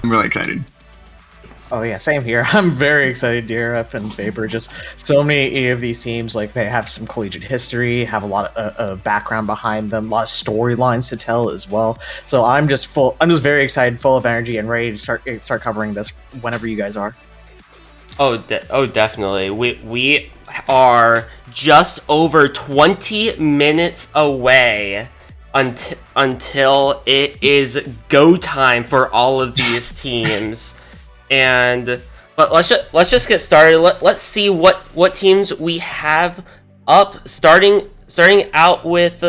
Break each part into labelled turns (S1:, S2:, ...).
S1: I'm really excited.
S2: Oh yeah, same here. I'm very excited. DRF and Faber, just so many of these teams, like they have some collegiate history, have a lot of background behind them, a lot of storylines to tell as well. So I'm just very excited, full of energy, and ready to start covering this whenever you guys are.
S3: Definitely. We are just over 20 minutes away until it is go time for all of these teams. But let's just get started. Let's see what teams we have up. Starting out with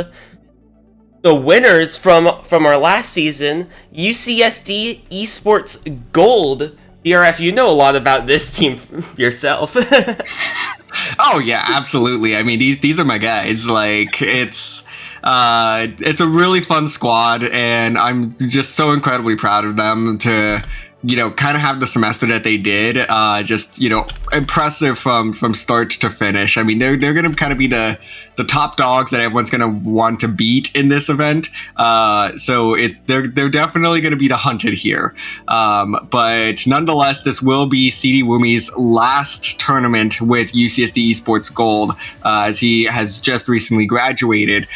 S3: the winners from our last season, UCSD Esports Gold. DRF, you know a lot about this team yourself.
S1: Oh yeah, absolutely. I mean, these are my guys. Like it's a really fun squad, and I'm just so incredibly proud of them to, kind of have the semester that they did. Just, impressive from start to finish. I mean, they're going to kind of be the top dogs that everyone's going to want to beat in this event. So they're definitely going to be the hunted here. But nonetheless, this will be CD Wumi's last tournament with UCSD Esports Gold, as he has just recently graduated.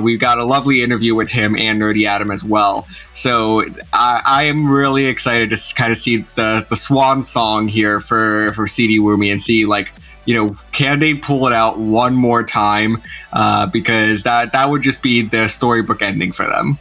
S1: We've got a lovely interview with him and Nerdy Adam as well. So I am really excited to kind of see the swan song here for CD Wumi and see, can they pull it out one more time? Because that would just be the storybook ending for them.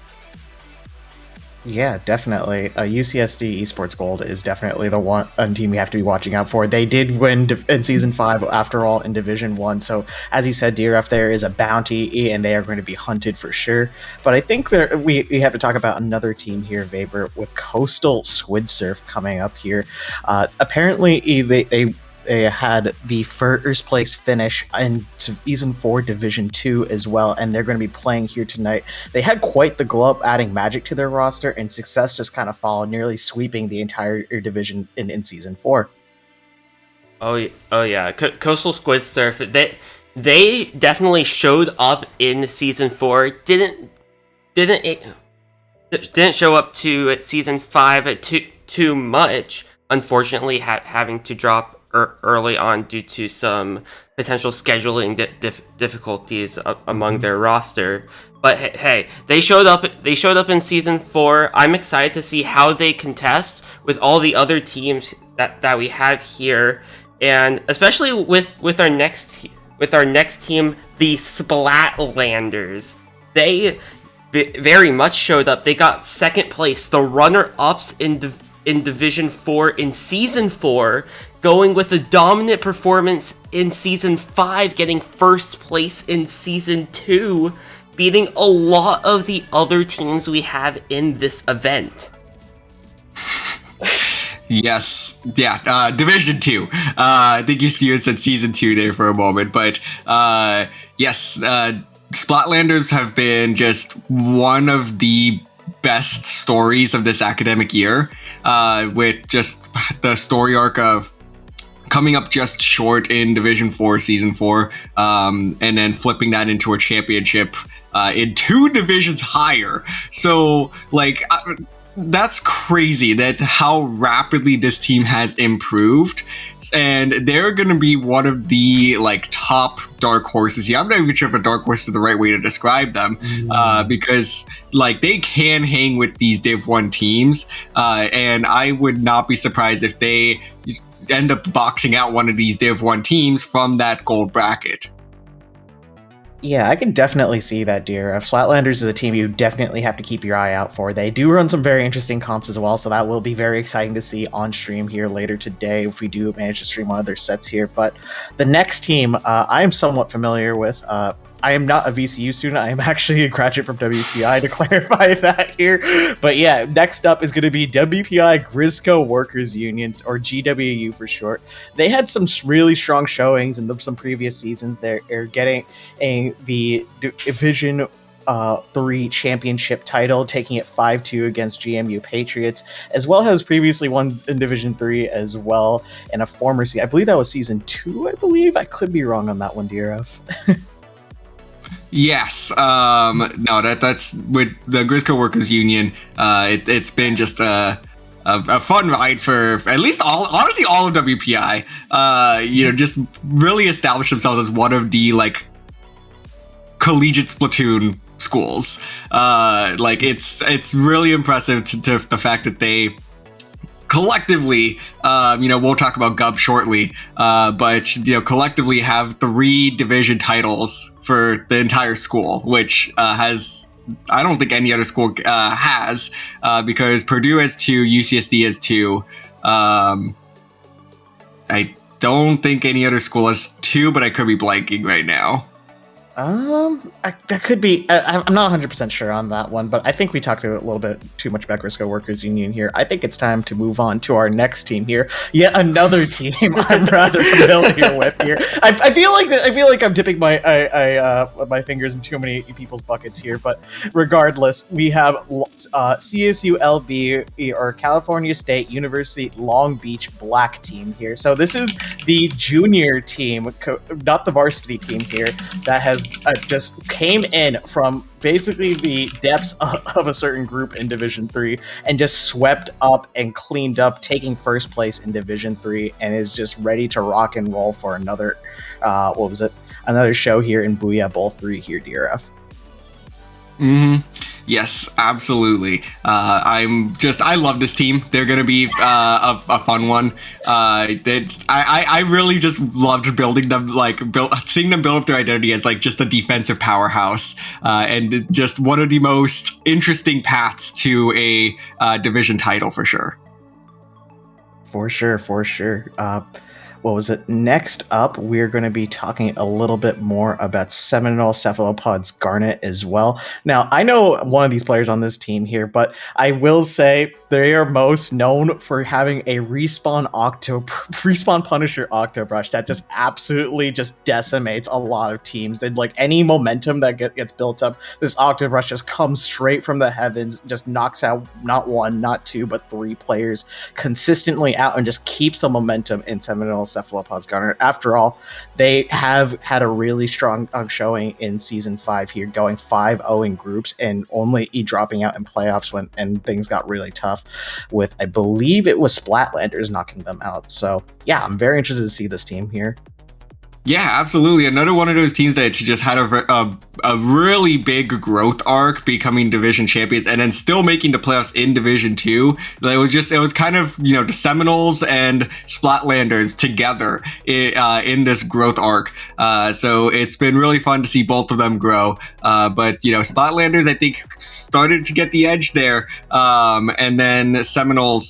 S2: Yeah, definitely. UCSD Esports Gold is definitely the one team we have to be watching out for. They did win in Season 5, after all, in Division 1. So, as you said, DRF, there is a bounty, and they are going to be hunted for sure. But I think we have to talk about another team here, Weber, with Coastal Squid Surf coming up here. Apparently, they had the first place finish in Season 4 Division 2 as well, and they're going to be playing here tonight. They had quite the glow up, adding Magic to their roster, and success just kind of followed, nearly sweeping the entire division in Season 4.
S3: Oh yeah, Coastal Squid Surf, they definitely showed up in Season 4. Didn't show up to Season 5 too much, unfortunately, having to drop early on due to some potential scheduling difficulties among their roster. But hey, they showed up in Season 4. I'm excited to see how they contest with all the other teams that we have here, and especially with our next team, the Splatlanders. They very much showed up. They got second place, the runner-ups in Division 4 in Season 4, going with a dominant performance in Season 5, getting first place in Season 2, beating a lot of the other teams we have in this event.
S1: Yes. Yeah. Division 2. I think you had said Season 2 there for a moment, but yes, Splatlanders have been just one of the best stories of this academic year, with just the story arc of coming up just short in Division 4, Season 4, and then flipping that into a championship in 2 divisions higher. So, that's crazy. That's how rapidly this team has improved, and they're going to be one of the top dark horses. Yeah, I'm not even sure if a dark horse is the right way to describe them, because they can hang with these Div 1 teams, and I would not be surprised if they end up boxing out one of these Div 1 teams from that gold bracket.
S2: Yeah, I can definitely see that, DRF. Splatlanders is a team you definitely have to keep your eye out for. They do run some very interesting comps as well, so that will be very exciting to see on stream here later today if we do manage to stream one of their sets here. But the next team I am somewhat familiar with. I am not a VCU student. I am actually a graduate from WPI, to clarify that here. But yeah, next up is going to be WPI Grizzco Workers Unions, or GWU for short. They had some really strong showings in some previous seasons. They're getting the Division 3 championship title, taking it 5-2 against GMU Patriots, as well as previously won in Division 3 as well in a former season. I believe that was Season 2, I believe. I could be wrong on that one, DRF.
S1: Yes. No, that's with the Grizzco Workers Union. It's been just a a fun ride for at least honestly all of WPI. Just really established themselves as one of the like collegiate Splatoon schools. It's really impressive to the fact that they collectively, we'll talk about Gub shortly, but collectively have 3 division titles for the entire school, which I don't think any other school has, because Purdue has 2, UCSD has 2. I don't think any other school has 2, but I could be blanking right now.
S2: That could be. I'm not 100% sure on that one, but I think we talked a little bit too much about Grizzco Workers Union here. I think it's time to move on to our next team here. Yet another team I'm rather familiar with here. I feel like I'm dipping my fingers in too many people's buckets here, but regardless, we have CSULB, or California State University Long Beach Black team here. So this is the junior team, not the varsity team here, that has just came in from basically the depths of a certain group in Division 3 and just swept up and cleaned up, taking first place in Division 3, and is just ready to rock and roll for another, another show here in Booyah Bowl 3 here, DRF.
S1: Yes, absolutely. I love this team. They're gonna be a fun one. I really just loved building them, seeing them build up their identity as like just a defensive powerhouse, and just one of the most interesting paths to a division title for sure.
S2: For sure. Next up, we're going to be talking a little bit more about Seminole, Cephalopods, Garnet as well. Now, I know one of these players on this team here, but I will say they are most known for having a respawn Punisher Octobrush that just absolutely just decimates a lot of teams. Then, like, any momentum that gets built up, this Octobrush just comes straight from the heavens, just knocks out not 1, not 2, but 3 players consistently out, and just keeps the momentum in Seminole, Cephalopods, Garnet. After all, they have had a really strong showing in Season 5 here, going 5-0 in groups and only dropping out in playoffs when things got really tough, with, I believe it was Splatlanders knocking them out. So yeah, I'm very interested to see this team here.
S1: Yeah, absolutely. Another one of those teams that just had a really big growth arc, becoming division champions, and then still making the playoffs in Division 2. It was kind of, the Seminoles and Splatlanders together in this growth arc. So it's been really fun to see both of them grow. But Splatlanders, I think, started to get the edge there. And then Seminoles,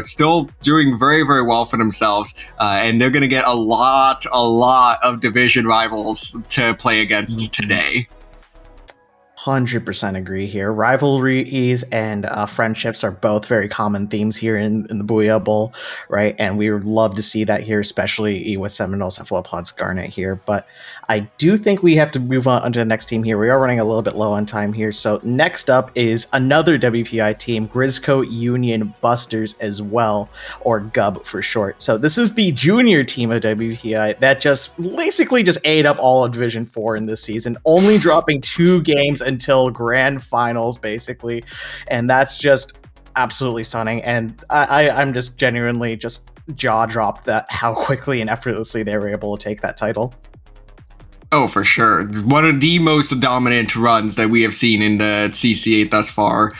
S1: still doing very, very well for themselves. And they're going to get a lot of division rivals to play against today.
S2: 100% agree here. Rivalries and friendships are both very common themes here in the Booyah Bowl, right? And we would love to see that here, especially with Seminole, Cephalopods, Garnet here. But I do think we have to move on to the next team here. We are running a little bit low on time here. So next up is another WPI team, Grizzco Union Busters as well, or GUB for short. So this is the junior team of WPI that just basically just ate up all of Division 4 in this season, only dropping 2 games until grand finals, basically. And that's just absolutely stunning. And I'm just genuinely just jaw-dropped that how quickly and effortlessly they were able to take that title.
S1: Oh, for sure. One of the most dominant runs that we have seen in the CC8 thus far.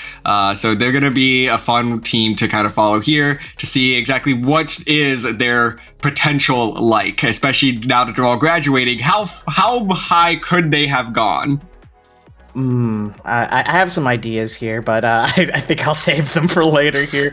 S1: So they're going to be a fun team to kind of follow here to see exactly what is their potential like, especially now that they're all graduating. How high could they have gone?
S2: I have some ideas here, but I think I'll save them for later here.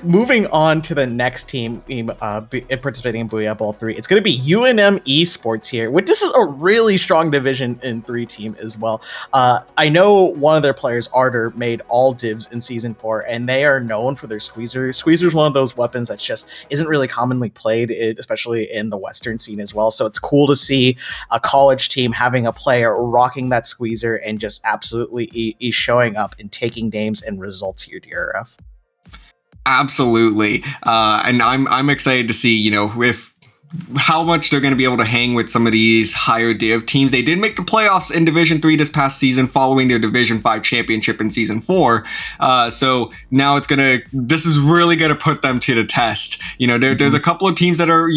S2: Moving on to the next team participating in Booyah Bowl 3, it's going to be UNM Esports here, which this is a really strong Division in 3 team as well. I know one of their players, Arter, made all divs in Season 4, and they are known for their Squeezer. Squeezer is one of those weapons that just isn't really commonly played, especially in the Western scene as well. So it's cool to see a college team having a player rocking that Squeezer and just absolutely showing up and taking names and results here, DRF.
S1: Absolutely. And I'm excited to see, if how much they're going to be able to hang with some of these higher div teams. They did make the playoffs in Division 3 this past season following their Division 5 championship in Season 4. So now this is really going to put them to the test. There's a couple of teams that are,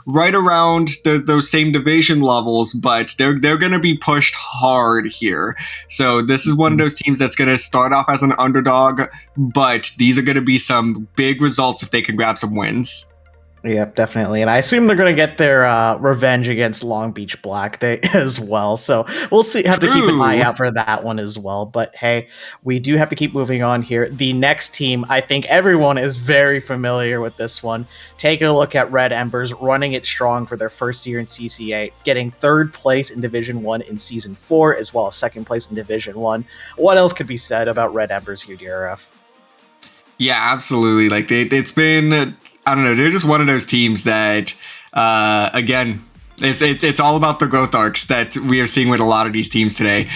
S1: right around those same division levels, but they're going to be pushed hard here. So this is one of those teams that's going to start off as an underdog, but these are going to be some big results if they can grab some wins.
S2: Yep, definitely. And I assume they're going to get their revenge against Long Beach Black as well. So we'll have to keep an eye out for that one as well. But hey, we do have to keep moving on here. The next team, I think everyone is very familiar with this one. Take a look at Red Emberz running it strong for their first year in CCA, getting 3rd place in Division 1 in Season 4, as well as 2nd place in Division 1. What else could be said about Red Emberz here, DRF?
S1: Yeah, absolutely. Like it's been... I don't know. They're just one of those teams that, again, it's all about the growth arcs that we are seeing with a lot of these teams today.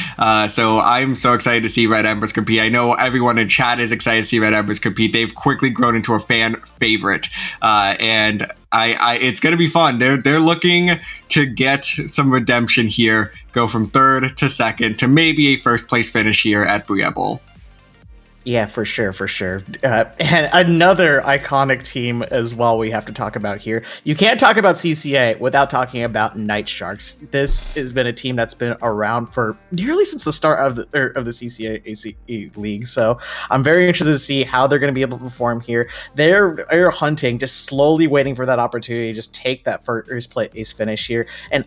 S1: So I'm so excited to see Red Emberz compete. I know everyone in chat is excited to see Red Emberz compete. They've quickly grown into a fan favorite, and it's going to be fun. They're looking to get some redemption here, go from 3rd to 2nd to maybe a 1st place finish here at Booyah Bowl.
S2: Yeah, for sure. And another iconic team as well we have to talk about here. You can't talk about CCA without talking about Night Sharks. This has been a team that's been around for nearly since the start of the CCA ACE league. So I'm very interested to see how they're going to be able to perform here. They're hunting, just slowly waiting for that opportunity to just take that first place finish here. And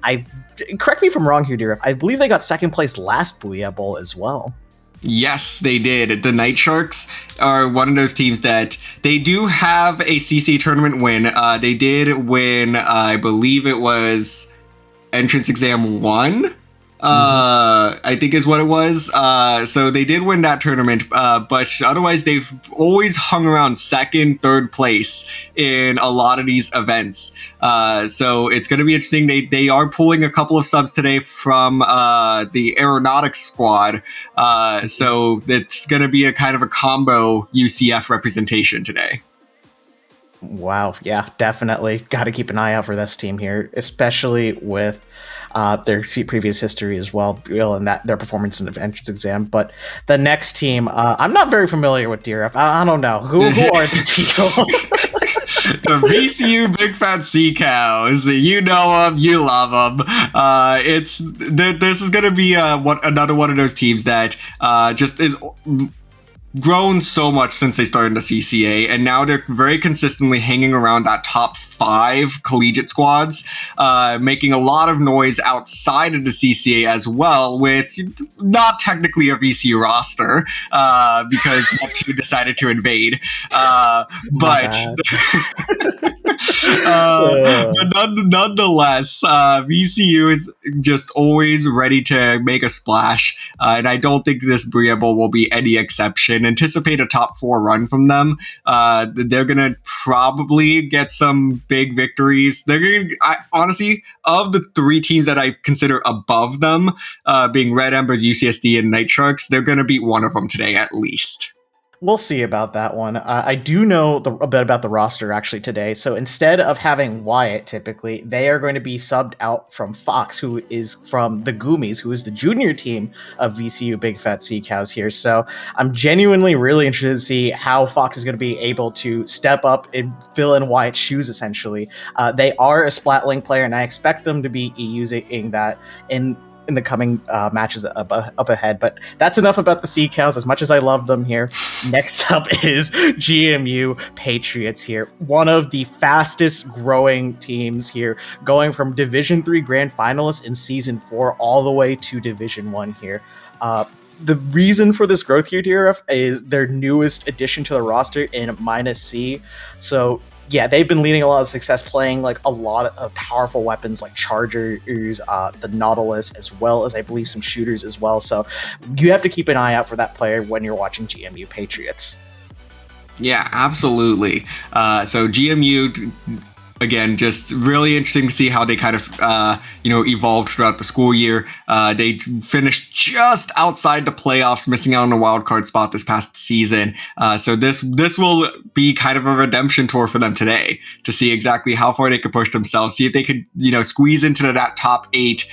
S2: correct me if I'm wrong here, dear. I believe they got 2nd place last Booyah Bowl as well.
S1: Yes, they did. The Night Sharks are one of those teams that they do have a CC tournament win. They did win, I believe it was Entrance Exam 1. I think is what it was. So they did win that tournament, but otherwise they've always hung around 2nd, 3rd place in a lot of these events. So it's going to be interesting. They are pulling a couple of subs today from the aeronautics squad. So it's going to be a kind of a combo UCF representation today.
S2: Wow. Yeah, definitely. Got to keep an eye out for this team here, especially with their previous history as well, and their performance in the entrance exam. But the next team, I'm not very familiar with DRF. I don't know. Who are these people?
S1: The VCU Big Fat Sea Cows. You know them, you love them. This is going to be another one of those teams that just is grown so much since they started the CCA, and now they're very consistently hanging around that top 5 collegiate squads, making a lot of noise outside of the CCA as well, with not technically a VC roster, because Nep2ne decided to invade. But nonetheless, VCU is just always ready to make a splash, and I don't think this Booyah Bowl will be any exception. Anticipate a top 4 run from them. They're gonna probably get some big victories. Honestly, of the 3 teams that I consider above them, being Red Emberz, UCSD, and Night Sharks, they're gonna beat one of them today at least.
S2: We'll see about that one. I do know a bit about the roster actually today. So instead of having Wyatt, typically, they are going to be subbed out from Fox, who is from the Goomies, who is the junior team of VCU Big Fat Sea Cows here. So I'm genuinely really interested to see how Fox is going to be able to step up and fill in Wyatt's shoes, essentially. They are a Splatling player, and I expect them to be using that in the coming matches up ahead. But that's enough about the Sea Cows, as much as I love them here. Next up is GMU Patriots here. One of the fastest growing teams here, going from Division 3 Grand Finalists in Season 4 all the way to Division 1 here. The reason for this growth here, DRF, is their newest addition to the roster in -C. So yeah, they've been leading a lot of success playing like a lot of powerful weapons like Chargers, the Nautilus, as well as I believe some shooters as well. So you have to keep an eye out for that player when you're watching GMU Patriots.
S1: Yeah, absolutely. So GMU, again, just really interesting to see how they kind of, evolved throughout the school year. They finished just outside the playoffs, missing out on a wild card spot this past season. So this will be kind of a redemption tour for them today to see exactly how far they could push themselves, see if they could, squeeze into that top 8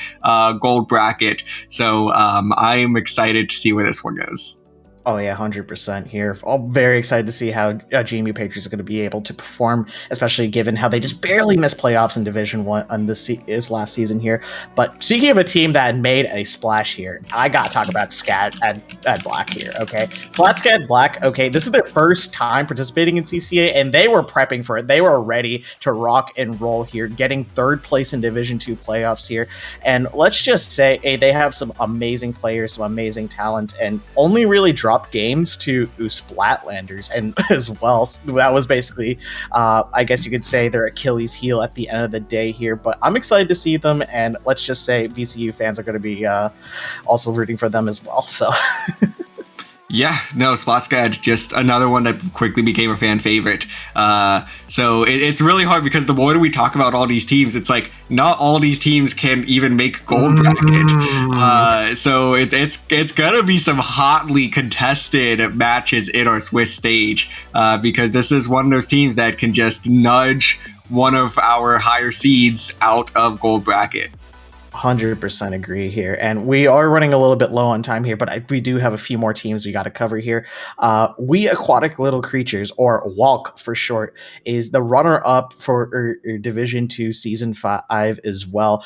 S1: gold bracket. So I am excited to see where this one goes.
S2: Oh yeah, 100% here. I'm very excited to see how GMU Patriots are going to be able to perform, especially given how they just barely missed playoffs in Division 1 on this last season here. But speaking of a team that made a splash here, I got to talk about SCAD at Black here, okay? SplatSCAD Black, okay, this is their first time participating in CCA, and they were prepping for it. They were ready to rock and roll here, getting 3rd place in Division 2 playoffs here. And let's just say, hey, they have some amazing players, some amazing talents, and only really dropped games to Splatlanders and as well. So that was basically, I guess you could say, their Achilles heel at the end of the day here. But I'm excited to see them, and let's just say VCU fans are going to be also rooting for them as well. So.
S1: Yeah, no, SplatSCAD, just another one that quickly became a fan favorite. So it's really hard because the more we talk about all these teams, it's like not all these teams can even make gold bracket. So it's gonna be some hotly contested matches in our Swiss stage because this is one of those teams that can just nudge one of our higher seeds out of gold bracket.
S2: 100% agree here, and we are running a little bit low on time here, but we do have a few more teams we got to cover here. We Aquatic Little Creatures, or WALC for short, is the runner-up for Division 2 Season 5 as well.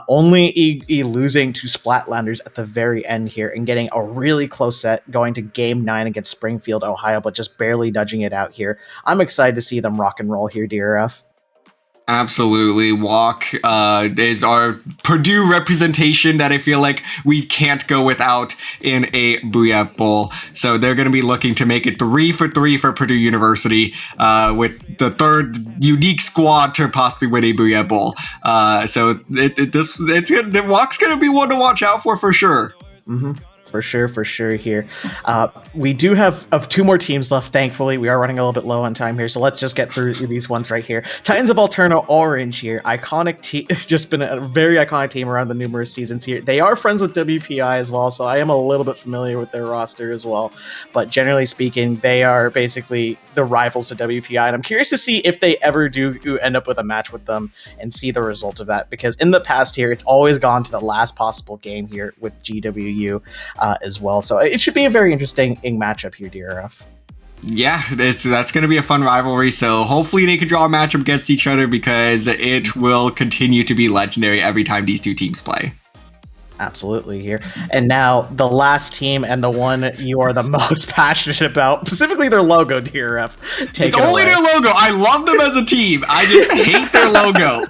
S2: Only losing to Splatlanders at the very end here and getting a really close set, going to Game 9 against Springfield, Ohio, but just barely nudging it out here. I'm excited to see them rock and roll here, DRF.
S1: Absolutely. Walk is our Purdue representation that I feel like we can't go without in a Booyah Bowl. So they're going to be looking to make it 3 for 3 for Purdue University with the 3rd unique squad to possibly win a Booyah Bowl. So the Walk's going to be one to watch out for sure.
S2: Mm-hmm. For sure here. We do have 2 more teams left, thankfully. We are running a little bit low on time here, so let's just get through these ones right here. Titans of Alterna Orange here. Iconic team. It's just been a very iconic team around the numerous seasons here. They are friends with WPI as well, so I am a little bit familiar with their roster as well. But generally speaking, they are basically the rivals to WPI, and I'm curious to see if they ever do end up with a match with them and see the result of that, because in the past here, it's always gone to the last possible game here with GWU. As well. So it should be a very interesting matchup here, DRF.
S1: Yeah, that's going to be a fun rivalry. So hopefully they can draw a matchup against each other because it will continue to be legendary every time these 2 teams play.
S2: Absolutely here. And now the last team and the one you are the most passionate about, specifically their logo, DRF.
S1: It's only their logo. I love them as a team. I just hate their logo.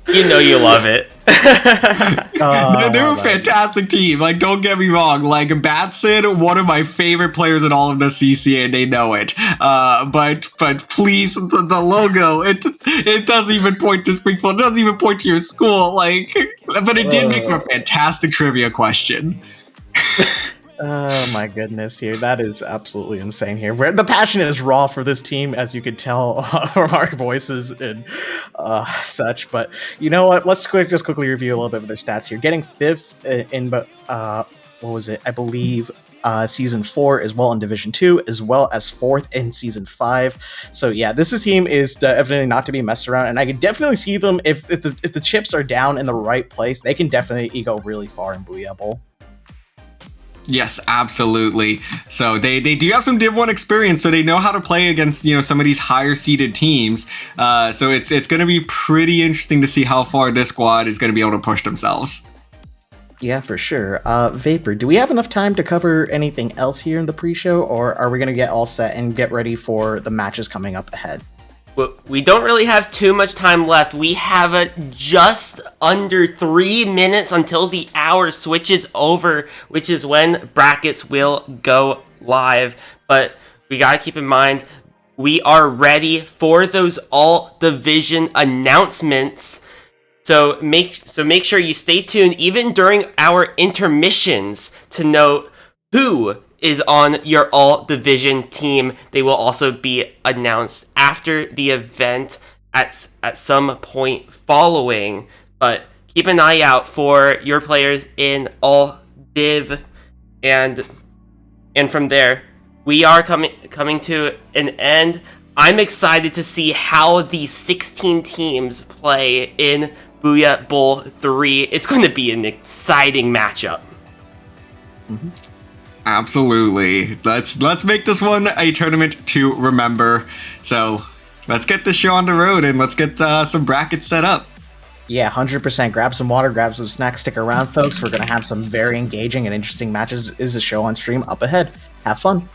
S3: You know you love it.
S1: They're a fantastic team. Like, don't get me wrong. Like, Batson, one of my favorite players in all of the CCA, and they know it. But please, the logo, it doesn't even point to Springfield. It doesn't even point to your school. Like, but it did make for a fantastic trivia question.
S2: Oh my goodness, here. That is absolutely insane here. The passion is raw for this team, as you could tell from our voices and such. But you know what? Let's just quickly review a little bit of their stats here. Getting 5th in, what was it? I believe Season 4 as well in Division 2, as well as 4th in Season 5. So yeah, this team is definitely not to be messed around, and I can definitely see them, if the chips are down in the right place, they can definitely go really far in Booyah Bowl.
S1: Yes, absolutely. So they do have some Div 1 experience, so they know how to play against, some of these higher seeded teams. So it's going to be pretty interesting to see how far this squad is going to be able to push themselves.
S2: Yeah, for sure. Vapor, do we have enough time to cover anything else here in the pre-show, or are we going to get all set and get ready for the matches coming up ahead?
S3: Well, we don't really have too much time left. We have just under 3 minutes until the hour switches over, which is when brackets will go live. But we gotta keep in mind, we are ready for those all-division announcements. So make sure you stay tuned even during our intermissions to know who is on your all division team. They will also be announced after the event at some point following, but keep an eye out for your players in all div, and from there we are coming to an end. I'm excited to see how these 16 teams play in Booyah Bowl 3. It's going to be an exciting matchup.
S2: Mm-hmm.
S1: Absolutely. Let's make this one a tournament to remember. So let's get this show on the road and let's get some brackets set up.
S2: Yeah, 100%. Grab some water, grab some snacks, stick around, folks. We're going to have some very engaging and interesting matches. Is a show on stream up ahead. Have fun.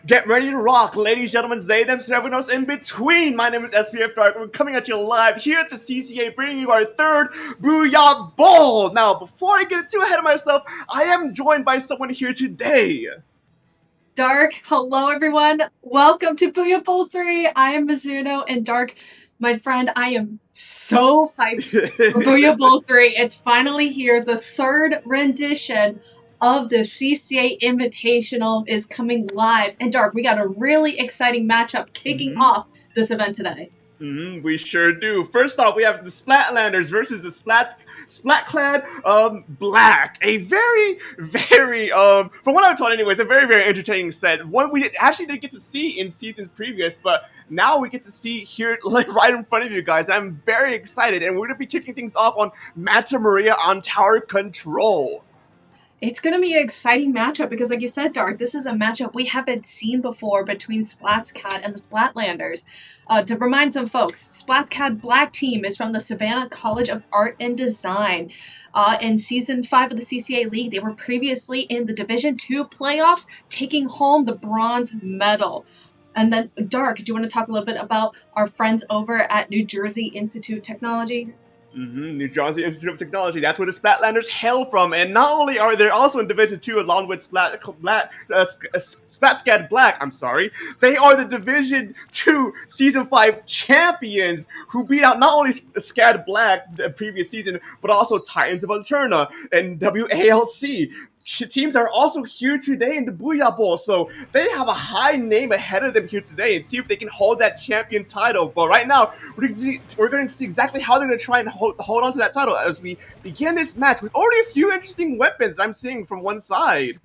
S4: Get ready to rock, ladies and gentlemen, they, them, everyone else in between. My name is SPF Dark. We're coming at you live here at the CCA, bringing you our third Booyah Bowl. Now, before I get too ahead of myself, I am joined by someone here today.
S5: Dark, hello everyone. Welcome to Booyah Bowl 3. I am MizuNo, and Dark, my friend, I am so hyped for Booyah Bowl 3. It's finally here. The third rendition of the CCA Invitational is coming live. And Dark, we got a really exciting matchup kicking off this event today.
S4: We sure do. First off, we have the Splatlanders versus the SplatSCAD Black. A very, from what I'm told anyways, a very, very entertaining set. One we actually didn't get to see in seasons previous, but now we get to see here like right in front of you guys. I'm very excited, and we're going to be kicking things off on Manta Maria on tower control.
S5: It's going to be an exciting matchup because, like you said, Dark, this is a matchup we haven't seen before between SplatSCAD and the Splatlanders. To remind some folks, SplatSCAD Black Team is from the Savannah College of Art and Design. In Season 5 of the CCA League, they were previously in the Division 2 playoffs, taking home the bronze medal. And then, Dark, do you want to talk a little bit about our friends over at New Jersey Institute of Technology?
S4: New Jersey Institute of Technology. That's where the Splatlanders hail from. And not only are they also in Division 2 along with SplatSCAD Black, they are the Division 2 Season 5 champions who beat out not only SCAD Black the previous season, but also Titans of Alterna and WALC. Teams are also here today in the Booyah Bowl, so they have a high name ahead of them here today and see if they can hold that champion title. But right now, we're going to see exactly how they're going to try and hold on to that title as we begin this match with already a few interesting weapons I'm seeing from one side.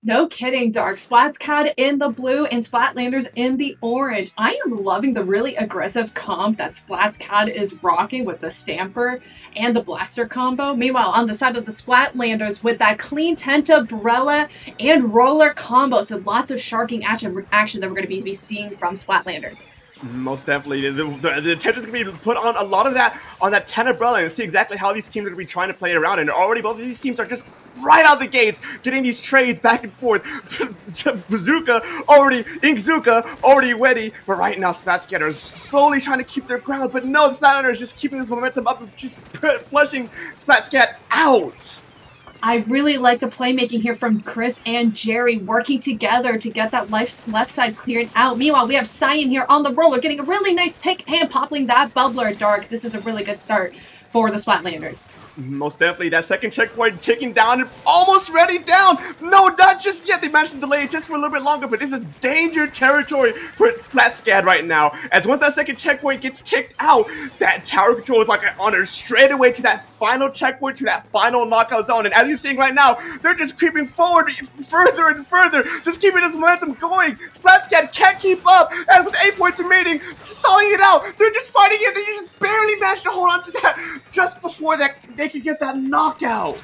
S5: No kidding, Dark. SplatSCAD in the blue and Splatlanders in the orange. I am loving the really aggressive comp that SplatSCAD is rocking with the Stamper and the Blaster combo. Meanwhile, on the side of the Splatlanders with that clean tent umbrella and roller combo. So lots of sharking action that we're going to be seeing from Splatlanders.
S4: Most definitely. The attention's going to be put on a lot of that on that tent umbrella and see exactly how these teams are going to be trying to play around. And already both of these teams are just right out the gates, getting these trades back and forth. Bazooka already ready, but right now SplatSCAD are slowly trying to keep their ground. But no, the Splatlanders just keeping this momentum up and just flushing SplatSCAD out.
S5: I really like the playmaking here from Chris and Jerry working together to get that left side cleared out. Meanwhile, we have Cyan here on the roller getting a really nice pick and popping that bubbler. Dark. This is a really good start for the Splatlanders.
S4: Most definitely, that second checkpoint ticking down and almost ready down. No, not just yet. They managed to delay it just for a little bit longer, but this is danger territory for SplatSCAD right now. As once that second checkpoint gets ticked out, that tower control is like on her straight away to that final checkpoint, to that final knockout zone. And as you're seeing right now, they're just creeping forward further and further, just keeping this momentum going. SplatSCAD can't keep up, and with 8 points remaining, just stalling it out. They're just fighting it. They just barely managed to hold on to that just before that they could get that knockout.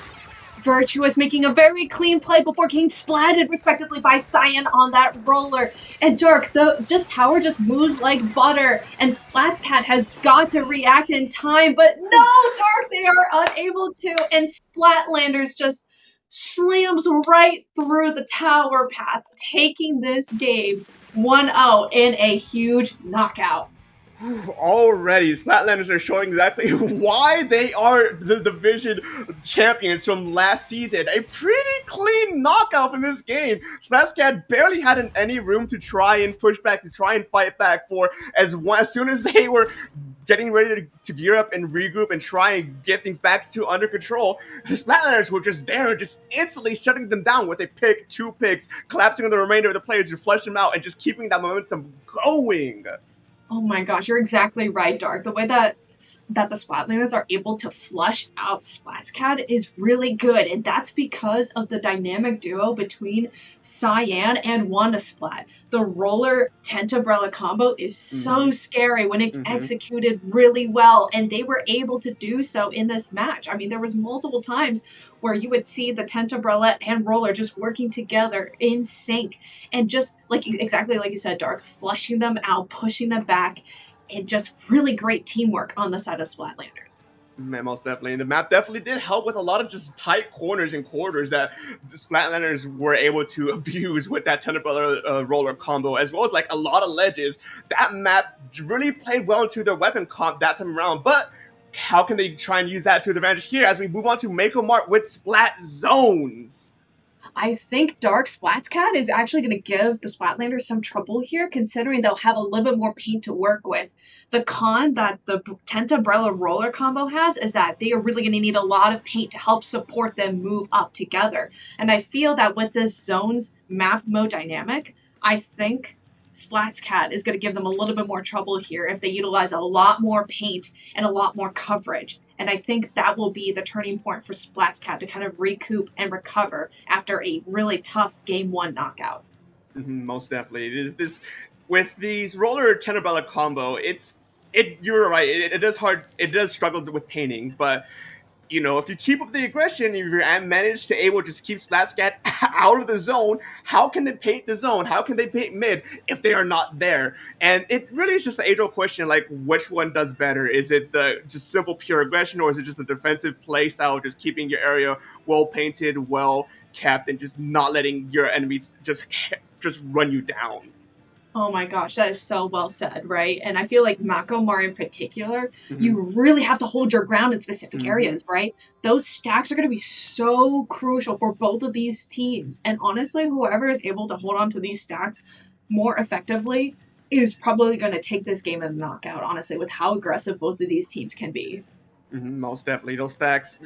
S5: Virtuous making a very clean play before getting splatted respectively by Cyan on that roller. And Dark, the tower just moves like butter, and SplatSCAD has got to react in time, but no, Dark, they are unable to, and Splatlanders just slams right through the tower path, taking this game 1-0 in a huge knockout.
S4: Already, Splatlanders are showing exactly why they are the division champions from last season. A pretty clean knockout in this game. SplatSCAD barely had any room to try and push back, to try and fight back for as soon as they were getting ready to gear up and regroup and try and get things back to under control. The Splatlanders were just there, just instantly shutting them down with a pick, 2 picks, collapsing on the remainder of the players to flush them out and just keeping that momentum going.
S5: Oh my gosh, you're exactly right, Dark. The way that the Splatlanders are able to flush out SplatSCAD is really good, and that's because of the dynamic duo between Cyan and WandaSplat. The roller Tentabella combo is so scary when it's executed really well, and they were able to do so in this match. I mean, there was multiple times where you would see the Tentabella and roller just working together in sync, and just exactly like you said, Dark, flushing them out, pushing them back, and just really great teamwork on the side of Splatlanders.
S4: Man, most definitely. And the map definitely did help with a lot of just tight corners and quarters that the Splatlanders were able to abuse with that Tentabella roller combo, as well as like a lot of ledges. That map really played well into their weapon comp that time around, but how can they try and use that to their advantage here as we move on to Mako Mart with Splat Zones?
S5: I think Dark SplatSCAD is actually going to give the Splatlanders some trouble here, considering they'll have a little bit more paint to work with. The con that the Tentabella roller combo has is that they are really going to need a lot of paint to help support them move up together. And I feel that with this zones map mode dynamic, I think SplatSCAD is going to give them a little bit more trouble here if they utilize a lot more paint and a lot more coverage. And I think that will be the turning point for SplatSCAD to kind of recoup and recover after a really tough Game 1 knockout.
S4: Most definitely. It is this with these roller Tentabella combo, you're right, it does struggle with painting, but you know, if you keep up the aggression, if you manage to able to just keep SplatSCAD out of the zone, how can they paint the zone? How can they paint mid if they are not there? And it really is just the age-old question, like, which one does better? Is it the just simple pure aggression, or is it just the defensive play style, just keeping your area well painted, well kept, and just not letting your enemies just run you down?
S5: Oh my gosh, that is so well said, right? And I feel like Mako Mart in particular, you really have to hold your ground in specific areas, right? Those stacks are going to be so crucial for both of these teams. And honestly, whoever is able to hold on to these stacks more effectively is probably going to take this game in a knockout, honestly, with how aggressive both of these teams can be.
S4: Most definitely, those stacks,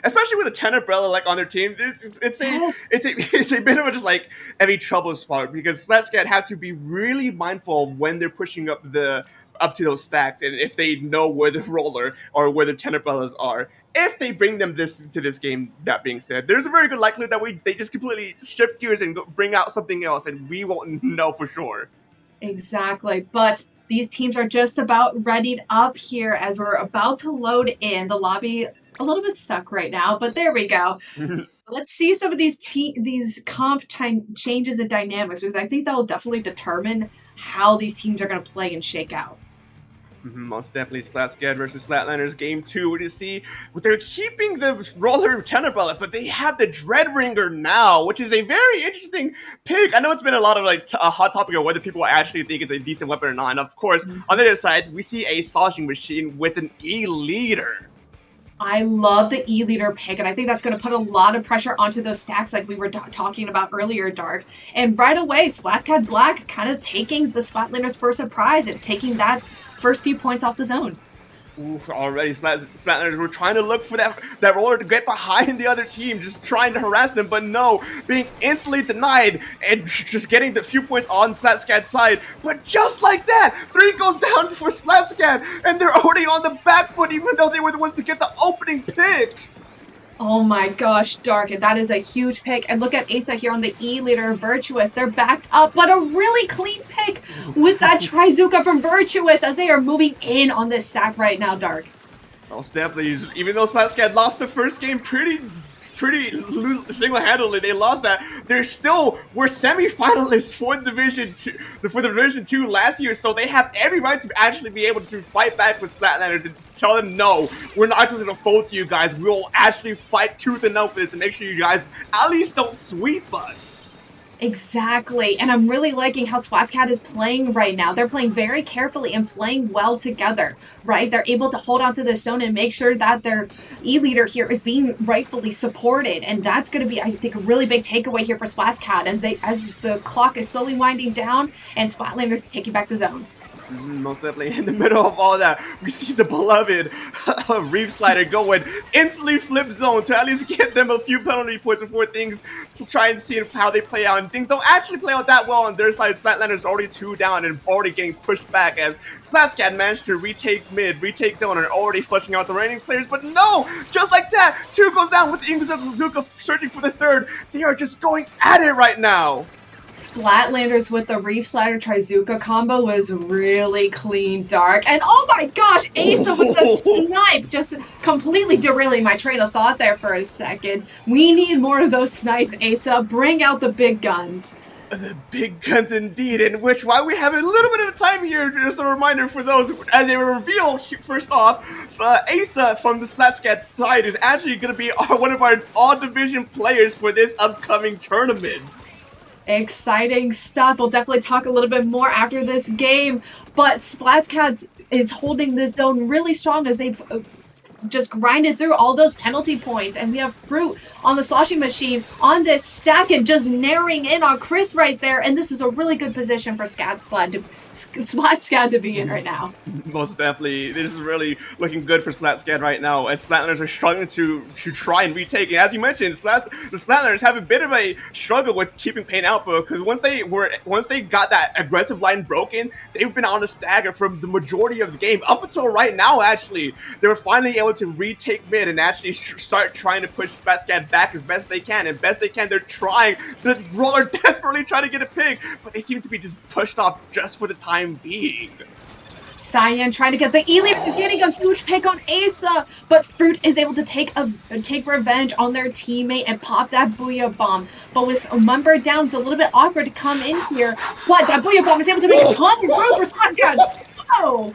S4: especially with a Tentabella like on their team, it's a bit of a just like heavy trouble spot, because SplatSCAD have to be really mindful when they're pushing up to those stacks, and if they know where the roller or where the Tentabellas are, if they bring them to this game. That being said, there's a very good likelihood that they just completely shift gears and bring out something else, and we won't know for sure.
S5: Exactly, but these teams are just about readied up here as we're about to load in. The lobby a little bit stuck right now, but there we go. Let's see some of these comp changes and dynamics, because I think that will definitely determine how these teams are going to play and shake out.
S4: Most definitely SplatSCAD versus Splatlanders Game 2. We just see they're keeping the roller Tentabella, but they have the Dreadringer now, which is a very interesting pick. I know it's been a lot of a hot topic of whether people actually think it's a decent weapon or not. And of course, on the other side, we see a sloshing machine with an E-Leader.
S5: I love the E-Leader pick, and I think that's going to put a lot of pressure onto those stacks like we were talking about earlier, Dark. And right away, SplatSCAD Black kind of taking the Splatlanders for a surprise and taking that first few points off the zone.
S4: Oof, already Splatlanders were trying to look for that roller to get behind the other team, just trying to harass them, but no, being instantly denied and just getting the few points on SplatSCAD's side. But just like that, 3 goes down for SplatSCAD, and they're already on the back foot, even though they were the ones to get the opening pick.
S5: Oh my gosh, Dark, and that is a huge pick. And look at Asa here on the E leader, Virtuous. They're backed up, but a really clean pick with that Trizuka from Virtuous as they are moving in on this stack right now, Dark.
S4: Most definitely, even though SplatSCAD lost the first game pretty single-handedly, they lost that. They still were semifinalists for the Division 2 last year, so they have every right to actually be able to fight back with Splatlanders and tell them, no, we're not just gonna fold to you guys. We'll actually fight tooth and nail for this and make sure you guys at least don't sweep us.
S5: Exactly, and I'm really liking how SplatSCAD is playing right now. They're playing very carefully and playing well together, right? They're able to hold on to this zone and make sure that their E-leader here is being rightfully supported, and that's going to be, I think, a really big takeaway here for SplatSCAD as the clock is slowly winding down and Splatlanders is taking back the zone.
S4: Most definitely in the middle of all that, we see the beloved Reef Slider go and instantly flip zone to at least get them a few penalty points before things try and see how they play out. And things don't actually play out that well on their side. Splatlanders already 2 down and already getting pushed back as SplatSCAD managed to retake mid, retake zone, and already flushing out the remaining players. But no, just like that, 2 goes down with Ingzuka searching for the 3rd. They are just going at it right now.
S5: Splatlanders with the Reef Slider Trizuka combo was really clean, Dark. And oh my gosh, Asa with the snipe, just completely derailing my train of thought there for a second. We need more of those snipes, Asa. Bring out the big guns.
S4: The big guns indeed, in which, while we have a little bit of time here, just a reminder for those, as they reveal, first off, Asa from the SplatSCAD side is actually going to be one of our all-division players for this upcoming tournament.
S5: Exciting stuff. We'll definitely talk a little bit more after this game, but SplatSCAD is holding this zone really strong as they've just grinded through all those penalty points, and we have Fruit on the sloshing machine on this stack and just narrowing in on Chris right there, and this is a really good position for SplatSCAD to be in right now.
S4: Most definitely, this is really looking good for SplatSCAD right now, as Splatlanders are struggling to try and retake. And as you mentioned, the Splatlanders have a bit of a struggle with keeping pain out, because once they got that aggressive line broken, they've been on a stagger from the majority of the game up until right now. Actually, they were finally able to retake mid and actually start trying to push SplatSCAD back as best they can. And best they can, they're trying. The roller desperately trying to get a pick, but they seem to be just pushed off just for the time being.
S5: Cyan trying to get the E-leader, is getting a huge pick on Asa, but Fruit is able to take revenge on their teammate and pop that Booyah Bomb. But with Mumber down, it's a little bit awkward to come in here. But that Booyah Bomb is able to make a ton of room for SplatSCAD. Oh!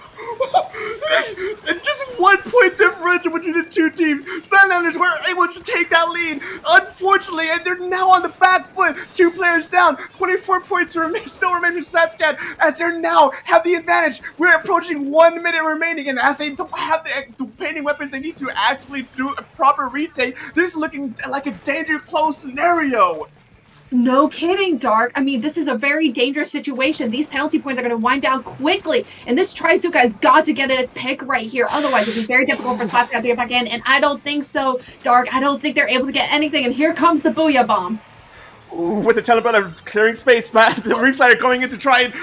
S4: And just 1 point differential between the two teams. Splatlanders were able to take that lead, unfortunately, and they're now on the back foot. 2 players down, 24 points still remain for SplatSCAD, as they now have the advantage. We're approaching 1 minute remaining, and as they don't have the painting weapons they need to actually do a proper retake, this is looking like a danger close scenario.
S5: No kidding, Dark. I mean, this is a very dangerous situation. These penalty points are going to wind down quickly, and this Trizuka has got to get a pick right here. Otherwise, it'll be very difficult for SplatSCAD to get back in, and I don't think so, Dark. I don't think they're able to get anything, and here comes the Booyah Bomb.
S4: With the Telebrother clearing space, the Reef Slider going in to try and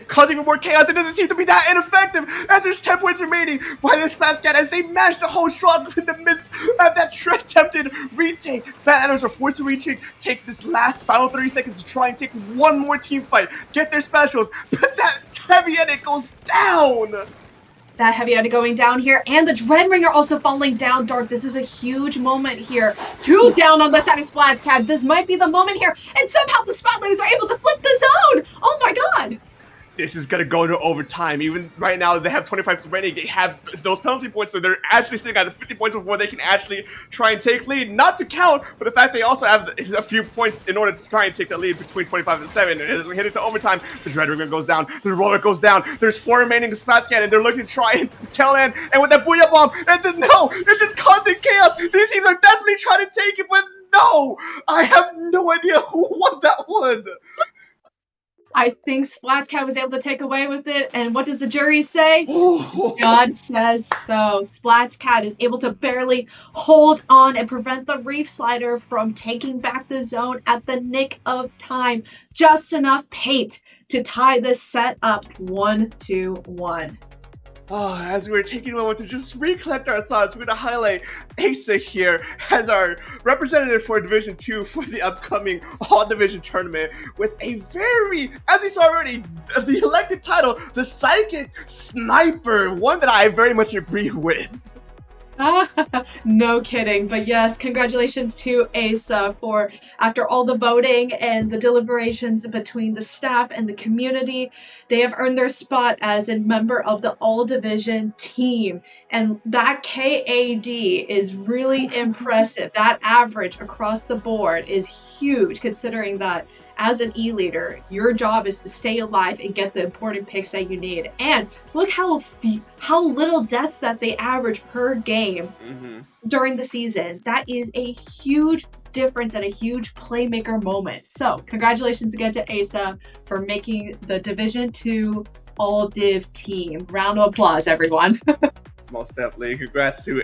S4: cause even more chaos. It doesn't seem to be that ineffective, as there's 10 points remaining by this SplatSCAD as they manage to hold strong in the midst of that attempted retake. Splatlanders are forced to retake, take this last final 30 seconds to try and take one more team fight, get their specials, but that heavy edit goes down.
S5: That heavy edit going down here, and the Dreadringer also falling down, Dark. This is a huge moment here. 2 down on the side of SplatSCAD. This might be the moment here, and somehow the Splatlanders are able to flip the zone. Oh my god!
S4: This is going to go into overtime. Even right now, they have 25 remaining. They have those penalty points, so they're actually sitting at the 50 points before they can actually try and take lead. Not to count, but the fact they also have a few points in order to try and take the lead between 25 and 7. And as we hit into overtime, the Dreadringer goes down, the Roller goes down. There's 4 remaining SplatSCAD, and they're looking to try and tail end. And with that Booyah Bomb, and no, it's just constant chaos. These teams are desperately trying to take it, but no, I have no idea who won that one.
S5: I think SplatSCAD was able to take away with it, and what does the jury say? God says so. SplatSCAD is able to barely hold on and prevent the Reef Slider from taking back the zone at the nick of time. Just enough paint to tie this set up 1-1.
S4: As we're taking a moment to just recollect our thoughts, we're going to highlight Asa here as our representative for Division 2 for the upcoming All-Division tournament with a very, as we saw already, the elected title, the Psychic Sniper, one that I very much agree with.
S5: No kidding, but yes, congratulations to Asa for, after all the voting and the deliberations between the staff and the community, they have earned their spot as a member of the all-division team, and that KAD is really impressive. That average across the board is huge, considering that as an E-leader, your job is to stay alive and get the important picks that you need. And look how little deaths that they average per game during the season. That is a huge difference and a huge playmaker moment. So congratulations again to Asa for making the Division 2 All-Div team. Round of applause, everyone.
S4: Most definitely. Congrats to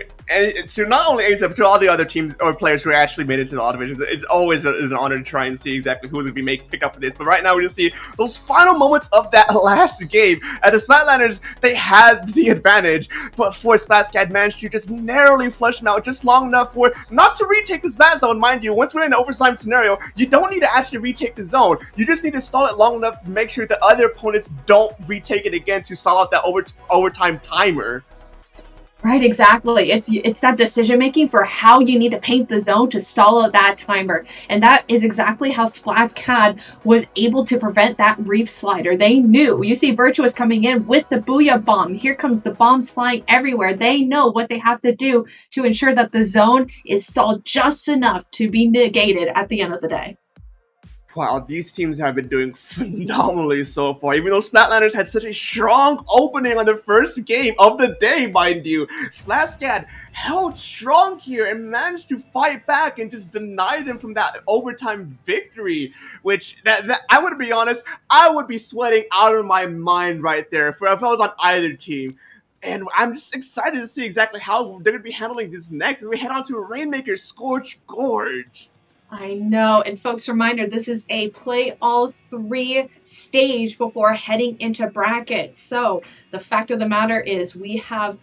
S4: not only Asa, but to all the other teams or players who actually made it to the All Divisions. It's always is an honor to try and see exactly who's going to be pick up for this. But right now, we just see those final moments of that last game. At the Splatlanders, they had the advantage, but for SplatSCAD managed to just narrowly flush them out just long enough for not to retake this bat zone. Mind you, once we're in the overtime scenario, you don't need to actually retake the zone. You just need to stall it long enough to make sure that other opponents don't retake it again to stall out that overtime timer.
S5: Right, exactly. It's that decision making for how you need to paint the zone to stall out that timer. And that is exactly how SplatSCAD was able to prevent that Reef Slider. They knew. You see Virtuous coming in with the Booyah Bomb. Here comes the bombs flying everywhere. They know what they have to do to ensure that the zone is stalled just enough to be negated at the end of the day.
S4: Wow, these teams have been doing phenomenally so far. Even though Splatlanders had such a strong opening on the first game of the day, mind you, SplatSCAD held strong here and managed to fight back and just deny them from that overtime victory, which, I would be honest, I would be sweating out of my mind right there if I was on either team. And I'm just excited to see exactly how they're going to be handling this next as we head on to Rainmaker's Scorched Gorge.
S5: I know, and folks, reminder, this is a play all three stage before heading into brackets. So the fact of the matter is we have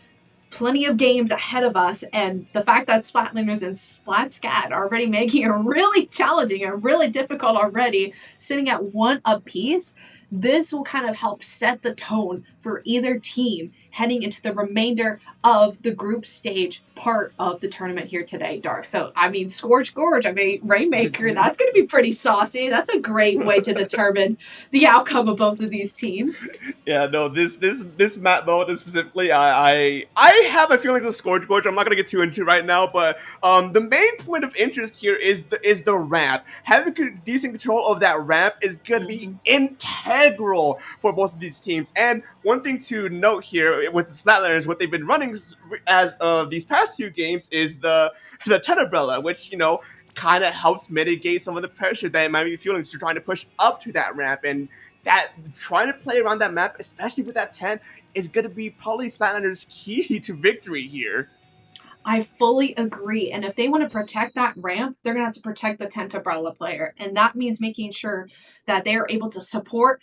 S5: plenty of games ahead of us, and the fact that Splatlanders and SplatSCAD are already making it really challenging and really difficult already, sitting at 1 apiece, this will kind of help set the tone for either team heading into the remainder of the group stage part of the tournament here today, Dark. So, I mean, Scorched Gorge, I mean, Rainmaker, that's going to be pretty saucy. That's a great way to determine the outcome of both of these teams.
S4: Yeah, no, this map mode specifically, I have a feeling it's a Scorched Gorge. I'm not going to get too into right now, but the main point of interest here is the ramp. Having decent control of that ramp is going to be integral for both of these teams. And one thing to note here with the Splatlanders, what they've been running as of these past few games is the tent umbrella, which, you know, kind of helps mitigate some of the pressure that it might be feeling to trying to push up to that ramp. And that trying to play around that map, especially with that tent, is going to be probably Splatlanders' key to victory here.
S5: I fully agree. And if they want to protect that ramp, they're going to have to protect the tent umbrella player. And that means making sure that they are able to support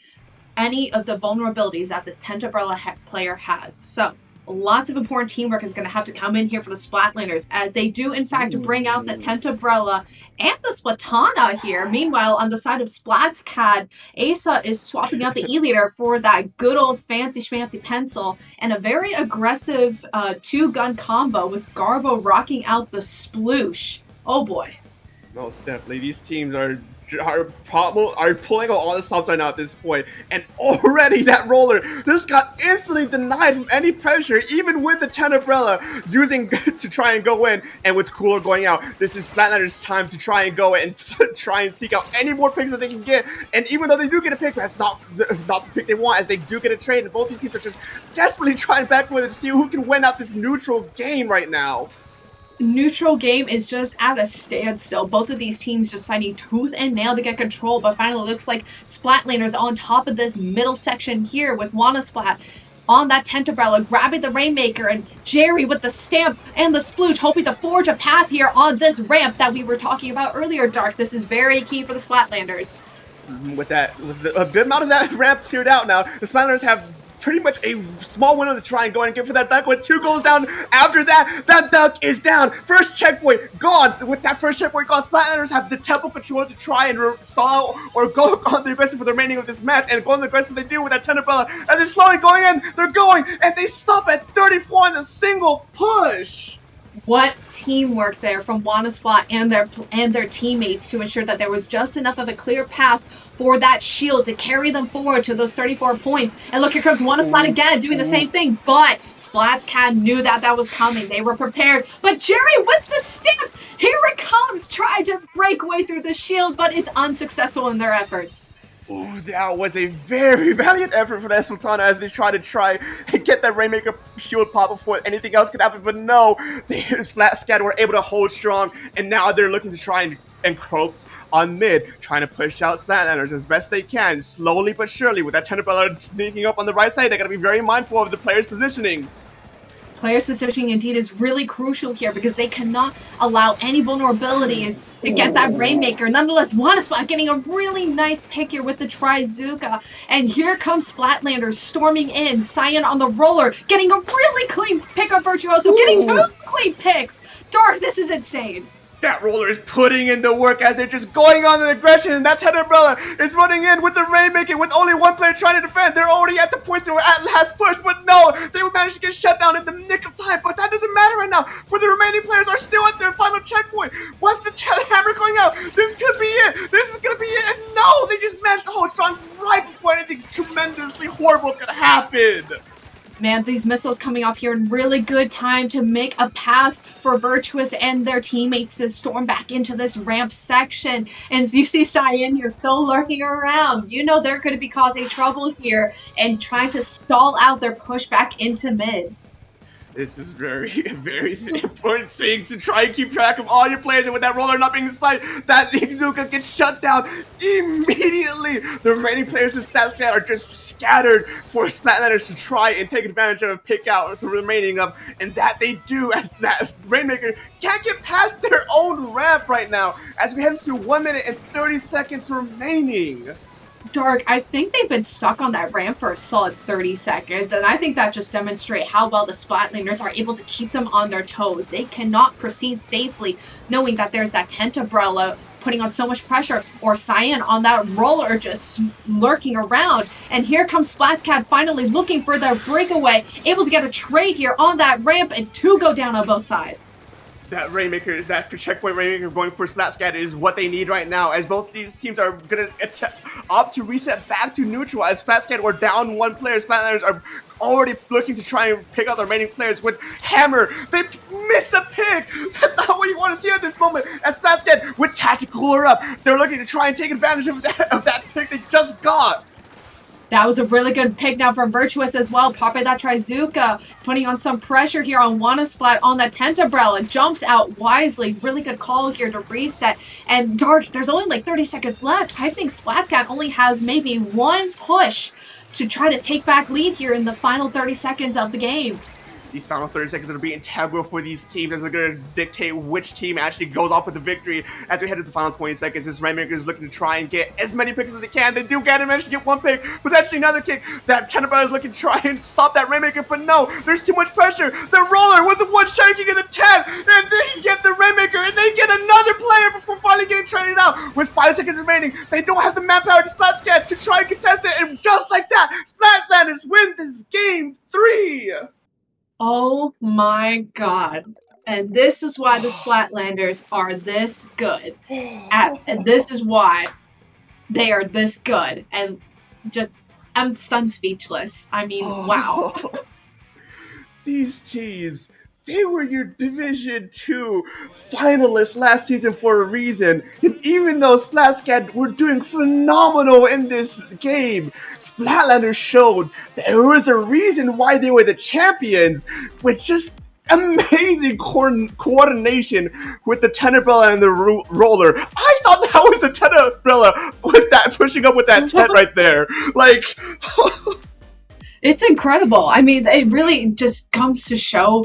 S5: any of the vulnerabilities that this tent umbrella player has. So lots of important teamwork is going to have to come in here for the Splatlanders, as they do in fact bring out the tent umbrella and the Splatana here. Meanwhile, on the side of SplatSCAD, Asa is swapping out the E-leader for that good old fancy schmancy pencil and a very aggressive two-gun combo with Garbo rocking out the sploosh. Oh boy.
S4: Most definitely, these teams are pulling out all the stops right now at this point, and already that roller just got instantly denied from any pressure, even with the tent umbrella using to try and go in, and with Cooler going out. This is Splatlanders' time to try and go and try and seek out any more picks that they can get. And even though they do get a pick, that's not the pick they want, as they do get a trade, and both these teams are just desperately trying back with it to see who can win out this neutral game right now.
S5: neutral game is just at a standstill. Both of these teams just fighting tooth and nail to get control, but finally looks like Splatlanders on top of this middle section here with WannaSplat on that tent umbrella, grabbing the Rainmaker, and Jerry with the stamp and the splooge, hoping to forge a path here on this ramp that we were talking about earlier, Dark. This is very key for the Splatlanders.
S4: With a good amount of that ramp cleared out now, the Splatlanders have pretty much a small window to try and go and get for that duck. With 2 goals down after that duck is down. First checkpoint gone. With that first checkpoint gone, Splatlanders have the tempo control to try and stall or go on the aggressive for the remaining of this match, and go on the aggressive they do with that 10 umbrella. As they're slowly going in, they're going, and they stop at 34 in a single push.
S5: What teamwork there from WannaSplat and their teammates to ensure that there was just enough of a clear path for that shield to carry them forward to those 34 points. And look, here comes WannaSplat again, doing the same thing, but SplatSCAD knew that was coming. They were prepared. But Jerry with the stamp, here it comes, trying to break way through the shield, but is unsuccessful in their efforts.
S4: Ooh, that was a very valiant effort for the Sultana as they try and get that Rainmaker shield pop before anything else could happen. But no, the SplatSCAD were able to hold strong, and now they're looking to try and encroach on mid, trying to push out Splatlanders as best they can, slowly but surely. With that 10 umbrella sneaking up on the right side, they gotta be very mindful of the players' positioning.
S5: Players' positioning indeed is really crucial here because they cannot allow any vulnerability to get that Rainmaker. Nonetheless, WannaSplat getting a really nice pick here with the Trizuka. And here comes Splatlanders storming in. Cyan on the roller, getting a really clean pick of Virtuoso, getting 2 clean picks. Dark, this is insane.
S4: That roller is putting in the work as they're just going on the aggression, and that 10 umbrella is running in with the Rainmaker with only 1 player trying to defend. They're already at the points they were at last push, but no, they managed to get shut down in the nick of time. But that doesn't matter right now, for the remaining players are still at their final checkpoint. What's the hammer going out? This could be it. This is gonna be it. And no, they just managed to hold strong right before anything tremendously horrible could happen.
S5: Man, these missiles coming off here in really good time to make a path for Virtuous and their teammates to storm back into this ramp section. And as you see Cyan, you're still lurking around. You know they're going to be causing trouble here and trying to stall out their push back into mid.
S4: This is very important thing to try and keep track of all your players, and with that roller not being in sight, that Izuka gets shut down immediately. The remaining players in StatSCAD are just scattered for Splatlanders to try and take advantage of and pick out the remaining of, and that they do as that Rainmaker can't get past their own ramp right now as we head into 1 minute and 30 seconds remaining.
S5: Dark, I think they've been stuck on that ramp for a solid 30 seconds, and I think that just demonstrates how well the Splatlanders are able to keep them on their toes. They cannot proceed safely knowing that there's that tent umbrella putting on so much pressure, or Cyan on that roller just lurking around. And here comes SplatSCAD finally looking for their breakaway, able to get a trade here on that ramp, and 2 go down on both sides.
S4: That Rainmaker, that checkpoint Rainmaker going for SplatSCAD is what they need right now, as both these teams are going to opt to reset back to neutral. As SplatSCAD were down 1 player, Splatlanders are already looking to try and pick out the remaining players with Hammer. They miss a pick. That's not what you want to see at this moment. As SplatSCAD with Tactical Cooler up, they're looking to try and take advantage of that pick they just got.
S5: That was a really good pick now from Virtuous as well. Popping that Trizuka, putting on some pressure here on WannaSplat on that tent umbrella. Jumps out wisely. Really good call here to reset. And Dark, there's only like 30 seconds left. I think SplatSCAD only has maybe 1 push to try to take back lead here in the final 30 seconds of the game.
S4: These final 30 seconds are going to be integral for these teams as they're going to dictate which team actually goes off with the victory. As we head to the final 20 seconds, this Rainmaker is looking to try and get as many picks as they can. They do get to manage to get 1 pick, potentially another kick. That Tenebra is looking to try and stop that Rainmaker, but no, there's too much pressure. The roller was the one shaking in the 10, and they get the Rainmaker, and they get another player before finally getting traded out. With 5 seconds remaining, they don't have the manpower to SplatSCAD to try and contest it, and just like that, Splatlanders win this game 3.
S5: Oh my god. And this is why the Splatlanders are this good. And this is why they are this good. And just, I'm stunned speechless. I mean, wow.
S4: These teams, they were your Division 2 finalists last season for a reason. And even though SplatSCAD were doing phenomenal in this game, Splatlanders showed there was a reason why they were the champions, with just amazing coordination with the tenebrella and the roller. I thought that was the tenebrella with that pushing up with that tent right there. Like,
S5: it's incredible. I mean, it really just comes to show,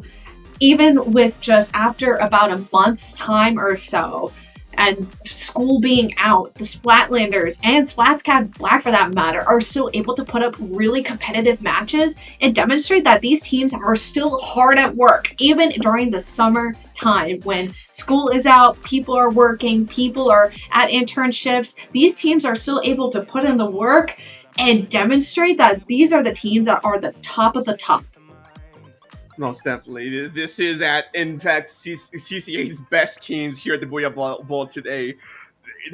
S5: even with just after about a month's time or so, and school being out, the Splatlanders and SplatSCAD Black, for that matter, are still able to put up really competitive matches and demonstrate that these teams are still hard at work, even during the summer time when school is out, people are working, people are at internships. These teams are still able to put in the work and demonstrate that these are the teams that are the top of the top.
S4: Most definitely. This is, in fact, CCA's best teams here at the Booyah Bowl today.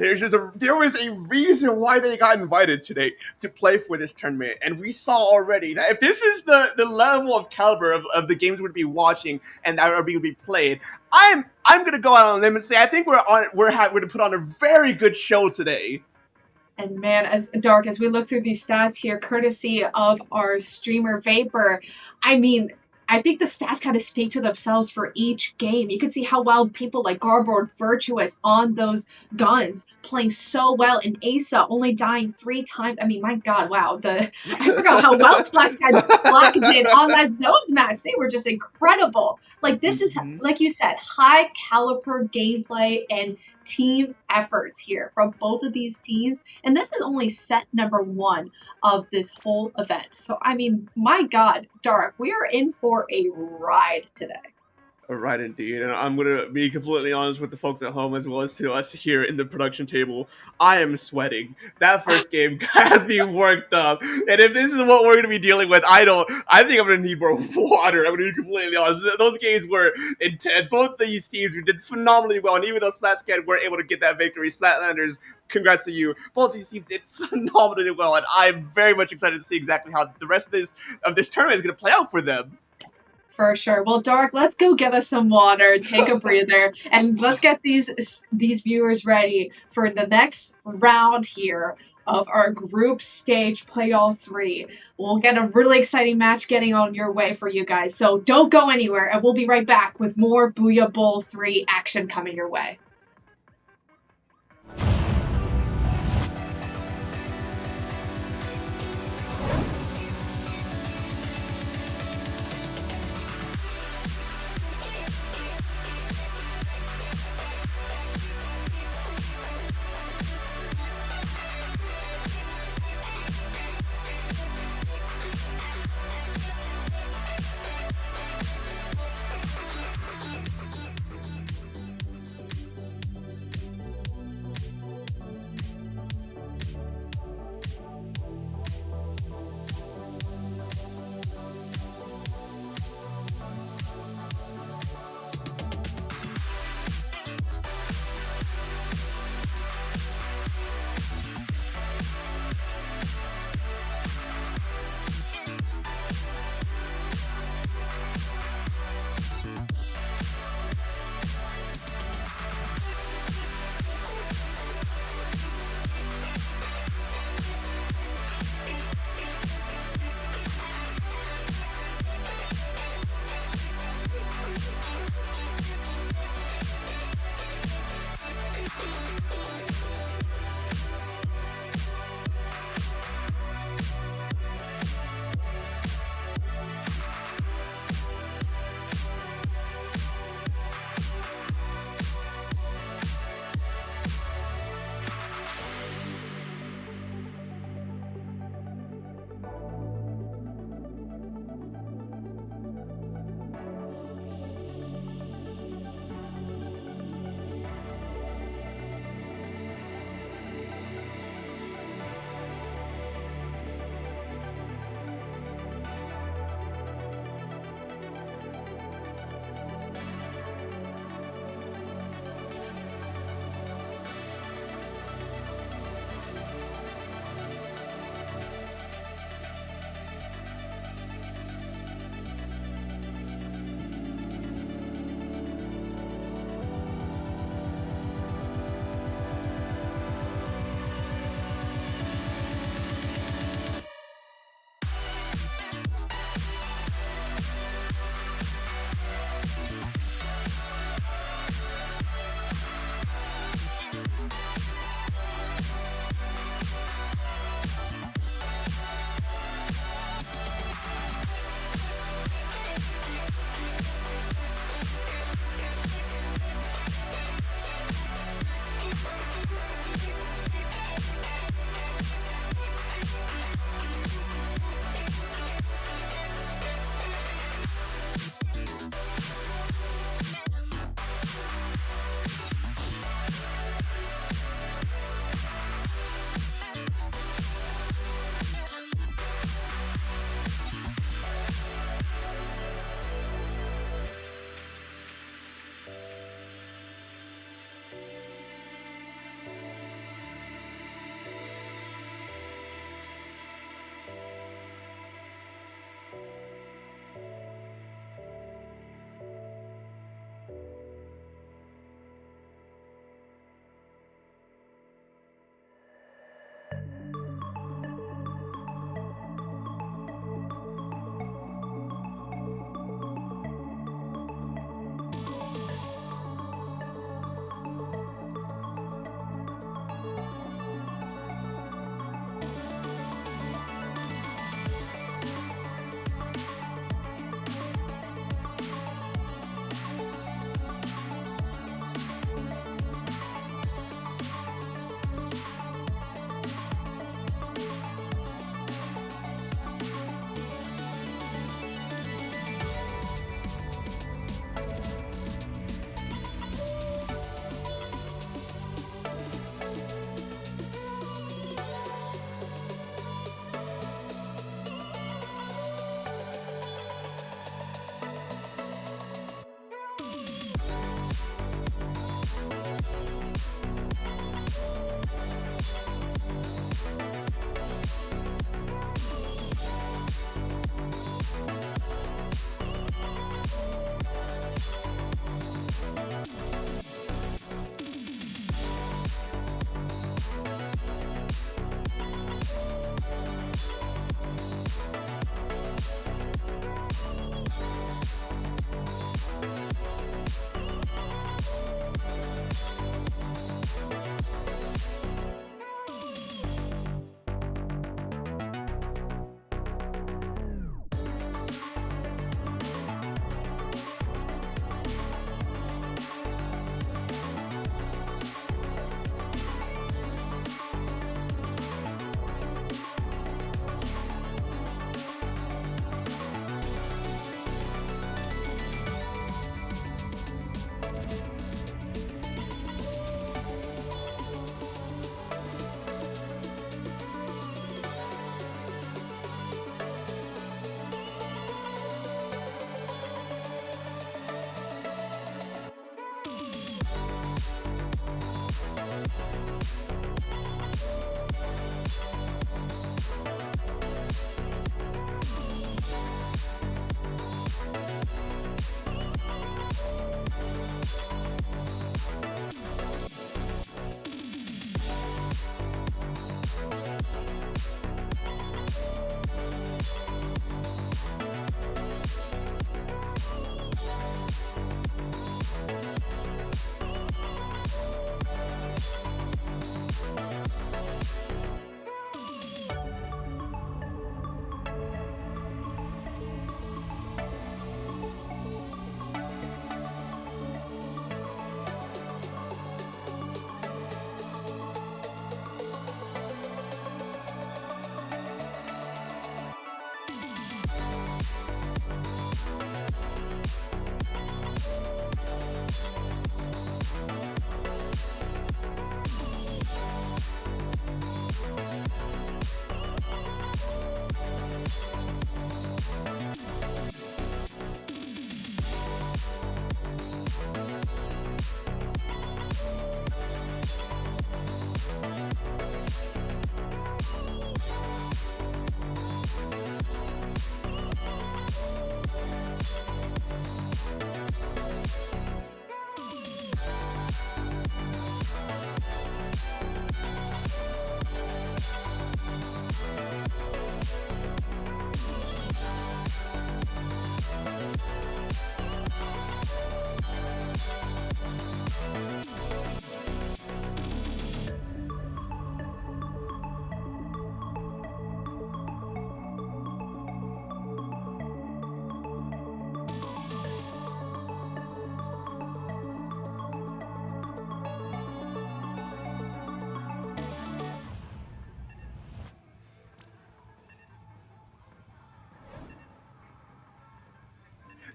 S4: There was a reason why they got invited today to play for this tournament, and we saw already that if this is the level of caliber of the games we'd be watching and that are being played, I'm gonna go out on them and say I think we're going to put on a very good show today.
S5: And man, as we look through these stats here, courtesy of our streamer Vapor, I mean, I think the stats kind of speak to themselves for each game. You can see how well people like Garboard, Virtuous on those guns, playing so well, and Asa only dying 3 times. I mean, my God, wow. I forgot how well SplatSCAD Black did on that Zones match. They were just incredible. Like, this is, like you said, high caliber gameplay and team efforts here from both of these teams, and this is only set number 1 of this whole event. So I mean, my God, Dark, we are in for a ride today.
S4: Right, indeed. And I'm going to be completely honest with the folks at home as well as to us here in the production table. I am sweating. That first game has me worked up. And if this is what we're going to be dealing with, I think I'm going to need more water. I'm going to be completely honest. Those games were intense. Both these teams did phenomenally well. And even though SplatSCAD were able to get that victory, Splatlanders, congrats to you. Both these teams did phenomenally well. And I'm very much excited to see exactly how the rest of this tournament is going to play out for them.
S5: For sure. Well, Dark, let's go get us some water, take a breather, and let's get these viewers ready for the next round here of our group stage playoff 3. We'll get a really exciting match getting on your way for you guys. So don't go anywhere, and we'll be right back with more Booyah Bowl 3 action coming your way.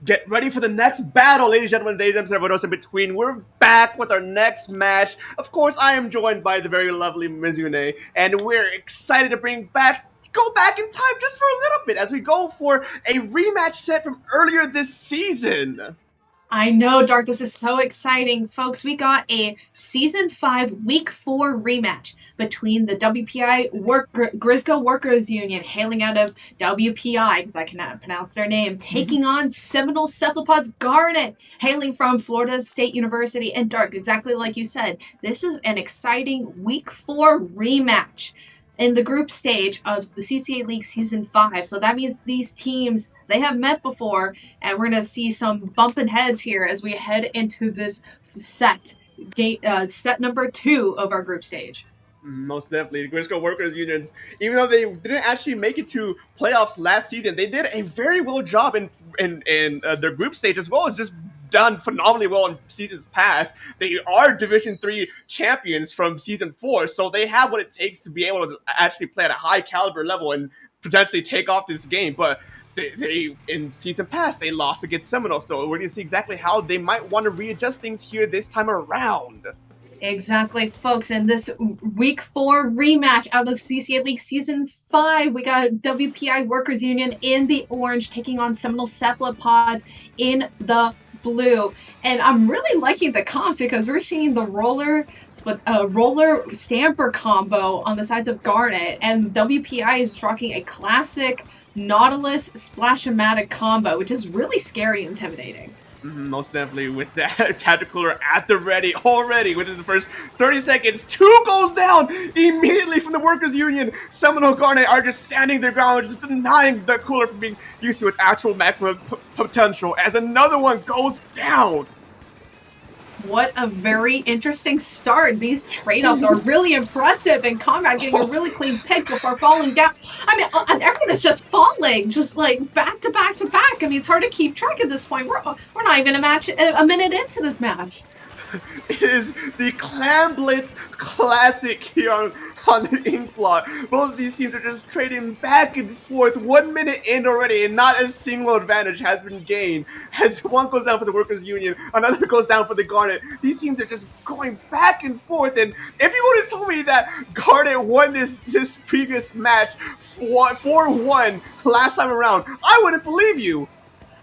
S4: Get ready for the next battle, ladies and gentlemen, in between. We're back with our next match. Of course, I am joined by the very lovely MizuNo, and we're excited to go back in time just for a little bit as we go for a rematch set from earlier this season.
S5: I know, Dark, this is so exciting. Folks, we got a Season 5 Week 4 rematch between the WPI Grizzco Workers Union, hailing out of WPI, because I cannot pronounce their name, taking on Seminole Cephalopods Garnet, hailing from Florida State University. And Dark, exactly like you said, this is an exciting Week 4 rematch in the group stage of the CCA League Season 5. So that means these teams, they have met before, and we're going to see some bumping heads here as we head into this set number 2 of our group stage.
S4: Most definitely. The Grizzco Workers Unions, even though they didn't actually make it to playoffs last season, they did a very well job in their group stage, as well as just done phenomenally well in seasons past. They are Division 3 champions from Season 4, so they have what it takes to be able to actually play at a high caliber level and potentially take off this game. But they in season past, they lost against Seminole, so we're going to see exactly how they might want to readjust things here this time around.
S5: Exactly, folks. In this Week 4 rematch out of CCA League Season 5, we got WPI Workers Union in the orange taking on Seminole Cephalopods in the blue. And I'm really liking the comps because we're seeing the roller stamper combo on the sides of Garnet, and WPI is rocking a classic Nautilus Splash-O-Matic combo, which is really scary and intimidating.
S4: Most definitely, with that tactical at the ready already within the first 30 seconds. 2 goes down immediately from the Workers Union. Seminole Garnet are just standing their ground, just denying the cooler from being used to its actual maximum potential as another one goes down.
S5: What a very interesting start. These trade-offs are really impressive, and Comrade getting a really clean pick before falling down. I mean, everyone is just falling, just like back to back to back. I mean, it's hard to keep track at this point. We're not even a minute into this match.
S4: It is the Clan Blitz Classic here on the Inkblot. Both of these teams are just trading back and forth. 1 minute in already, and not a single advantage has been gained. As one goes down for the Workers Union, another goes down for the Garnet. These teams are just going back and forth. And if you would have told me that Garnet won this previous match 4-1 last time around, I wouldn't believe you.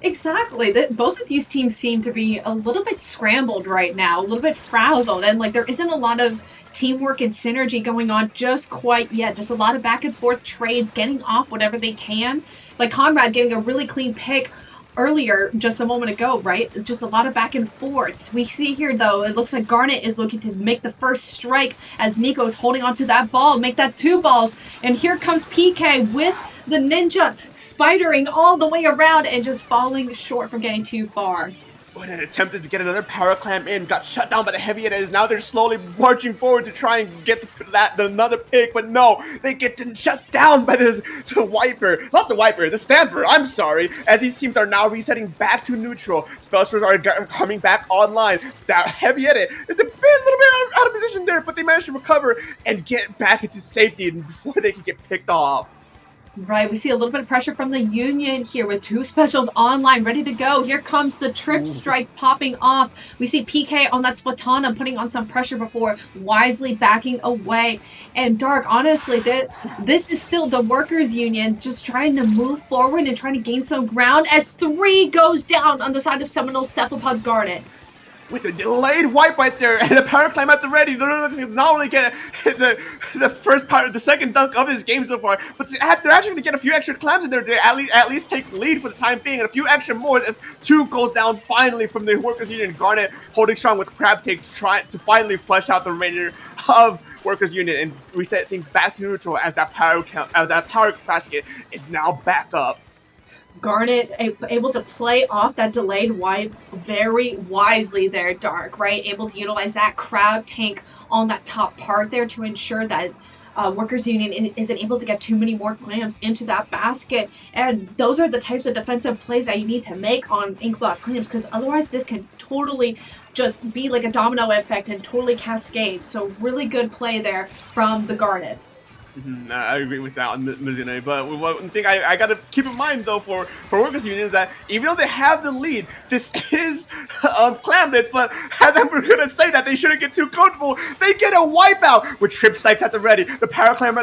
S5: Exactly. Both of these teams seem to be a little bit scrambled right now, a little bit frazzled, and like there isn't a lot of teamwork and synergy going on just quite yet. Just a lot of back and forth trades, getting off whatever they can. Like Conrad getting a really clean pick earlier, just a moment ago, right? Just a lot of back and forths. We see here, though, it looks like Garnet is looking to make the first strike as Nico is holding onto that ball, make that 2 balls, and here comes PK with the ninja spidering all the way around and just falling short from getting too far.
S4: But it attempted to get another power clamp in, got shut down by the heavy hitters. Now they're slowly marching forward to try and get another pick, but no, they get shut down by the stamper, I'm sorry, as these teams are now resetting back to neutral. Spellsters are coming back online. That heavy hitter is a little bit out of position there, but they managed to recover and get back into safety before they can get picked off.
S5: Right, we see a little bit of pressure from the Union here with 2 specials online, ready to go. Here comes the trip strikes popping off. We see PK on that Splatana putting on some pressure before wisely backing away. And Dark, honestly, this is still the Workers Union just trying to move forward and trying to gain some ground as 3 goes down on the side of Seminole Cephalopods Garnet.
S4: With a delayed wipe right there and a power climb at the ready, they're not only get the first part, the second dunk of this game so far, but they're actually going to get a few extra climbs in there to at least take the lead for the time being, and a few extra more as 2 goes down finally from the Workers Union. Garnet holding strong with crab takes, trying to finally flush out the remainder of Workers Union and reset things back to neutral as that power basket is now back up.
S5: Garnet able to play off that delayed wipe very wisely there, Dark, right? Able to utilize that crab tank on that top part there to ensure that Workers Union isn't able to get too many more clams into that basket. And those are the types of defensive plays that you need to make on Inkblot clams, because otherwise this can totally just be like a domino effect and totally cascade. So really good play there from the Garnets.
S4: I agree with that on MizuNo, but one thing I gotta keep in mind though for Workers Union is that even though they have the lead, this is Clan Blitz, but as I'm gonna say that they shouldn't get too comfortable, they get a wipeout with Trip Strikes at the ready, the Power Clam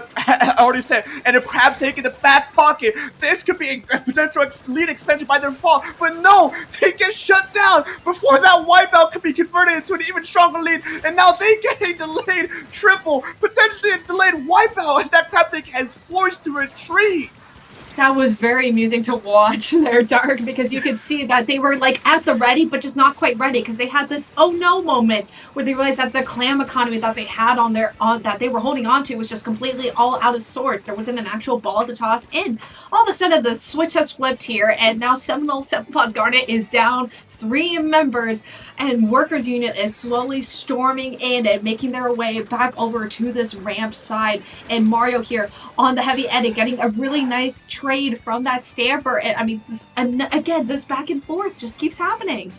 S4: already said, and a Crab Take in the back pocket. This could be a potential lead extension by their fall, but no, they get shut down before that wipeout could be converted into an even stronger lead, and now they get a delayed triple, potentially a delayed wipeout as that Crab Take has forced to retreat.
S5: That was very amusing to watch there, Dark, because you could see that they were like at the ready, but just not quite ready because they had this oh no moment where they realized that the clam economy that they had that they were holding on to was just completely all out of sorts. There wasn't an actual ball to toss in. All of a sudden, the switch has flipped here, and now Seminole Cephalopods Garnet is down 3 members, and Workers Union is slowly storming in and making their way back over to this ramp side. And Mario here on the heavy edit getting a really nice trade from that Stamper. And I mean, again, this back and forth just keeps happening.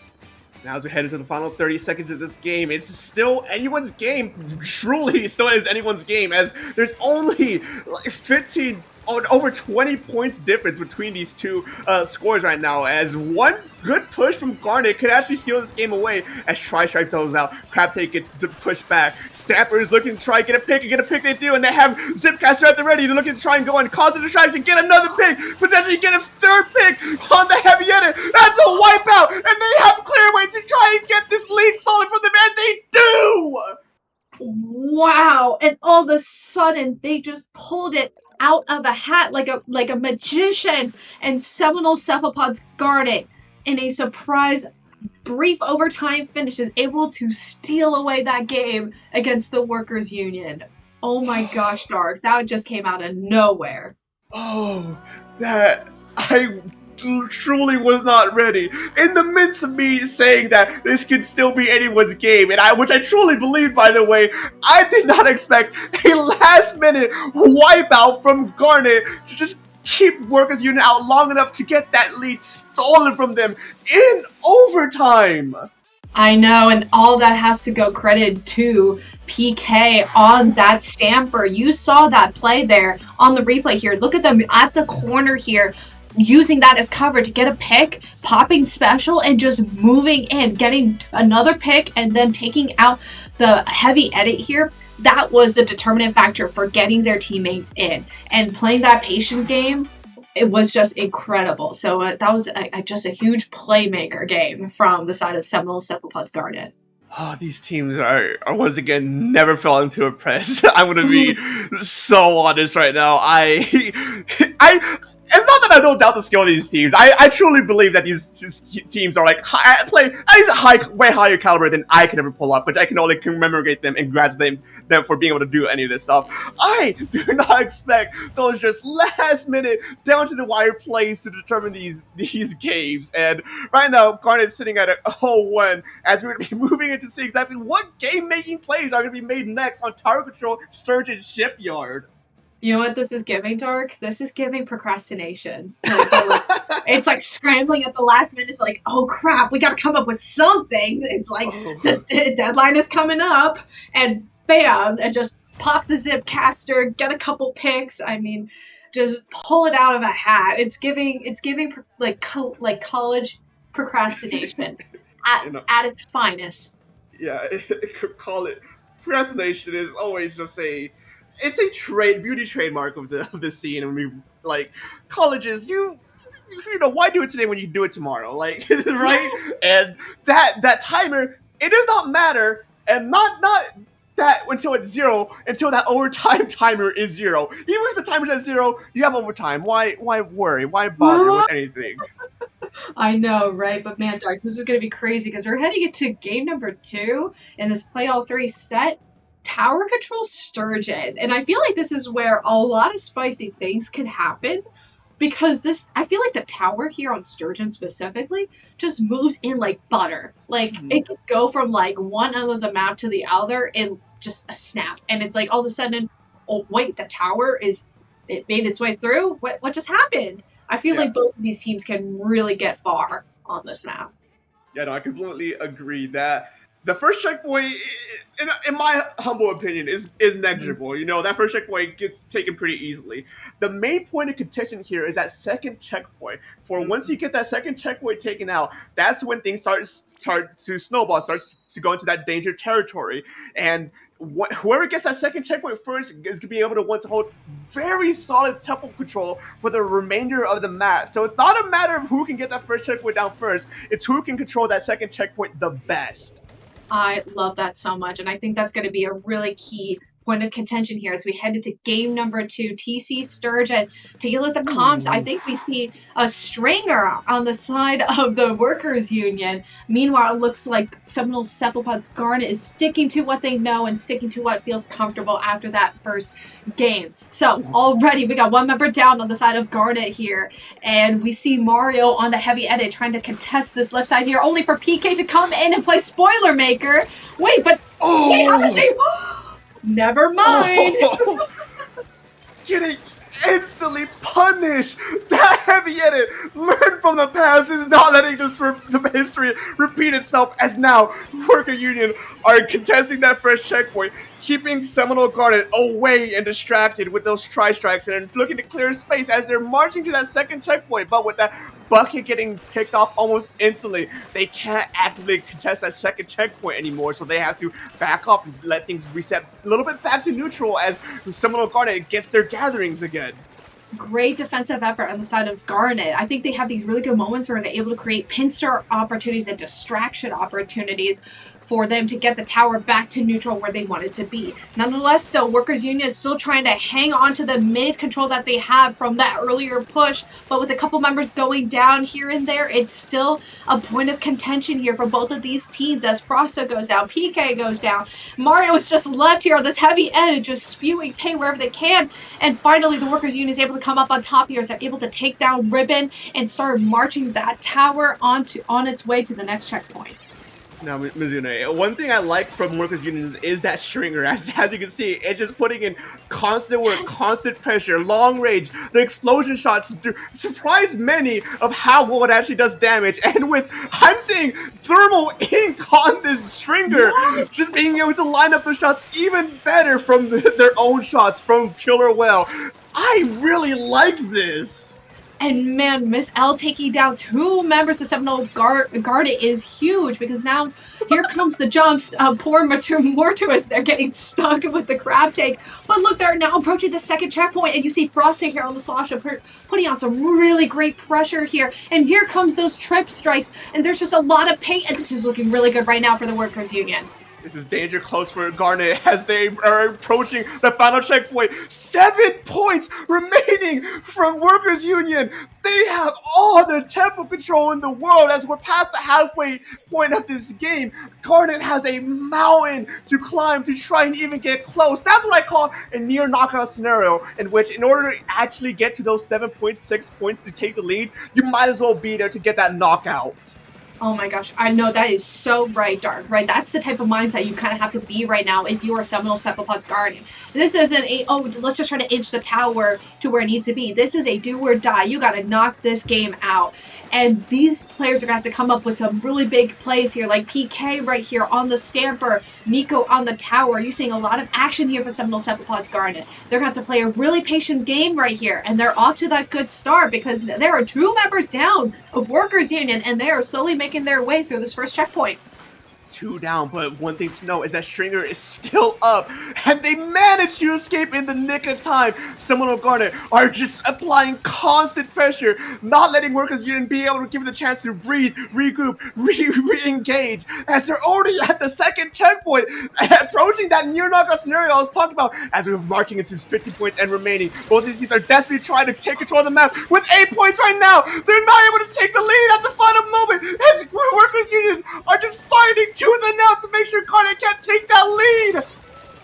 S4: Now as we head into the final 30 seconds of this game, it's still anyone's game. Truly, it still is anyone's game, as there's only like 15 over 20 points difference between these two scores right now, as one good push from Garnet could actually steal this game away as Tri-Strike sells out. Crab Take gets pushed back. Stamper is looking to try get a pick they do, and they have Zipcaster at the ready. They're looking to try and go and cause a distraction, get another pick, potentially get a third pick on the heavy edit. That's a wipeout, and they have Clearway to try and get this lead stolen from them, and they do!
S5: Wow, and all of a sudden, they just pulled it out of a hat like a magician, and Seminole Cephalopods Garnet in a surprise brief overtime finish is able to steal away that game against the Workers Union. Oh my gosh, Dark, that just came out of nowhere.
S4: Oh, that I truly was not ready. In the midst of me saying that this could still be anyone's game, and which I truly believe, by the way, I did not expect a last-minute wipeout from Garnet to just keep Workers Union out long enough to get that lead stolen from them in overtime.
S5: I know, and all that has to go credit to PK on that Stamper. You saw that play there on the replay here. Look at them at the corner here, using that as cover to get a pick, popping special, and just moving in, getting another pick, and then taking out the heavy edit here. That was the determinant factor for getting their teammates in. And playing that patient game, it was just incredible. So that was just a huge playmaker game from the side of Seminole Cephalopods Garnet.
S4: Oh, these teams are once again never failing to impress. I'm gonna be so honest right now. It's not that I don't doubt the skill of these teams. I truly believe that these teams are like play at least way higher caliber than I can ever pull off, which I can only commemorate them and congratulate them for being able to do any of this stuff. I do not expect those just last minute down to the wire plays to determine these games. And right now, Garnet's sitting at a 0-1 as we're going to be moving into see exactly what game making plays are going to be made next on Tower Control Sturgeon Shipyard.
S5: You know what this is giving, Dark? This is giving procrastination. It's like scrambling at the last minute. It's like, oh crap, we got to come up with something. It's like the deadline is coming up, and bam, and just pop the Zipcaster, get a couple picks. I mean, just pull it out of a hat. It's giving like college procrastination at its finest.
S4: Yeah, call it procrastination is always just it's a beauty trademark of the scene, and we like colleges. You know, why do it today when you can do it tomorrow? Like, right? And that timer, it does not matter, and not that until it's 0, until that overtime timer is 0. Even if the timer's at 0, you have overtime. Why worry? Why bother with anything?
S5: I know, right? But man, Dark, this is gonna be crazy because we're heading into game number 2 in this play all 3 set. Tower Control Sturgeon, and I feel like this is where a lot of spicy things could happen, because I feel like the tower here on Sturgeon specifically just moves in like butter. Like it could go from like one end of the map to the other in just a snap, and it's like all of a sudden, oh wait, the tower it made its way through. What just happened? I feel like both of these teams can really get far on this map.
S4: Yeah, no, I completely agree that the first checkpoint, in my humble opinion, is negligible. You know, that first checkpoint gets taken pretty easily. The main point of contention here is that second checkpoint. For once you get that second checkpoint taken out, that's when things start to snowball, starts to go into that danger territory. And whoever gets that second checkpoint first is going to be able to want to hold very solid tempo control for the remainder of the map. So it's not a matter of who can get that first checkpoint down first. It's who can control that second checkpoint the best.
S5: I love that so much, and I think that's going to be a really key point of contention here as we head into game number 2. TC Sturgeon, take a look at the comps. I think we see a stringer on the side of the Workers Union. Meanwhile, it looks like Seminole Cephalopods Garnet is sticking to what they know and sticking to what feels comfortable after that first game. So already we got one member down on the side of Garnet here, and we see Mario on the heavy edit trying to contest this left side here, only for PK to come in and play Spoiler Maker. Wait, but wait, how did they... Never mind.
S4: Getting instantly punished. That heavy edit. Learn from the past is not letting the history repeat itself, as now Worker Union are contesting that first checkpoint, keeping Seminole Garnet away and distracted with those tri-strikes and looking to clear space as they're marching to that second checkpoint. But with that bucket getting picked off almost instantly, they can't actively contest that second checkpoint anymore, so they have to back off and let things reset a little bit back to neutral as Seminole Garnet gets their gatherings again.
S5: Great defensive effort on the side of Garnet. I think they have these really good moments where they're able to create pincer opportunities and distraction opportunities for them to get the tower back to neutral where they want it to be. Nonetheless, though, Workers Union is still trying to hang on to the mid control that they have from that earlier push, but with a couple members going down here and there, it's still a point of contention here for both of these teams as Frosta goes down, PK goes down, Mario is just left here on this heavy edge, just spewing pain wherever they can, and finally the Workers Union is able to come up on top here, so they're able to take down Ribbon and start marching that tower on its way to the next checkpoint.
S4: Now, MizuNo, one thing I like from Workers Union is that stringer. As you can see, it's just putting in constant work, constant pressure, long range. The explosion shots surprise many of how well it actually does damage. And with, I'm seeing thermal ink on this stringer, just being able to line up the shots even better from their own shots from Killer Whale. I really like this.
S5: And man, Miss L taking down 2 members of Seminole Garnet is huge, because now here comes the jumps. Poor Mortuus, they're getting stuck with the crab take. But look, they're now approaching the second checkpoint, and you see Frosting here on the Slasha putting on some really great pressure here. And here comes those trip strikes, and there's just a lot of pain, and this is looking really good right now for the Workers Union.
S4: This is danger close for Garnet as they are approaching the final checkpoint. 7 points remaining from Workers Union. They have all the tempo control in the world as we're past the halfway point of this game. Garnet has a mountain to climb to try and even get close. That's what I call a near knockout scenario, in which in order to actually get to those 7.6 points to take the lead, you might as well be there to get that knockout.
S5: Oh my gosh, I know, that is so right, Dark, right? That's the type of mindset you kind of have to be right now if you are Seminole Cephalopods Guardian. This isn't a, oh, let's just try to inch the tower to where it needs to be. This is a do or die. You got to knock this game out. And these players are going to have to come up with some really big plays here, like PK right here on the Stamper, Nico on the tower. You're seeing a lot of action here for Seminole Cephalopods Garnet. They're going to have to play a really patient game right here, and they're off to that good start because there are 2 members down of Workers Union, and they are slowly making their way through this first checkpoint.
S4: 2 down, but one thing to know is that Stringer is still up, and they managed to escape in the nick of time. Seminole Garnet are just applying constant pressure, not letting Workers Union be able to give it the chance to breathe, regroup, re-engage, as they're already at the second checkpoint, approaching that near knockout scenario I was talking about, as we're marching into 50 points and remaining. Both of these teams are desperately trying to take control of the map with 8 points right now. They're not able to take the lead at the final moment, as Workers Union are just fighting tooth and nail to make sure Garnet can't take that lead.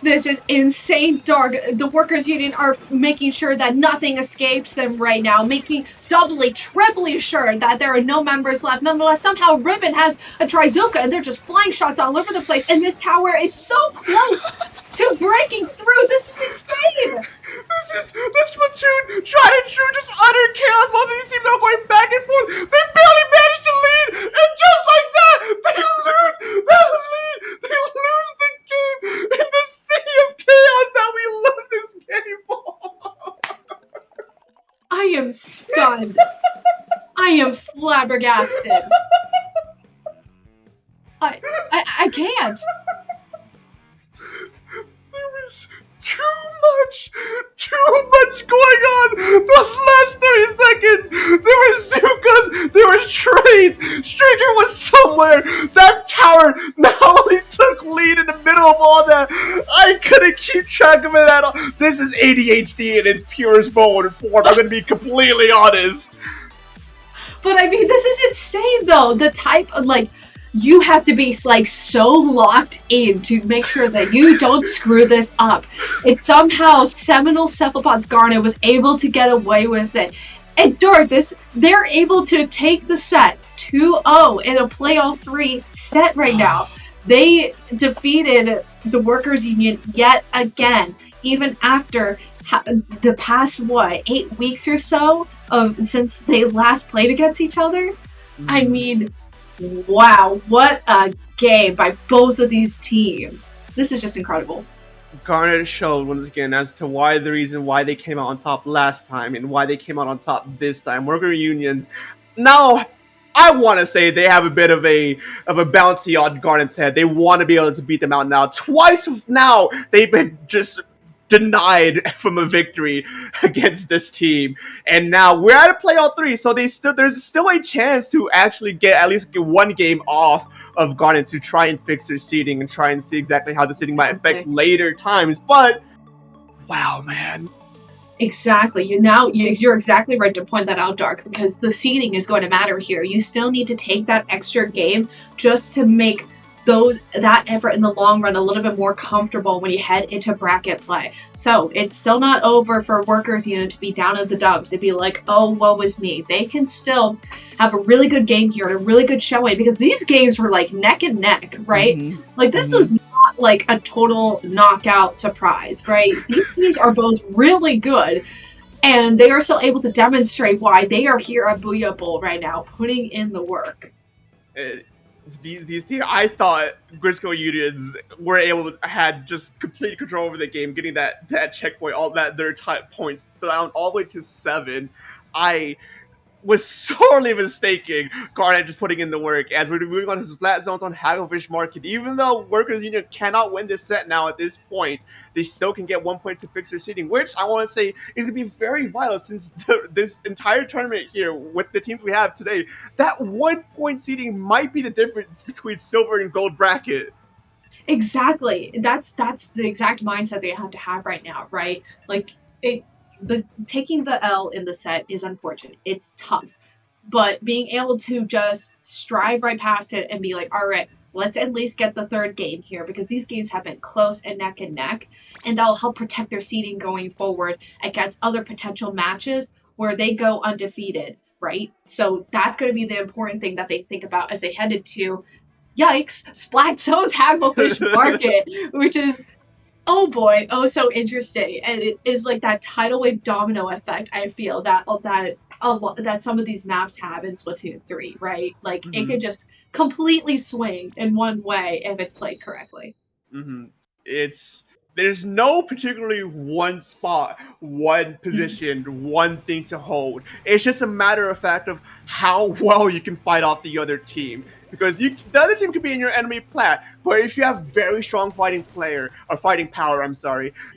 S5: This is insane, Dark. The Workers Union are making sure that nothing escapes them right now, making doubly, triply sure that there are no members left. Nonetheless, somehow Ribbon has a Trizuka, and they're just flying shots all over the place, and this tower is so close to breaking through. This is insane.
S4: This is the Splatoon tried and true, just utter chaos. Both of these teams are going back and forth. They barely managed to lead, and just like that, they lose that lead.
S5: flabbergasted. I can't.
S4: There was too much going on those last 30 seconds. There were Zukas, there were trades. Stringer was somewhere. That tower not only took lead in the middle of all that, I couldn't keep track of it at all. This is ADHD in its purest form. I'm going to be completely honest.
S5: But I mean, this is insane, though. The type of, like, you have to be, like, so locked in to make sure that you don't screw this up. It somehow, Seminole, Cephalopods, Garnet was able to get away with it. And Dark, they're able to take the set 2-0 in a playoff 3 set right now. They defeated the Workers Union yet again, even after the past, 8 weeks or so since they last played against each other? I mean, wow, what a game by both of these teams. This is just incredible.
S4: Garnet showed once again as to why the reason why they came out on top last time and why they came out on top this time. Worker Unions, now I want to say they have a bit of a bounty on Garnet's head. They want to be able to beat them out now. Twice now they've been just denied from a victory against this team, and now we're at a playoff 3, so there's still a chance to actually get at least one game off of Garnet to try and fix their seeding and try and see exactly how the seeding might affect later times. But wow, man.
S5: Exactly. You're exactly right to point that out, Dark, because the seeding is going to matter here. You still need to take that extra game just to make that effort in the long run a little bit more comfortable when you head into bracket play. So it's still not over for Workers Unit to be down at the dumps. It'd be like, oh, woe is me. They can still have a really good game here and a really good showing, because these games were like neck and neck, right? Mm-hmm. Like this was not like a total knockout surprise, right? These teams are both really good, and they are still able to demonstrate why they are here at Booyah Bowl right now, putting in the work.
S4: These teams, I thought Grizzco Unions were able to had just complete control over the game, getting that checkpoint, all that their type points down all the way to 7. I was sorely mistaken. Garnet just putting in the work as we're moving on to Splat Zones on Hagglefish Market. Even though Workers Union cannot win this set now at this point, they still can get 1 point to fix their seeding, which I want to say is going to be very vital since this entire tournament here with the teams we have today, that 1 point seeding might be the difference between silver and gold bracket.
S5: Exactly. That's the exact mindset they have to have right now, right? Like, taking the L in the set is unfortunate. It's tough. But being able to just strive right past it and be like, all right, let's at least get the third game here, because these games have been close and neck, and that'll help protect their seeding going forward against other potential matches where they go undefeated, right? So that's going to be the important thing that they think about as they head into, yikes, Splat Zones Hagglefish Market, which is, oh boy, oh so interesting. And it is like that tidal wave domino effect, I feel, that some of these maps have in Splatoon 3, right? Like, it could just completely swing in one way if it's played correctly.
S4: There's no particularly one spot, one position, one thing to hold. It's just a matter of fact of how well you can fight off the other team. Because the other team could be in your enemy plat, but if you have very strong fighting power,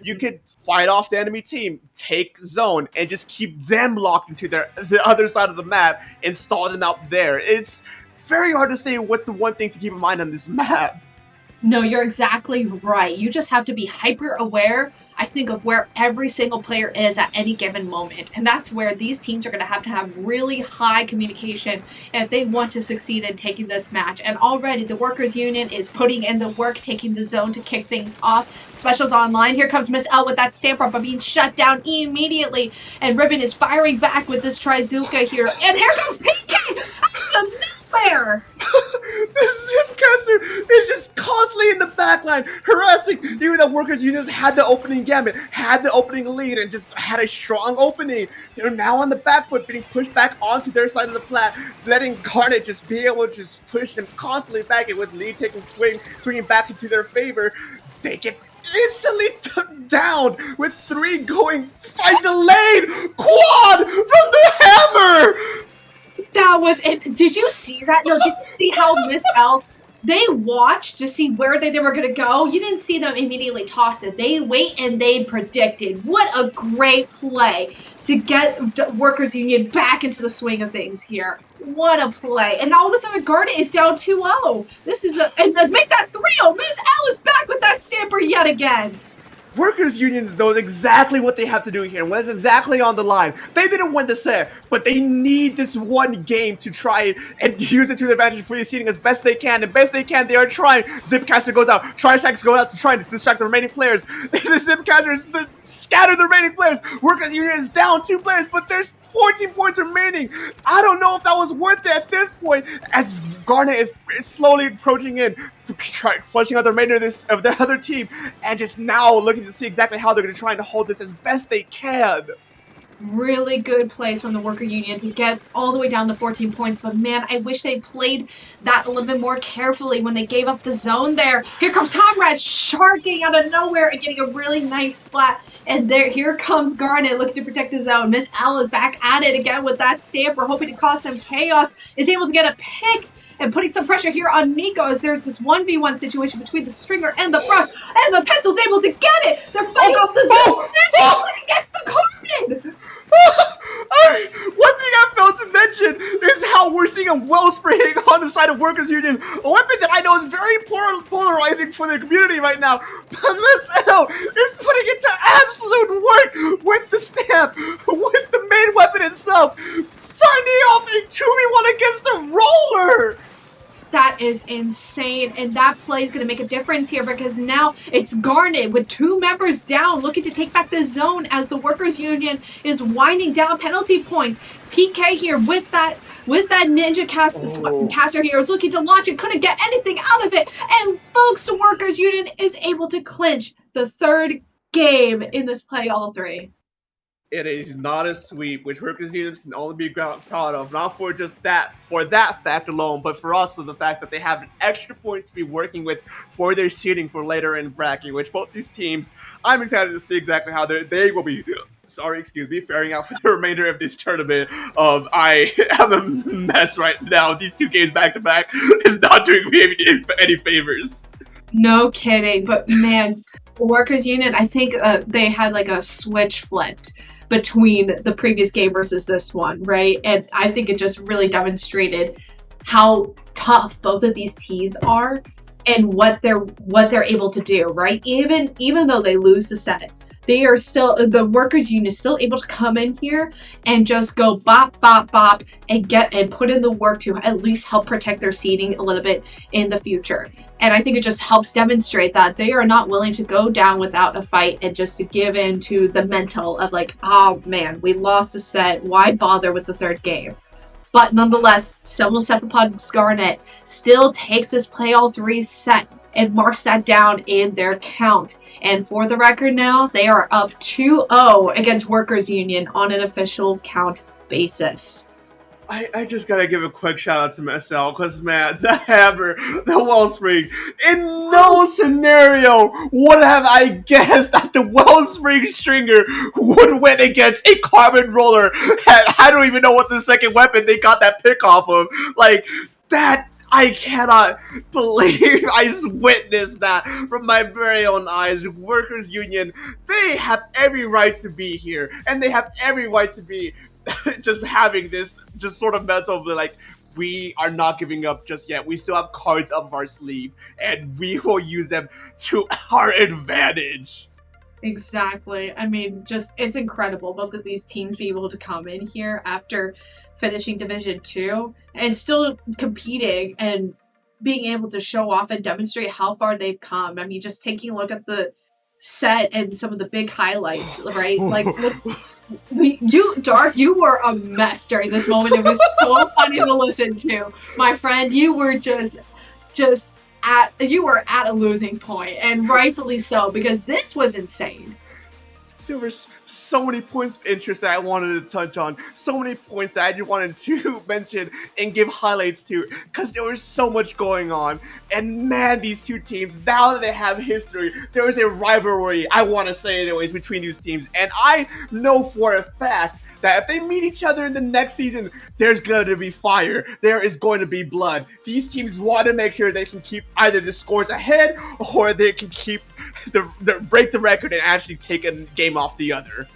S4: you could fight off the enemy team, take zone, and just keep them locked into the other side of the map and stall them out there. It's very hard to say what's the one thing to keep in mind on this map.
S5: No, you're exactly right. You just have to be hyper aware, I think, of where every single player is at any given moment. And that's where these teams are going to have really high communication if they want to succeed in taking this match. And already the Workers Union is putting in the work, taking the zone to kick things off. Specials online. Here comes Miss L with that stamper, but being shut down immediately. And Ribbon is firing back with this Trizuka here. And here comes PK! Out of nowhere!
S4: The Zipcaster is just constantly in the backline, harassing. Even though Workers Union had the opening gambit, had the opening lead, and just had a strong opening. They're now on the back foot, being pushed back onto their side of the plat, letting Garnet just be able to just push them constantly back, and with lead taking swinging back into their favor, they get instantly down with 3 going. Fight delayed! Quad from the hammer!
S5: That was it. Did you see that? No, did you see how Miss L, they watched to see where they were going to go? You didn't see them immediately toss it. They wait and they predicted. What a great play to get Workers Union back into the swing of things here. What a play. And all of a sudden, Garnet is down 2-0. This is and make that 3-0. Miss L is back with that stamper yet again.
S4: Workers Union knows exactly what they have to do here, and what's exactly on the line. They didn't win the set, but they need this one game to try and use it to their advantage for the seeding as best they can. And best they can, they are trying. Zipcaster goes out. Trishax goes out to try to distract the remaining players. The Zipcasters scatter the remaining players. Workers Union is down 2 players, but there's 14 points remaining. I don't know if that was worth it at this point, as Garnet is slowly approaching in, flushing out the remainder of their other team, and just now looking to see exactly how they're going to try and hold this as best they can.
S5: Really good plays from the Worker Union to get all the way down to 14 points, but man, I wish they played that a little bit more carefully when they gave up the zone there. Here comes Comrade sharking out of nowhere and getting a really nice splat, and here comes Garnet looking to protect the zone. Miss L is back at it again with that stamper, hoping to cause some chaos, is able to get a pick and putting some pressure here on Nico as there's this 1v1 situation between the stringer and the front, and the pencil's able to get it. They're fighting off the zone, and he gets the carbon.
S4: One thing I failed to mention is how we're seeing a wellspring on the side of Workers Union, a weapon that I know is very polarizing for the community right now. But Miss L is putting it to absolute work with the stamp, with the main weapon itself, finding off a 2v1 against the roller.
S5: That is insane, and that play is going to make a difference here because now it's Garnet with 2 members down looking to take back the zone as the Workers Union is winding down penalty points. PK here with that ninja caster here is looking to launch and couldn't get anything out of it, and folks, the Workers Union is able to clinch the 3rd game in this play all 3.
S4: It is not a sweep, which Workers Unions can only be proud of, not for just that, for that fact alone, but for also the fact that they have an extra point to be working with for their seeding for later in bracket, which both these teams, I'm excited to see exactly how they will be, faring out for the remainder of this tournament. I am a mess right now. These 2 games back-to-back is not doing me any favors.
S5: No kidding, but man, Workers Union, I think they had like a switch flipped between the previous game versus this one, right? And I think it just really demonstrated how tough both of these teams are and what they're able to do, right? Even though they lose the set, they are still, the Workers Union is still able to come in here and just go bop, bop, bop and put in the work to at least help protect their seeding a little bit in the future. And I think it just helps demonstrate that they are not willing to go down without a fight and just to give in to the mental of like, oh man, we lost a set. Why bother with the 3rd game? But nonetheless, Seminole Cephalopods Garnet still takes this play all 3 set and marks that down in their count. And for the record now, they are up 2-0 against Workers Union on an official count basis.
S4: I just gotta give a quick shout out to Marcel, because man, the hammer, the wellspring, in no scenario would have I guessed that the wellspring stringer would win against a carbon roller. And I don't even know what the second weapon they got that pick off of. Like, that, I cannot believe I witnessed that from my very own eyes. Workers Union, they have every right to be here, and they have every right to be just having this just sort of mental of like, we are not giving up just yet. We still have cards up our sleeve, and we will use them to our advantage.
S5: Exactly. I mean, just, it's incredible both of these teams be able to come in here after finishing Division 2 and still competing and being able to show off and demonstrate how far they've come. I mean, just taking a look at the set and some of the big highlights, right? Like, Dark, you were a mess during this moment. It was so funny to listen to. My friend, you were you were at a losing point, and rightfully so, because this was insane.
S4: There were so many points of interest that I wanted to touch on, so many points that I just wanted to mention and give highlights to, because there was so much going on. And man, these 2 teams, now that they have history, there is a rivalry, I want to say anyways, between these teams. And I know for a fact that if they meet each other in the next season, there's going to be fire. There is going to be blood. These teams want to make sure they can keep either the scores ahead or they can keep break the record and actually take a game off the other.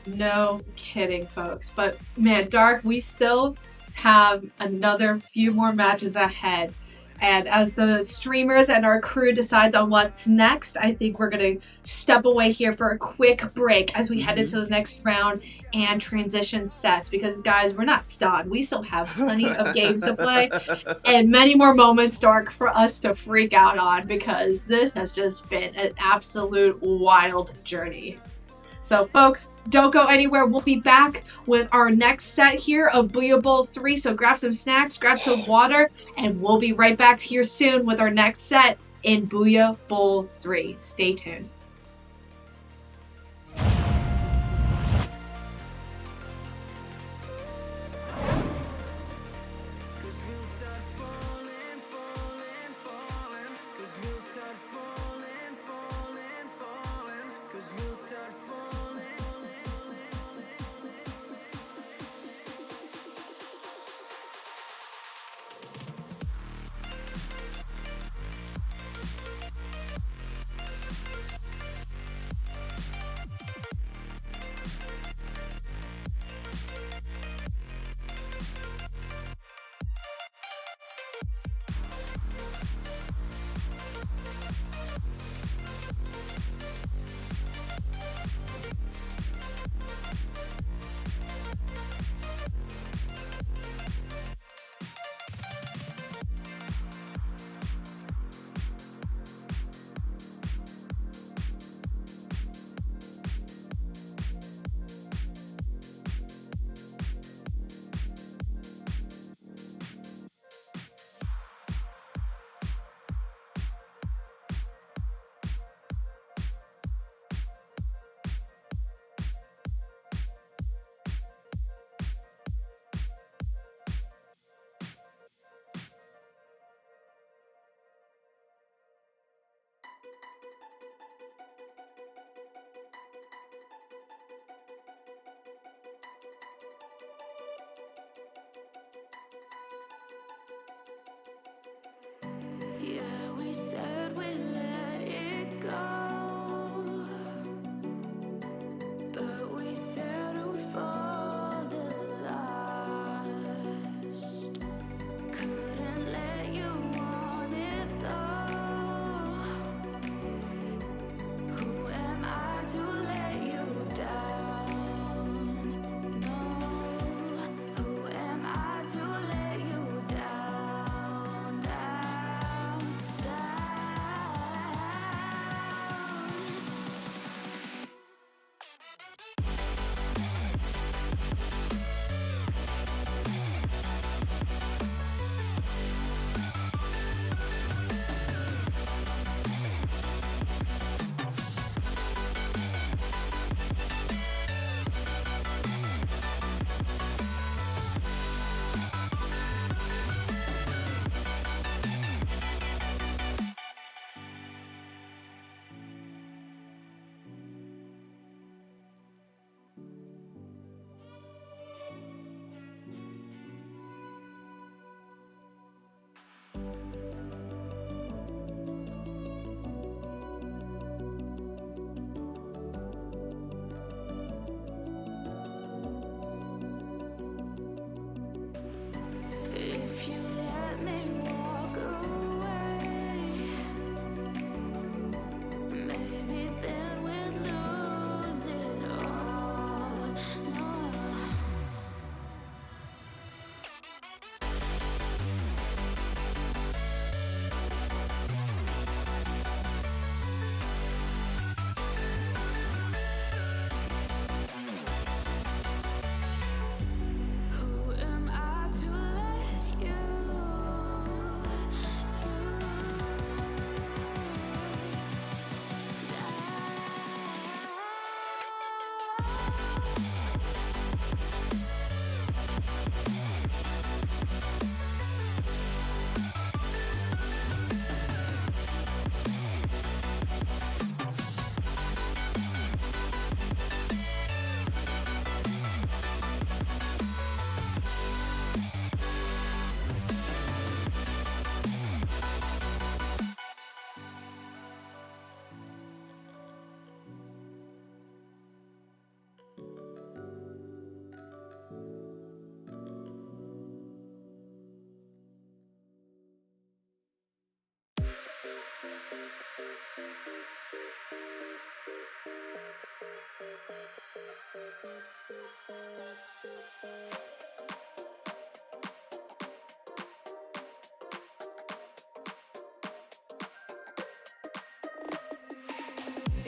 S5: No kidding, folks. But man, Dark, we still have another few more matches ahead. And as the streamers and our crew decides on what's next, I think we're going to step away here for a quick break as we head into the next round and transition sets. Because, guys, we're not done. We still have plenty of games to play and many more moments, Dark, for us to freak out on, because this has just been an absolute wild journey. So, folks, don't go anywhere. We'll be back with our next set here of Booyah Bowl 3. So grab some snacks, grab some water, and we'll be right back here soon with our next set in Booyah Bowl 3. Stay tuned.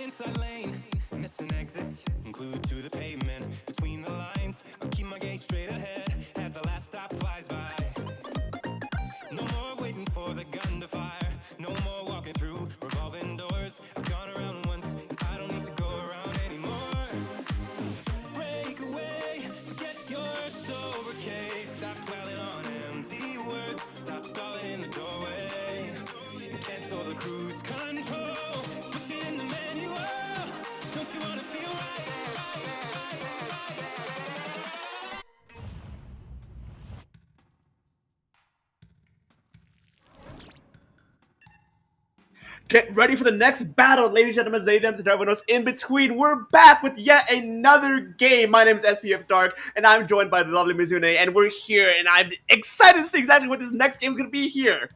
S6: inside lane, missing exits, glued to the pavement. Between the lines, I'll keep my gaze straight ahead as the last stop flies by. No more waiting for the gun to fire, no more walking through revolving doors. I've gone around once, I don't need to go around anymore. Break away, forget your sober case. Stop dwelling on empty words, stop stalling in the doorway, and cancel the cruise control. Switch it in the manual, don't you wanna feel right?
S4: Get ready for the next battle, ladies and gentlemen, ladies and gentlemen, in between. We're back with yet another game. My name is SPF Dark, and I'm joined by the lovely MizuNo, and we're here, and I'm excited to see exactly what this next game is going to be here.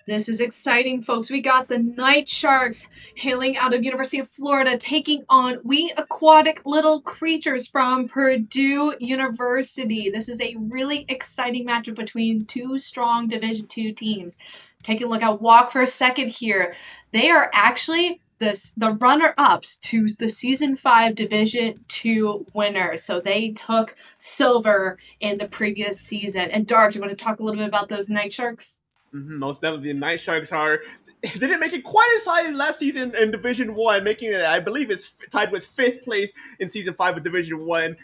S5: This is exciting, folks. We got the Night Sharks hailing out of University of Florida, taking on we aquatic little creatures from Purdue University. This is a really exciting matchup between two strong Division II teams. Taking a look at Walk for a second here. They are actually the runner-ups to the Season 5 Division II winners. So they took silver in the previous season. And Dark, do you want to talk a little bit about those Night Sharks?
S4: Most definitely, the Night Sharks they didn't make it quite as high as last season in Division 1, making it, I believe, is tied with 5th place in Season 5 of Division 1.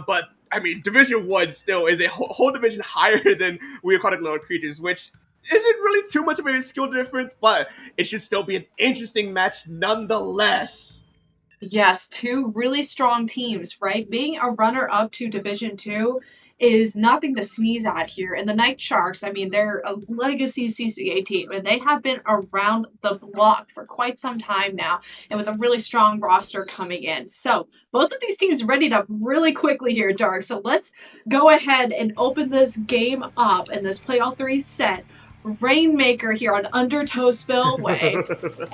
S4: But, I mean, Division 1 still is a whole division higher than we aquatic little creatures, which isn't really too much of a skill difference, but it should still be an interesting match nonetheless.
S5: Yes, two really strong teams, right? Being a runner-up to Division II is nothing to sneeze at here. And the Night Sharks, I mean, they're a legacy CCA team, and they have been around the block for quite some time now, and with a really strong roster coming in. So both of these teams readied up really quickly here, Dark. So let's go ahead and open this game up in this play all three set. Rainmaker here on Undertow Spillway.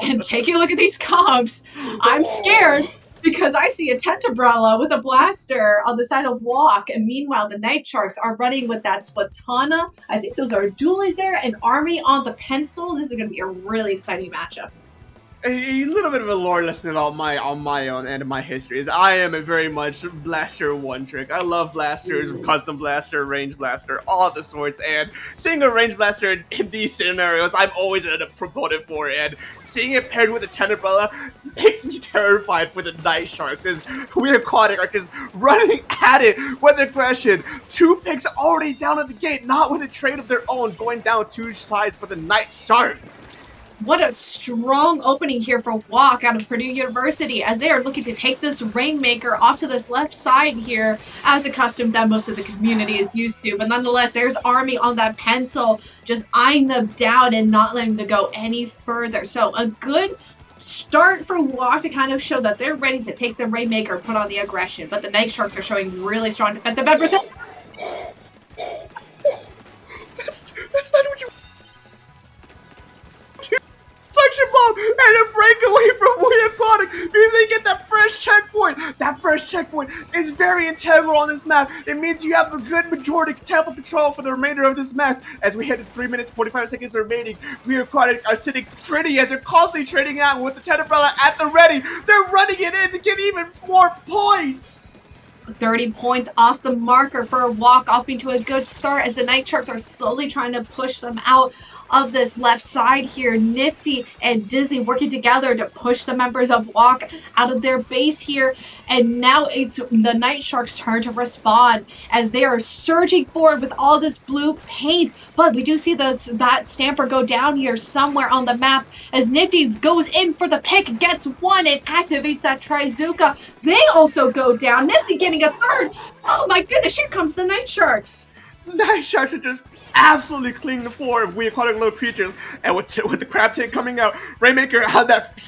S5: And take a look at these comps. I'm scared because I see a tent umbrella with a blaster on the side of Walk, and meanwhile the Night Sharks are running with that Splatana. I think those are dualies there, and Army on the pencil. This is going to be a really exciting matchup.
S4: A little bit of a lore lesson on my own and my history is I am a very much blaster one trick. I love blasters, custom blaster, range blaster, all the sorts, and seeing a range blaster in these scenarios, I'm always a proponent for it. And seeing it paired with a tent umbrella makes me terrified for the Night Sharks, as we aquatic are just running at it with aggression. 2 picks already down at the gate, not with a trade of their own, going down 2 sides for the Night Sharks.
S5: What a strong opening here for Walk out of Purdue University, as they are looking to take this Rainmaker off to this left side here, as accustomed that most of the community is used to. But nonetheless, there's Army on that pencil, just eyeing them down and not letting them go any further. So a good start for Walk to kind of show that they're ready to take the Rainmaker and put on the aggression. But the Night Sharks are showing really strong defensive efforts.
S4: That's not what you... Suction bomb and a breakaway from Booyah Aquatic because they get that fresh checkpoint. That fresh checkpoint is very integral on this map. It means you have a good majority tempo control for the remainder of this map. As we hit at 3 minutes 45 seconds remaining, Booyah Aquatic are sitting pretty as they're constantly trading out with the tent umbrella at the ready. They're running it in to get even more points.
S5: 30 points off the marker for a Walk, off into a good start as the Night Sharks are slowly trying to push them out of this left side here. Nifty and Dizzy working together to push the members of Walk out of their base here. And now it's the Night Sharks' turn to respond as they are surging forward with all this blue paint. But we do see that Stamper go down here somewhere on the map as Nifty goes in for the pick, gets one, and activates that Trizuka. They also go down. Nifty getting a third. Oh my goodness, here comes the Night Sharks.
S4: Night Sharks are just absolutely cleaning the floor of we aquatic little creatures, and with the crab tank coming out, Rainmaker had that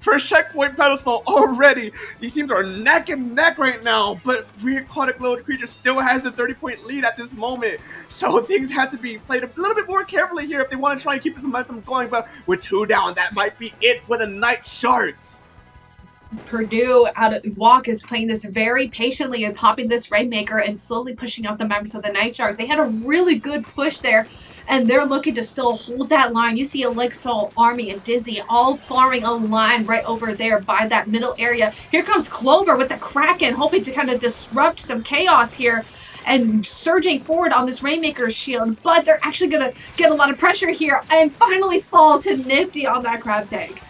S4: first checkpoint pedestal already. These teams are neck and neck right now, but we aquatic little creatures still has the 30-point lead at this moment, so things have to be played a little bit more carefully here if they want to try and keep the momentum going. But with 2 down, that might be it for the Night Sharks.
S5: Purdue out of Walk is playing this very patiently and popping this Rainmaker and slowly pushing out the members of the Night Sharks. They had a really good push there and they're looking to still hold that line. You see Elixir, Army, and Dizzy all forming a line right over there by that middle area. Here comes Clover with the Kraken, hoping to kind of disrupt some chaos here and surging forward on this Rainmaker shield, but they're actually going to get a lot of pressure here and finally fall to Nifty on that Crab Tank.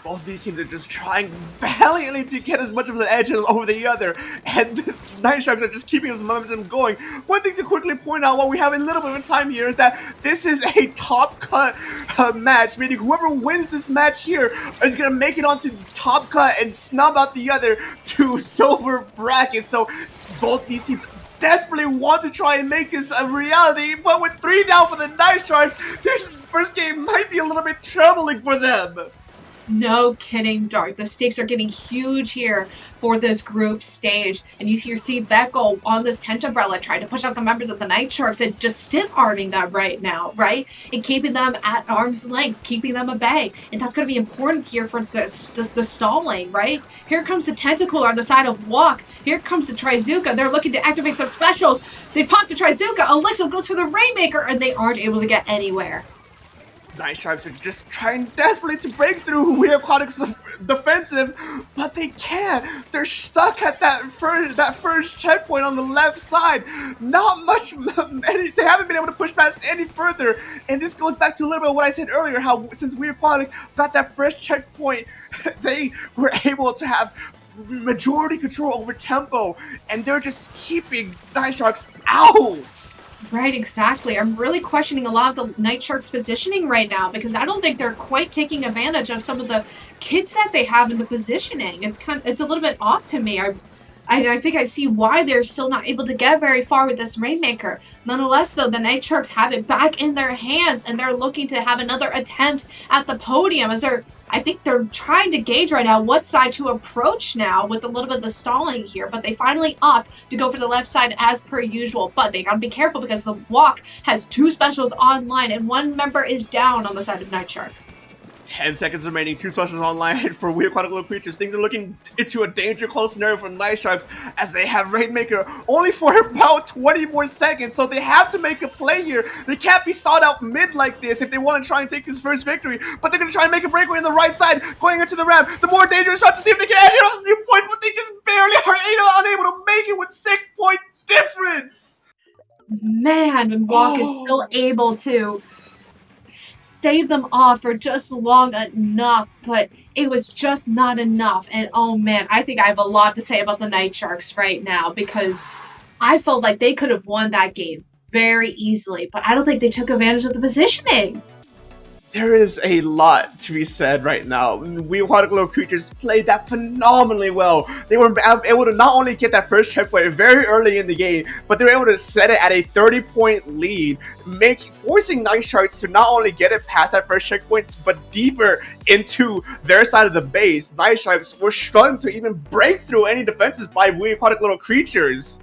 S4: Both of these teams are just trying valiantly to get as much of an edge over the other, and the Night Sharks are just keeping this momentum going. One thing to quickly point out while we have a little bit of time here is that this is a top cut match, meaning whoever wins this match here is going to make it onto top cut and snub out the other to silver bracket. So both these teams desperately want to try and make this a reality, but with 3 down for the Night Sharks, this first game might be a little bit troubling for them.
S5: No kidding, Dark. The stakes are getting huge here for this group stage. And you see Vecco on this tent umbrella trying to push out the members of the Night Sharks and just stiff-arming them right now, right? And keeping them at arm's length, keeping them at bay. And that's going to be important here for the stalling, right? Here comes the Tentacle on the side of Walk. Here comes the Trizuka. They're looking to activate some specials. They pop the Trizuka. Elixir goes for the Rainmaker, and they aren't able to get anywhere.
S4: Night Sharks are just trying desperately to break through Aquatic's defensive, but they can't. They're stuck at that first checkpoint on the left side. Not much. They haven't been able to push past any further. And this goes back to a little bit of what I said earlier, how since Aquatic got that first checkpoint, they were able to have majority control over tempo, and they're just keeping Night Sharks out.
S5: Right, exactly. I'm really questioning a lot of the Night Sharks' positioning right now because I don't think they're quite taking advantage of some of the kits that they have in the positioning. It's a little bit off to me. I think I see why they're still not able to get very far with this Rainmaker. Nonetheless, though, the Night Sharks have it back in their hands, and they're looking to have another attempt at the podium as I think they're trying to gauge right now what side to approach now with a little bit of the stalling here, but they finally opt to go for the left side as per usual. But they gotta be careful because the Walk has 2 specials online and 1 member is down on the side of Night Sharks.
S4: 10 seconds remaining, 2 specials online for Weird Aquatic Little Creatures. Things are looking into a danger close scenario for Night Sharks as they have Rainmaker only for about 20 more seconds, so they have to make a play here. They can't be stalled out mid like this if they want to try and take this first victory, but they're going to try and make a breakaway on the right side, going into the ramp. The more dangerous shot to see if they can edge it on the new point, but they just barely are unable to make it with 6-point difference.
S5: Man, and Walk is still able to stave them off for just long enough, but it was just not enough. And oh man, I think I have a lot to say about the Night Sharks right now because I felt like they could have won that game very easily, but I don't think they took advantage of the positioning.
S4: There is a lot to be said right now. We Aquatic Little Creatures played that phenomenally well. They were able to not only get that first checkpoint very early in the game, but they were able to set it at a 30-point lead, forcing Night Sharks to not only get it past that first checkpoint, but deeper into their side of the base. Night Sharks were struggling to even break through any defenses by We Aquatic Little Creatures.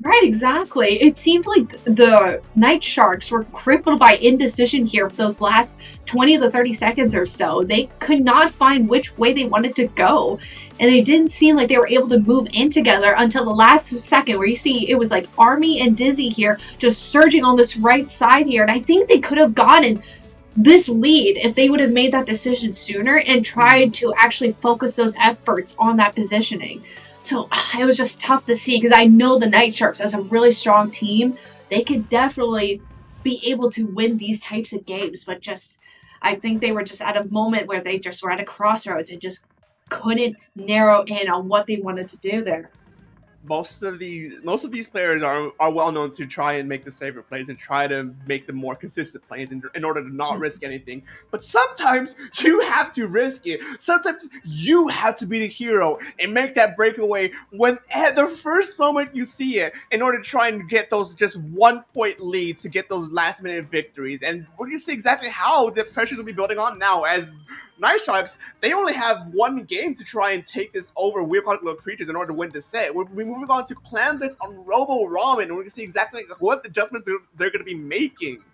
S5: Right, exactly. It seemed like the Night Sharks were crippled by indecision here for those last 20 to 30 seconds or so. They could not find which way they wanted to go, and they didn't seem like they were able to move in together until the last second, where you see it was like Army and Dizzy here just surging on this right side here, and I think they could have gotten this lead if they would have made that decision sooner and tried to actually focus those efforts on that positioning. So it was just tough to see because I know the Night Sharks as a really strong team, they could definitely be able to win these types of games, but just I think they were just at a moment where they just were at a crossroads and just couldn't narrow in on what they wanted to do there.
S4: Most of these players are well known to try and make the safer plays and try to make the more consistent plays in order to not risk anything. But sometimes you have to risk it. Sometimes you have to be the hero and make that breakaway when at the first moment you see it in order to try and get those just 1-point leads to get those last minute victories. And we're going to see exactly how the pressures will be building on now as Night Sharks, they only have 1 game to try and take this over Weird Aquatic Little Creatures in order to win the set. We're moving on to Clan Blitz on Robo Ramen, and we're going to see exactly what adjustments they're going to be making.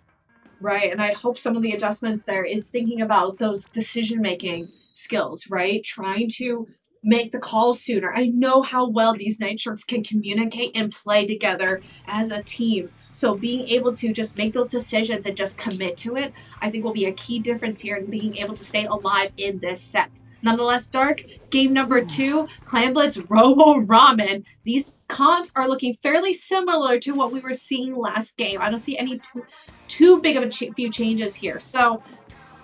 S5: Right, and I hope some of the adjustments there is thinking about those decision-making skills, right? Trying to make the calls sooner. I know how well these Night Sharks can communicate and play together as a team, So being able to just make those decisions and just commit to it, I think will be a key difference here in being able to stay alive in this set. Nonetheless, Dark, game number 2, Clan Blitz Robo Ramen. These comps are looking fairly similar to what we were seeing last game. I don't see any too big of a few changes here. So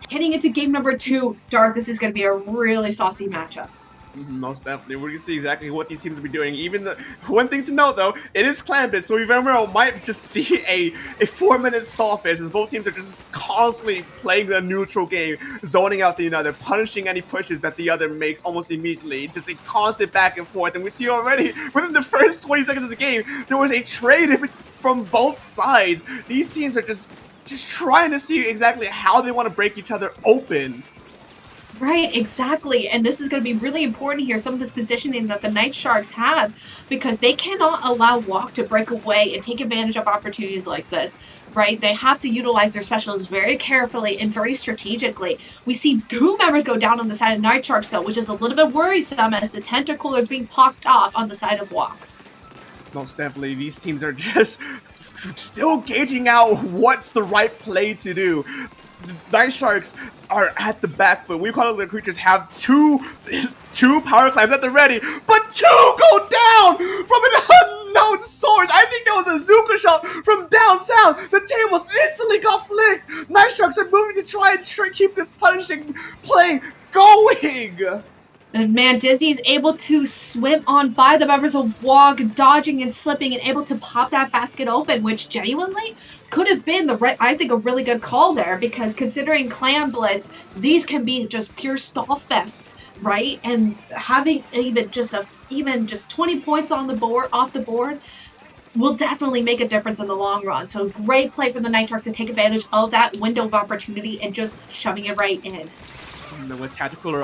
S5: heading into game number 2, Dark, this is going to be a really saucy matchup.
S4: Most definitely. We're going to see exactly what these teams will be doing. Even the one thing to note, though, it is Clan Blitz, so we very well might just see a 4-minute stall fest as both teams are just constantly playing the neutral game, zoning out the other, punishing any pushes that the other makes almost immediately. Just a constant back and forth. And we see already, within the first 20 seconds of the game, there was a trade from both sides. These teams are just trying to see exactly how they want to break each other open.
S5: Right, exactly. And this is going to be really important here, some of this positioning that the Night Sharks have, because they cannot allow Walk to break away and take advantage of opportunities like this, right? They have to utilize their specials very carefully and very strategically. We see 2 members go down on the side of Night Sharks, though, which is a little bit worrisome as the Tentacooler is being popped off on the side of Walk. Most
S4: definitely. These teams are just still gauging out what's the right play to do. Night Sharks are at the back foot. We call it the creatures have two power climbs at the ready, but 2 go down from an unknown source. I think that was a Zuka shot from downtown. The tables instantly got flicked. Night Sharks are moving to try and keep this punishing play going.
S5: And man, Dizzy is able to swim on by the members of Walk, dodging and slipping and able to pop that basket open, which genuinely could have been I think a really good call there, because considering Clan Blitz, these can be just pure stall fests, right? And having even just 20 points on the board, off the board, will definitely make a difference in the long run. So great play from the Night Sharks to take advantage of that window of opportunity and just shoving it right in.
S4: With Tactical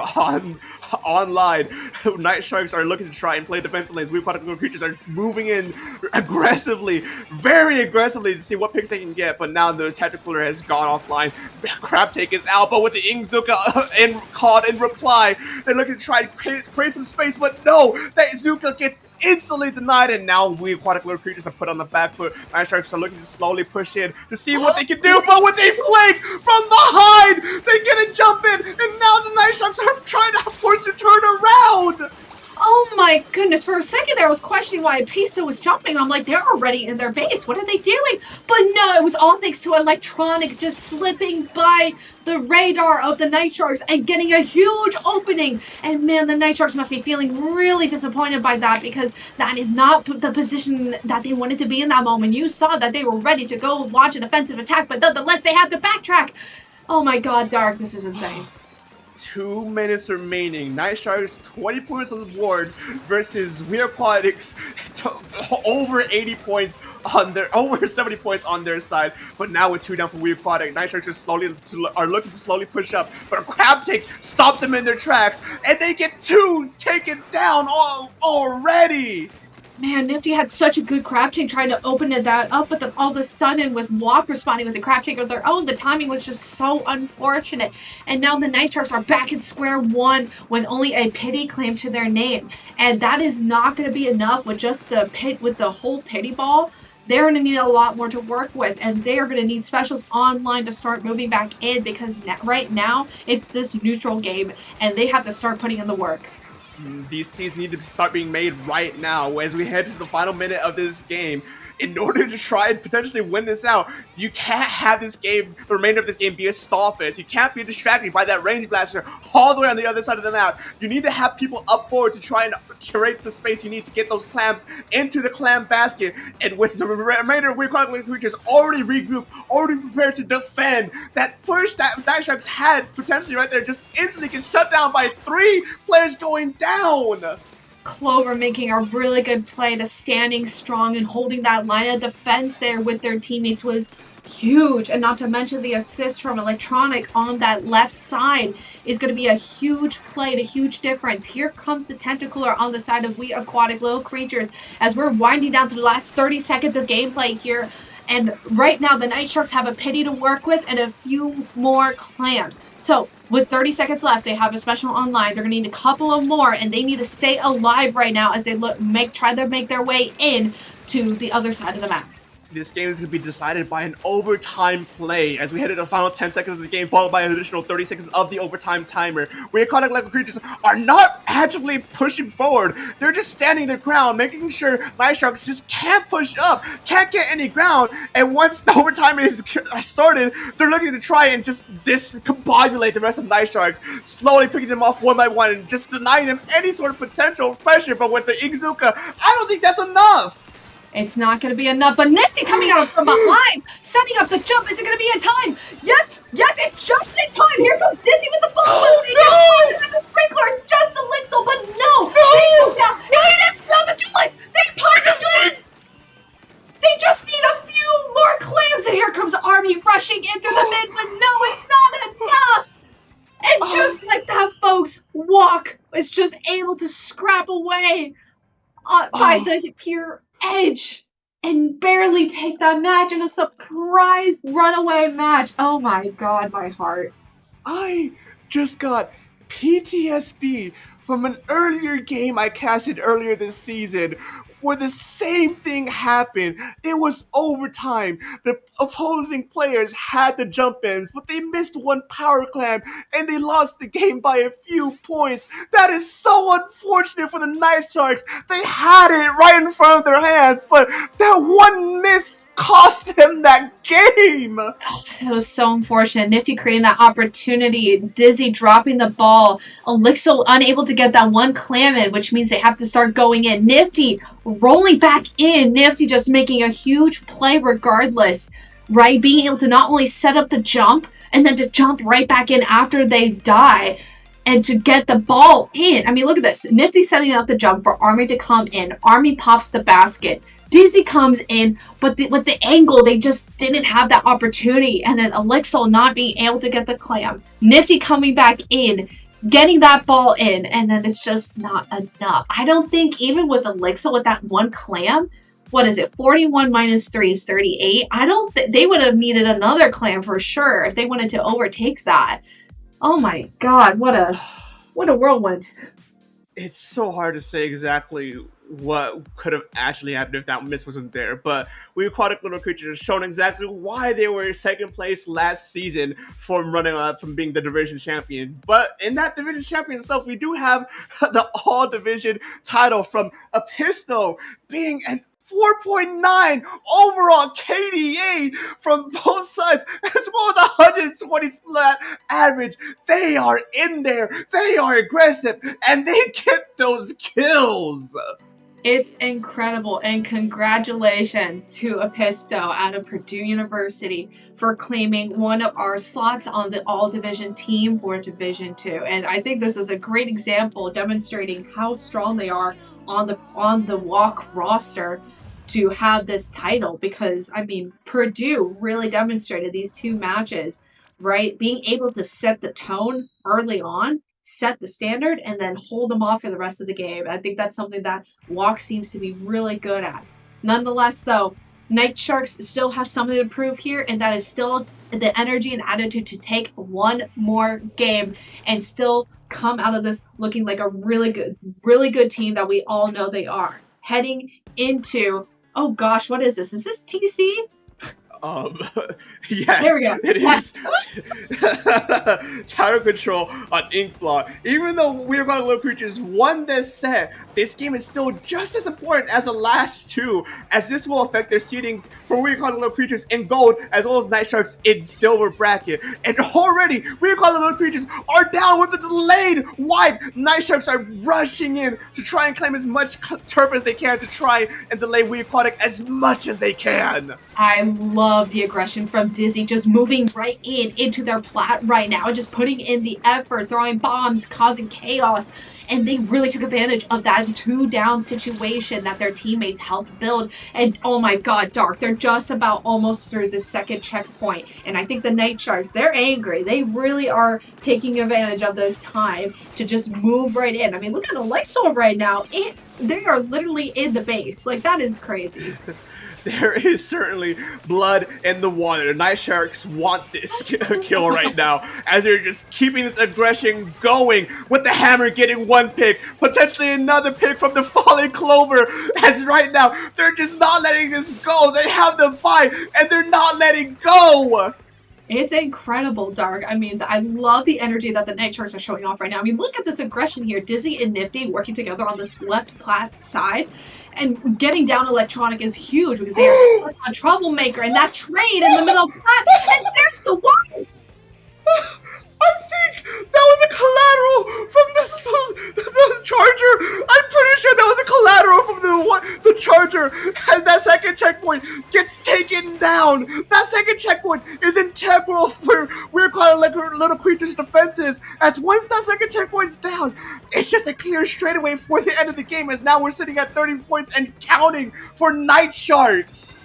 S4: online, Night Sharks are looking to try and play defensive lanes. We Aquatic creatures are moving in aggressively, very aggressively, to see what picks they can get. But now the Tactical has gone offline. Crab Take is out, but with the Ingzuka called in reply, they're looking to try and create some space. But no, that Zuka gets instantly denied, and now we Aquatic little creatures are put on the back foot. Night Sharks are looking to slowly push in to see what they can do, but with a flank from behind, they get a jump in, and now the Night Sharks are trying to force to turn around.
S5: Oh my goodness, for a second there I was questioning why Pista was jumping. I'm like, they're already in their base. What are they doing? But no, it was all thanks to Electronic just slipping by the radar of the Night Sharks and getting a huge opening. And man, the Night Sharks must be feeling really disappointed by that, because that is not the position that they wanted to be in that moment. You saw that they were ready to go launch an offensive attack, but nonetheless they had to backtrack. Oh my god, Dark, this is insane.
S4: 2 minutes remaining. Night Sharks 20 points on the board versus We Aquatics over 80 points on over 70 points on their side. But now with 2 down for We Aquatic, Night Sharks are looking to slowly push up. But a Crab Take stops them in their tracks, and they get 2 taken down already.
S5: Man, Nifty had such a good crab tank trying to open that up, but then all of a sudden with Walk responding with the crab tank of their own, the timing was just so unfortunate. And now the Night Sharks are back at square one with only a pity claim to their name. And that is not going to be enough with just the whole pity ball. They're going to need a lot more to work with, and they are going to need specials online to start moving back in, because right now it's this neutral game and they have to start putting in the work.
S4: These plays need to start being made right now as we head to the final minute of this game. In order to try and potentially win this out, you can't have this game, the remainder of this game, be a stall fest. You can't be distracted by that range blaster all the way on the other side of the map. You need to have people up forward to try and curate the space you need to get those clams into the clam basket. And with the remainder of Weird Aquatic creatures already regrouped, already prepared to defend, that push that Night Sharks had potentially right there just instantly gets shut down by 3 players going down.
S5: Clover making a really good play to standing strong and holding that line of defense there with their teammates was huge. And not to mention the assist from Electronic on that left side is going to be a huge play, a huge difference. Here comes the Tentacooler on the side of We Aquatic little creatures as we're winding down to the last 30 seconds of gameplay here. And right now, the Night Sharks have a pity to work with and a few more clams. So, with 30 seconds left, they have a special online. They're going to need a couple of more, and they need to stay alive right now as they try to make their way in to the other side of the map.
S4: this game is going to be decided by an overtime play as we head into the final 10 seconds of the game, followed by an additional 30 seconds of the overtime timer. We Aquatic Lego creatures are not actively pushing forward. They're just standing their ground, making sure Night Sharks just can't push up, can't get any ground. And once the overtime is started, they're looking to try and just discombobulate the rest of Night Sharks, slowly picking them off one by one and just denying them any sort of potential pressure. But with the Izuka, I don't think that's enough.
S5: It's not going to be enough, but Nifty coming out from behind, setting up the jump. Is it going to be in time? Yes, it's just in time. Here comes Dizzy with the ball.
S4: Oh,
S5: no! The sprinkler. It's just Elixir, but no. They go down. It's not the duplex. They punch us in. They just need a few more clams, and here comes Army rushing into the mid, but no, it's not enough. And just like that, folks, Walk is just able to scrap away by the pure edge and barely take that match in a surprise runaway match. Oh my god, my heart.
S4: I just got PTSD from an earlier game I casted earlier this season where the same thing happened. It was overtime. The opposing players had the jump ins, but they missed one power clam and they lost the game by a few points. That is so unfortunate for the Night Sharks. They had it right in front of their hands, but that one miss cost them that game.
S5: It was so unfortunate. Nifty creating that opportunity, Dizzy dropping the ball, Elixir unable to get that one clam in, which means they have to start going in. Nifty rolling back in, Nifty just making a huge play regardless, right? Being able to not only set up the jump and then to jump right back in after they die and to get the ball in. I mean, look at this. Nifty setting up the jump for Army to come in. Army pops the basket. Dizzy comes in, but with the angle, they just didn't have that opportunity. And then Elixir not being able to get the clam. Nifty coming back in, getting that ball in, and then it's just not enough. I don't think even with Elixir, with that one clam, what is it, 41 minus 3 is 38? I don't think they would have needed another clam for sure if they wanted to overtake that. Oh my god, what a whirlwind.
S4: It's so hard to say exactly what could have actually happened if that miss wasn't there, but we Aquatic Little Creatures have shown exactly why they were second place last season from running up from being the division champion. But in that division champion itself, we do have the all division title from Episto being an 4.9 overall KDA from both sides, as well as 120 splat average. They are in there, they are aggressive, and they get those kills.
S5: It's incredible, and congratulations to Episto out of Purdue University for claiming one of our slots on the all-division team for Division 2. And I think this is a great example demonstrating how strong they are on the Walk roster to have this title, because, I mean, Purdue really demonstrated these two matches, right? Being able to set the tone early on, set the standard, and then hold them off for the rest of the game. I think that's something that Walk seems to be really good at. Nonetheless, though, Night Sharks still have something to prove here, and that is still the energy and attitude to take one more game and still come out of this looking like a really good team that we all know they are. Heading into, oh gosh, what is this? Is this TC?
S4: Yes,
S5: there we go.
S4: It is Tower Control on Inkblot. Even though We're Going Little Creatures won this set, this game is still just as important as the last two, as this will affect their seedings for We're Going Little Creatures in gold, as well as Night Sharks in silver bracket. And already, We're Going Little Creatures are down with the delayed wipe. Night Sharks are rushing in to try and claim as much turf as they can to try and delay We Aquatic as much as they can.
S5: I love the aggression from Dizzy, just moving right into their plat right now, just putting in the effort, throwing bombs, causing chaos, and they really took advantage of that 2-down situation that their teammates helped build. And oh my god, Dark, they're just about almost through the second checkpoint, and I think the Night Sharks, they're angry. They really are taking advantage of this time to just move right in. I mean, look at Elixir right now. They are literally in the base. Like, that is crazy.
S4: there is certainly blood in the water. The Night Sharks want this kill right now, as they're just keeping this aggression going, with the Hammer getting one pick, potentially another pick from the Fallen Clover, as right now, they're just not letting this go. They have the fight, and they're not letting go.
S5: It's incredible, Dark. I mean, I love the energy that the Night Sharks are showing off right now. I mean, look at this aggression here. Dizzy and Nifty working together on this left plat side. And getting down Electronic is huge because they are such a troublemaker. And that trade in the middle of plat, and there's the one!
S4: I think that was a collateral from the Charger. I'm pretty sure that was a collateral from the Charger, as that second checkpoint gets taken down. That second checkpoint is integral for Weird Aquatic Little Creatures' defenses, as once that second checkpoint's down, it's just a clear straightaway for the end of the game, as now we're sitting at 30 points and counting for Night Sharks.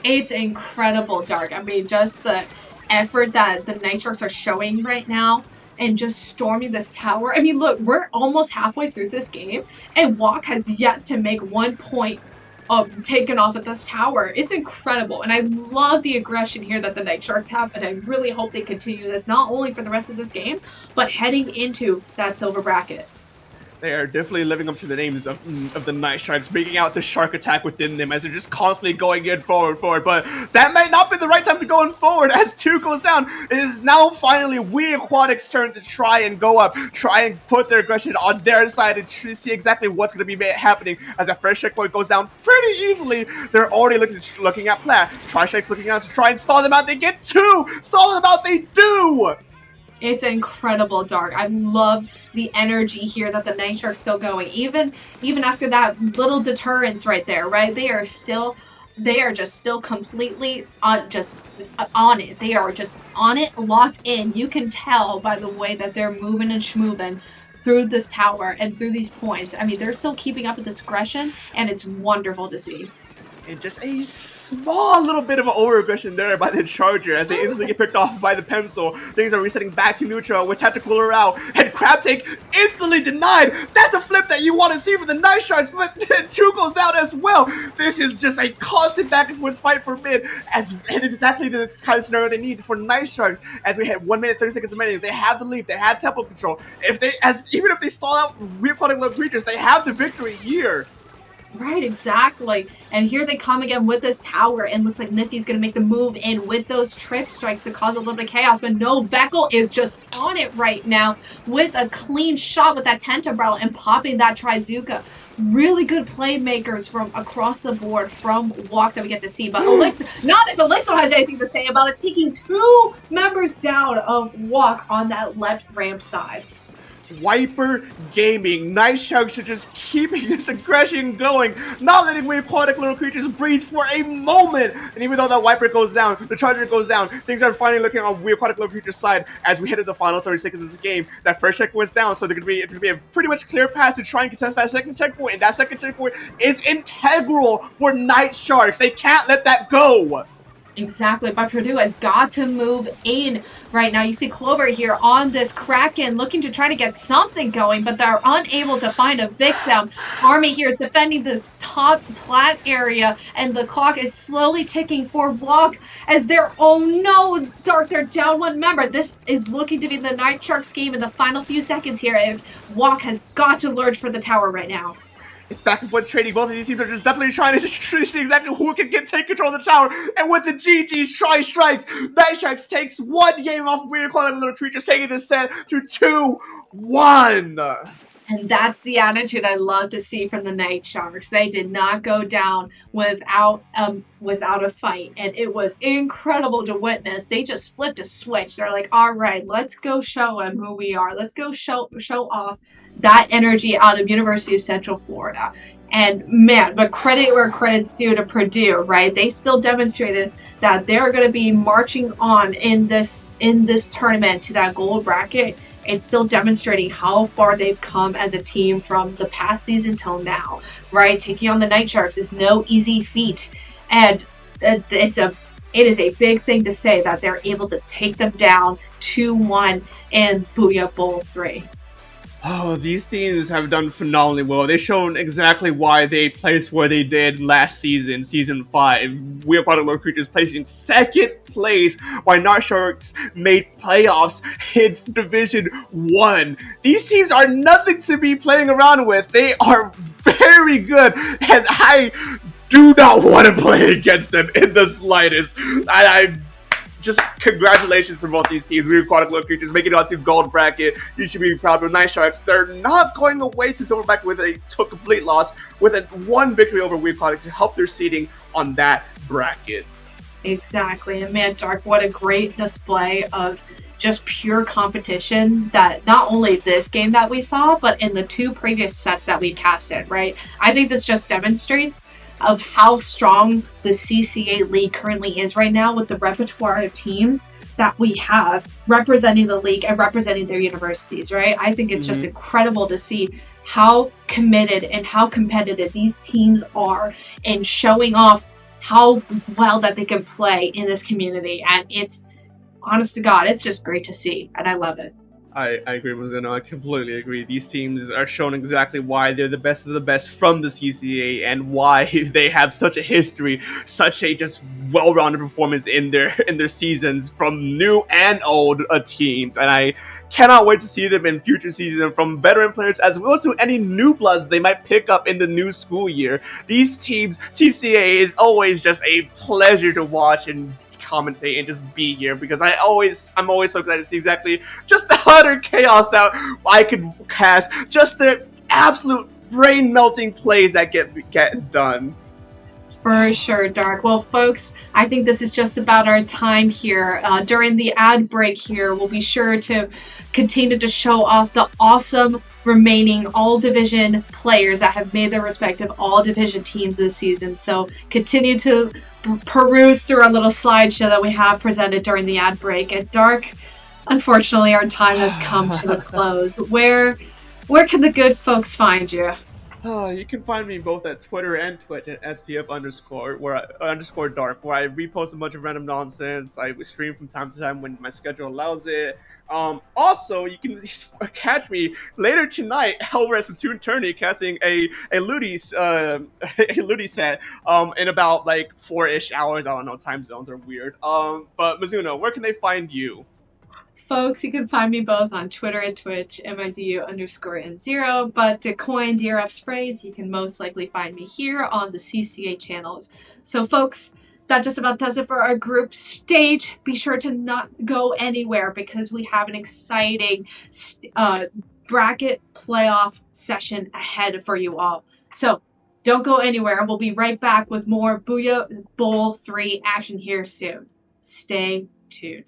S5: It's incredible, Dark. I mean, just the effort that the Night Sharks are showing right now and just storming this tower. I mean, look, we're almost halfway through this game and Walk has yet to make 1 point taken off at this tower. It's incredible, and I love the aggression here that the Night Sharks have, and I really hope they continue this not only for the rest of this game, but heading into that silver bracket.
S4: They are definitely living up to the names of the Night Sharks, bringing out the shark attack within them as they're just constantly going in forward. But that may not be the right time to go in forward, as 2 goes down. It is now finally We Aquatic's turn to try and go up, try and put their aggression on their side and see exactly what's going to be happening as that first checkpoint goes down pretty easily. They're already looking at Plat. Tri-Shake's looking out to try and stall them out. They get 2! Stall them out, they do!
S5: It's incredible, Dark. I love the energy here that the Night Sharks still going. Even after that little deterrence right there, right? They are just still completely on it. They are just on it, locked in. You can tell by the way that they're moving and schmoving through this tower and through these points. I mean, they're still keeping up with this aggression, and it's wonderful to see.
S4: And just a small little bit of an over-aggression there by the Charger as they instantly get picked off by the Pencil. Things are resetting back to neutral with time to cool her out. And Crab Take instantly denied. That's a flip that you want to see for the Night Sharks, but 2 goes down as well. This is just a constant back and forth fight for mid, and it's exactly the kind of scenario they need for Night Sharks. As we had 1 minute 30 seconds remaining, they have the lead, they have tempo control. Even if they stall out Weird Aquatic Little Creatures, they have the victory here.
S5: Right, exactly. And here they come again with this tower, and looks like Nifty's going to make the move in with those trip strikes to cause a little bit of chaos. But no, Veckel is just on it right now with a clean shot with that Tentabella and popping that Trizuka. Really good playmakers from across the board from Walk that we get to see. But Elixir, not if Elixir has anything to say about it, taking 2 members down of Walk on that left ramp side.
S4: Wiper Gaming. Night Sharks are just keeping this aggression going, not letting Weird Aquatic Little Creatures breathe for a moment. And even though that Wiper goes down, the Charger goes down, things are finally looking on Weird Aquatic Little Creatures' side as we hit the final 30 seconds of this game. That first checkpoint was down, so it's gonna be a pretty much clear path to try and contest that second checkpoint. And that second checkpoint is integral for Night Sharks. They can't let that go.
S5: Exactly, but Purdue has got to move in right now. You see Clover here on this Kraken looking to try to get something going, but they're unable to find a victim. Army here is defending this top plat area, and the clock is slowly ticking for Walk as they're, oh no, Dark, they're down 1 member. This is looking to be the Night Sharks game in the final few seconds here if Walk has got to lurch for the tower right now.
S4: It's back and forth trading. Both of these teams are just definitely trying to see exactly who can take control of the tower. And with the GG's Tri-Strikes, Night Sharks takes 1 game off Weird Aquatic Little Creatures, taking this set to 2-1.
S5: And that's the attitude I love to see from the Night Sharks. They did not go down without a fight, and it was incredible to witness. They just flipped a switch. They're like, all right, let's go show them who we are. Let's go show off that energy out of University of Central Florida. And man, but credit where credit's due to Purdue, right? They still demonstrated that they're going to be marching on in this tournament to that gold bracket. It's still demonstrating how far they've come as a team from the past season till now, right? Taking on the Night Sharks is no easy feat, and it is a big thing to say that they're able to take them down 2-1 in Booyah Bowl 3.
S4: Oh, these teams have done phenomenally well. They've shown exactly why they placed where they did last season, Season 5. We Aquatic Little Creatures placing second place, while Night Sharks made playoffs in Division 1. These teams are nothing to be playing around with. They are very good, and I do not want to play against them in the slightest. I just congratulations for both these teams. We Aquatic Little Creatures making it onto gold bracket. You should be proud of Night Sharks. They're not going away to Silverback with a complete loss, with a 1 victory over We Aquatic to help their seeding on that bracket.
S5: Exactly. And man, Dark, what a great display of just pure competition that not only this game that we saw, but in the 2 previous sets that we casted, right? I think this just demonstrates of how strong the CCA league currently is right now with the repertoire of teams that we have representing the league and representing their universities, right? I think it's just incredible to see how committed and how competitive these teams are in showing off how well that they can play in this community. And it's, honest to God, it's just great to see, and I love it.
S4: I agree, MizuNo. I completely agree. These teams are showing exactly why they're the best of the best from the CCA and why they have such a history, such a just well-rounded performance in their seasons from new and old teams. And I cannot wait to see them in future seasons from veteran players as well as to any new bloods they might pick up in the new school year. These teams, CCA is always just a pleasure to watch and commentate and just be here because I'm always so glad to see exactly just the utter chaos that I could cast, just the absolute brain melting plays that get done.
S5: For sure, Dark. Well, folks, I think this is just about our time here. During the ad break here, we'll be sure to continue to show off the awesome remaining all-division players that have made their respective all-division teams this season. So continue to peruse through our little slideshow that we have presented during the ad break. At Dark, unfortunately, our time has come to a close. Where can the good folks find you?
S4: You can find me both at Twitter and Twitch at SPF underscore dark, where I repost a bunch of random nonsense. I stream from time to time when my schedule allows it. Also, you can catch me later tonight over at Splatoon Tourney casting a Ludi set in about like 4-ish hours. I don't know, time zones are weird. But MizuNo, where can they find you?
S5: Folks, you can find me both on Twitter and Twitch, MizuN_N0, but to coin DRF's phrase, you can most likely find me here on the CCA channels. So folks, that just about does it for our group stage. Be sure to not go anywhere because we have an exciting bracket playoff session ahead for you all. So don't go anywhere. We'll be right back with more Booyah Bowl 3 action here soon. Stay tuned.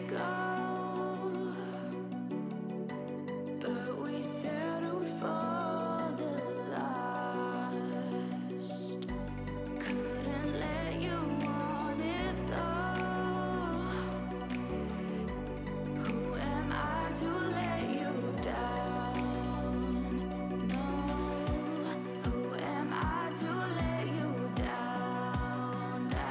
S7: go, but we settled for the last. Couldn't let you want it though. Who am I to let you down? No. Who am I to let you down? Down, down.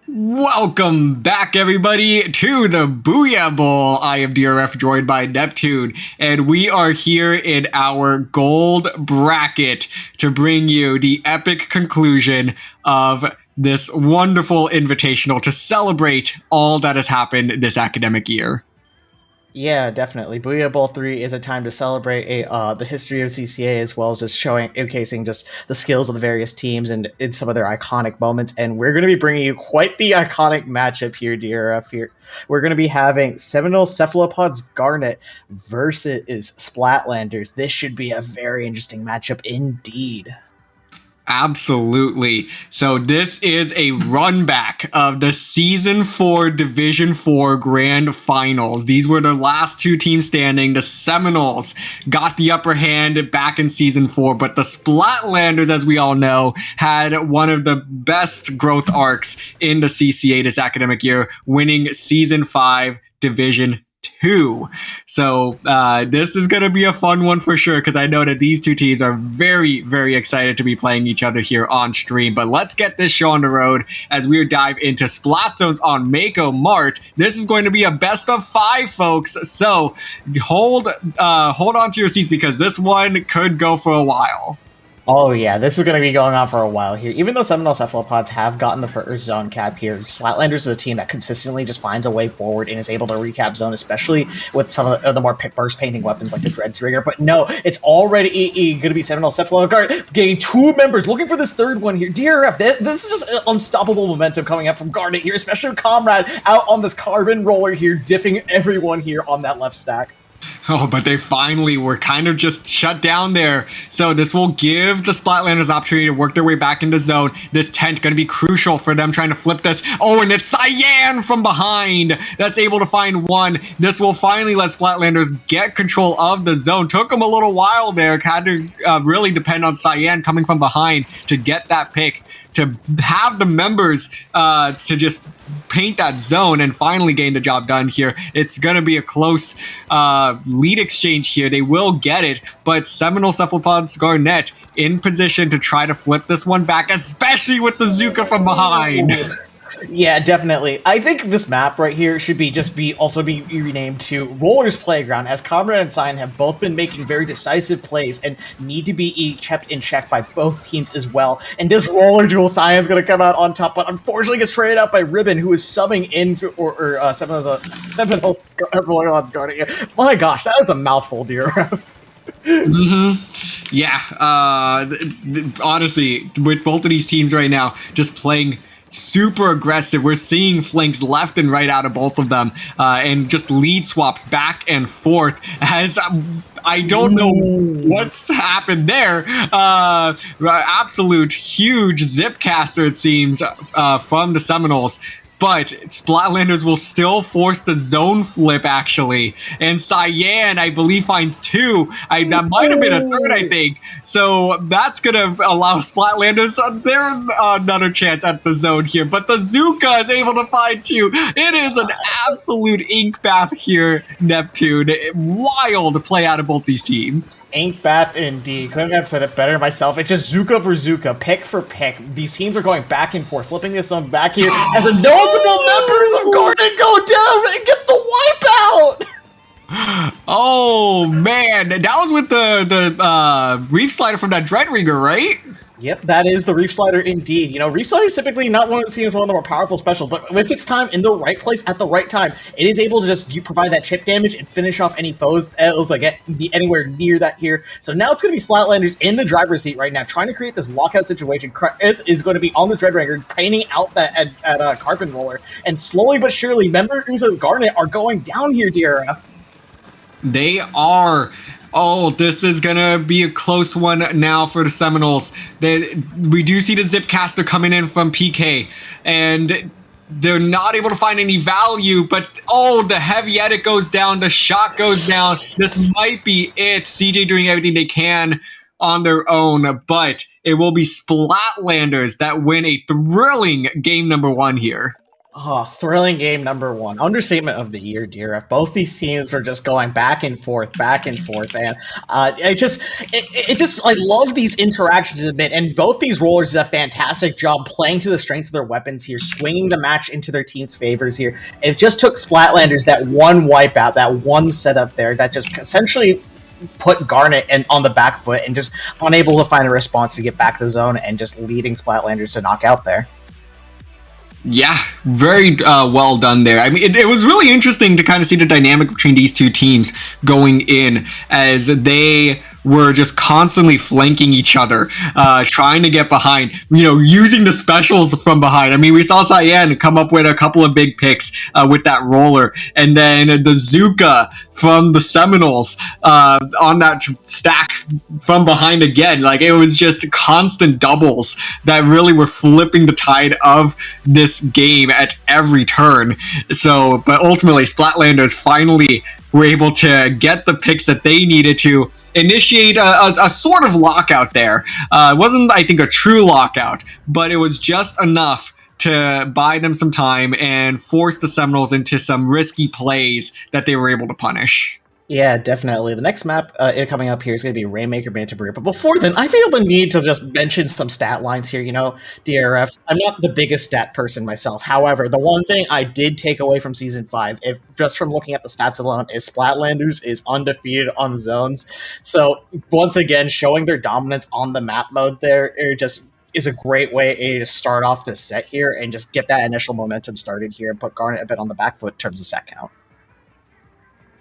S1: Welcome back, everybody, to the Booyah Bowl. I am DRF, joined by Nep2ne, and we are here in our gold bracket to bring you the epic conclusion of this wonderful invitational to celebrate all that has happened this academic year.
S2: Yeah, definitely. Booyah Bowl 3 is a time to celebrate the history of CCA, as well as just showcasing just the skills of the various teams and in some of their iconic moments. And we're going to be bringing you quite the iconic matchup here, DRF. Here, we're going to be having Seminole Cephalopods Garnet versus Splatlanders. This should be a very interesting matchup indeed.
S1: Absolutely. So this is a run back of the Season 4 Division 4 Grand Finals. These were the last two teams standing. The Seminoles got the upper hand back in Season 4, but the Splatlanders, as we all know, had one of the best growth arcs in the CCA this academic year, winning Season 5 Division 2. So this is going to be a fun one for sure, because I know that these two teams are very, very excited to be playing each other here on stream. But let's get this show on the road as we dive into Splat Zones on Mako Mart. This is going to be a best of 5, folks. So hold on to your seats, because this one could go for a while.
S2: Oh yeah, this is going to be going on for a while here. Even though Seminole Cephalopods have gotten the first zone cap here, Splatlanders is a team that consistently just finds a way forward and is able to recap zone, especially with some of the more burst painting weapons like the Dread Trigger. But no, it's already going to be Seminole Cephalopods getting 2 members, looking for this third one here. DRF, this is just unstoppable momentum coming up from Garnet here, especially with Comrade out on this carbon roller here, diffing everyone here on that left stack.
S1: Oh, but they finally were kind of just shut down there. So this will give the Splatlanders opportunity to work their way back into zone. This tent going to be crucial for them trying to flip this. Oh, and it's Cyan from behind that's able to find one. This will finally let Splatlanders get control of the zone. Took them a little while there. Had to really depend on Cyan coming from behind to get that pick, to have the members to just paint that zone and finally getting the job done here. It's going to be a close lead exchange here. They will get it, but Seminole Cephalopods Garnet in position to try to flip this one back, especially with the Zuka from behind.
S2: Yeah, definitely. I think this map right here should be also be renamed to Roller's Playground, as Comrade and Cyan have both been making very decisive plays and need to be kept in check by both teams as well. And this Roller duel, Cyan's going to come out on top, but unfortunately gets traded out by Ribbon, who is subbing in for Seminole's Guardian. My gosh, that is a mouthful, dear.
S1: Yeah, honestly, with both of these teams right now, just playing super aggressive. We're seeing flanks left and right out of both of them, and just lead swaps back and forth, as I don't know what's happened there. Absolute huge zip caster, it seems, from the Seminoles. But Splatlanders will still force the zone flip, actually. And Cyan, I believe, finds 2. That might have been a 3rd, I think. So that's going to allow Splatlanders another chance at the zone here. But the Zuka is able to find 2. It is an absolute ink bath here, Nep2ne. Wild play out of both these teams.
S2: Ink bath indeed. Couldn't have said it better myself. It's just Zuka for Zuka, pick for pick. These teams are going back and forth, flipping this one back here as the notable members of Garnet go down and get the wipeout.
S1: Oh man, that was with the Reef Slider from that Dreadringer, right?
S2: Yep, that is the Reef Slider indeed. You know, Reef Slider is typically not one of the seen as one of the more powerful specials, but with its time in the right place at the right time, it is able to just provide that chip damage and finish off any foes else like be anywhere near that here. So now it's going to be Splatlanders in the driver's seat right now, trying to create this lockout situation. Chris is going to be on the Dreadringer, painting out that at Carbon Roller, and slowly but surely, members of Garnet are going down here, DRF.
S1: They are. Oh, this is gonna be a close one now for the Seminoles. We do see the Zipcaster coming in from PK, and they're not able to find any value, but oh, the heavy edit goes down, the shot goes down. This might be it. CJ doing everything they can on their own, but it will be Splatlanders that win a thrilling game number 1 here.
S2: Oh, thrilling game number 1. Understatement of the year, DRF. Both these teams are just going back and forth, and I love these interactions a bit. And both these rollers did a fantastic job playing to the strengths of their weapons here, swinging the match into their team's favors here. It just took Splatlanders that one wipeout, that one setup there, that just essentially put Garnet on the back foot and just unable to find a response to get back to the zone and just leading Splatlanders to knock out there.
S1: Yeah, very well done there. I mean, it was really interesting to kind of see the dynamic between these two teams going in as they were just constantly flanking each other, trying to get behind, using the specials from behind. I mean, we saw Cyan come up with a couple of big picks with that roller, and then the Zuka from the Seminoles on that stack from behind again. Like, it was just constant doubles that really were flipping the tide of this game at every turn. So, but ultimately, Splatlanders finally were able to get the picks that they needed to initiate a sort of lockout there. It wasn't, I think, a true lockout, but it was just enough to buy them some time and force the Seminoles into some risky plays that they were able to punish.
S2: Yeah, definitely. The next map coming up here is going to be Rainmaker Bantamburrito. But before then, I feel the need to just mention some stat lines here. DRF, I'm not the biggest stat person myself. However, the one thing I did take away from Season 5, if just from looking at the stats alone, is Splatlanders is undefeated on zones. So, once again, showing their dominance on the map mode there, it just is a great way to start off this set here and just get that initial momentum started here and put Garnet a bit on the back foot in terms of set count.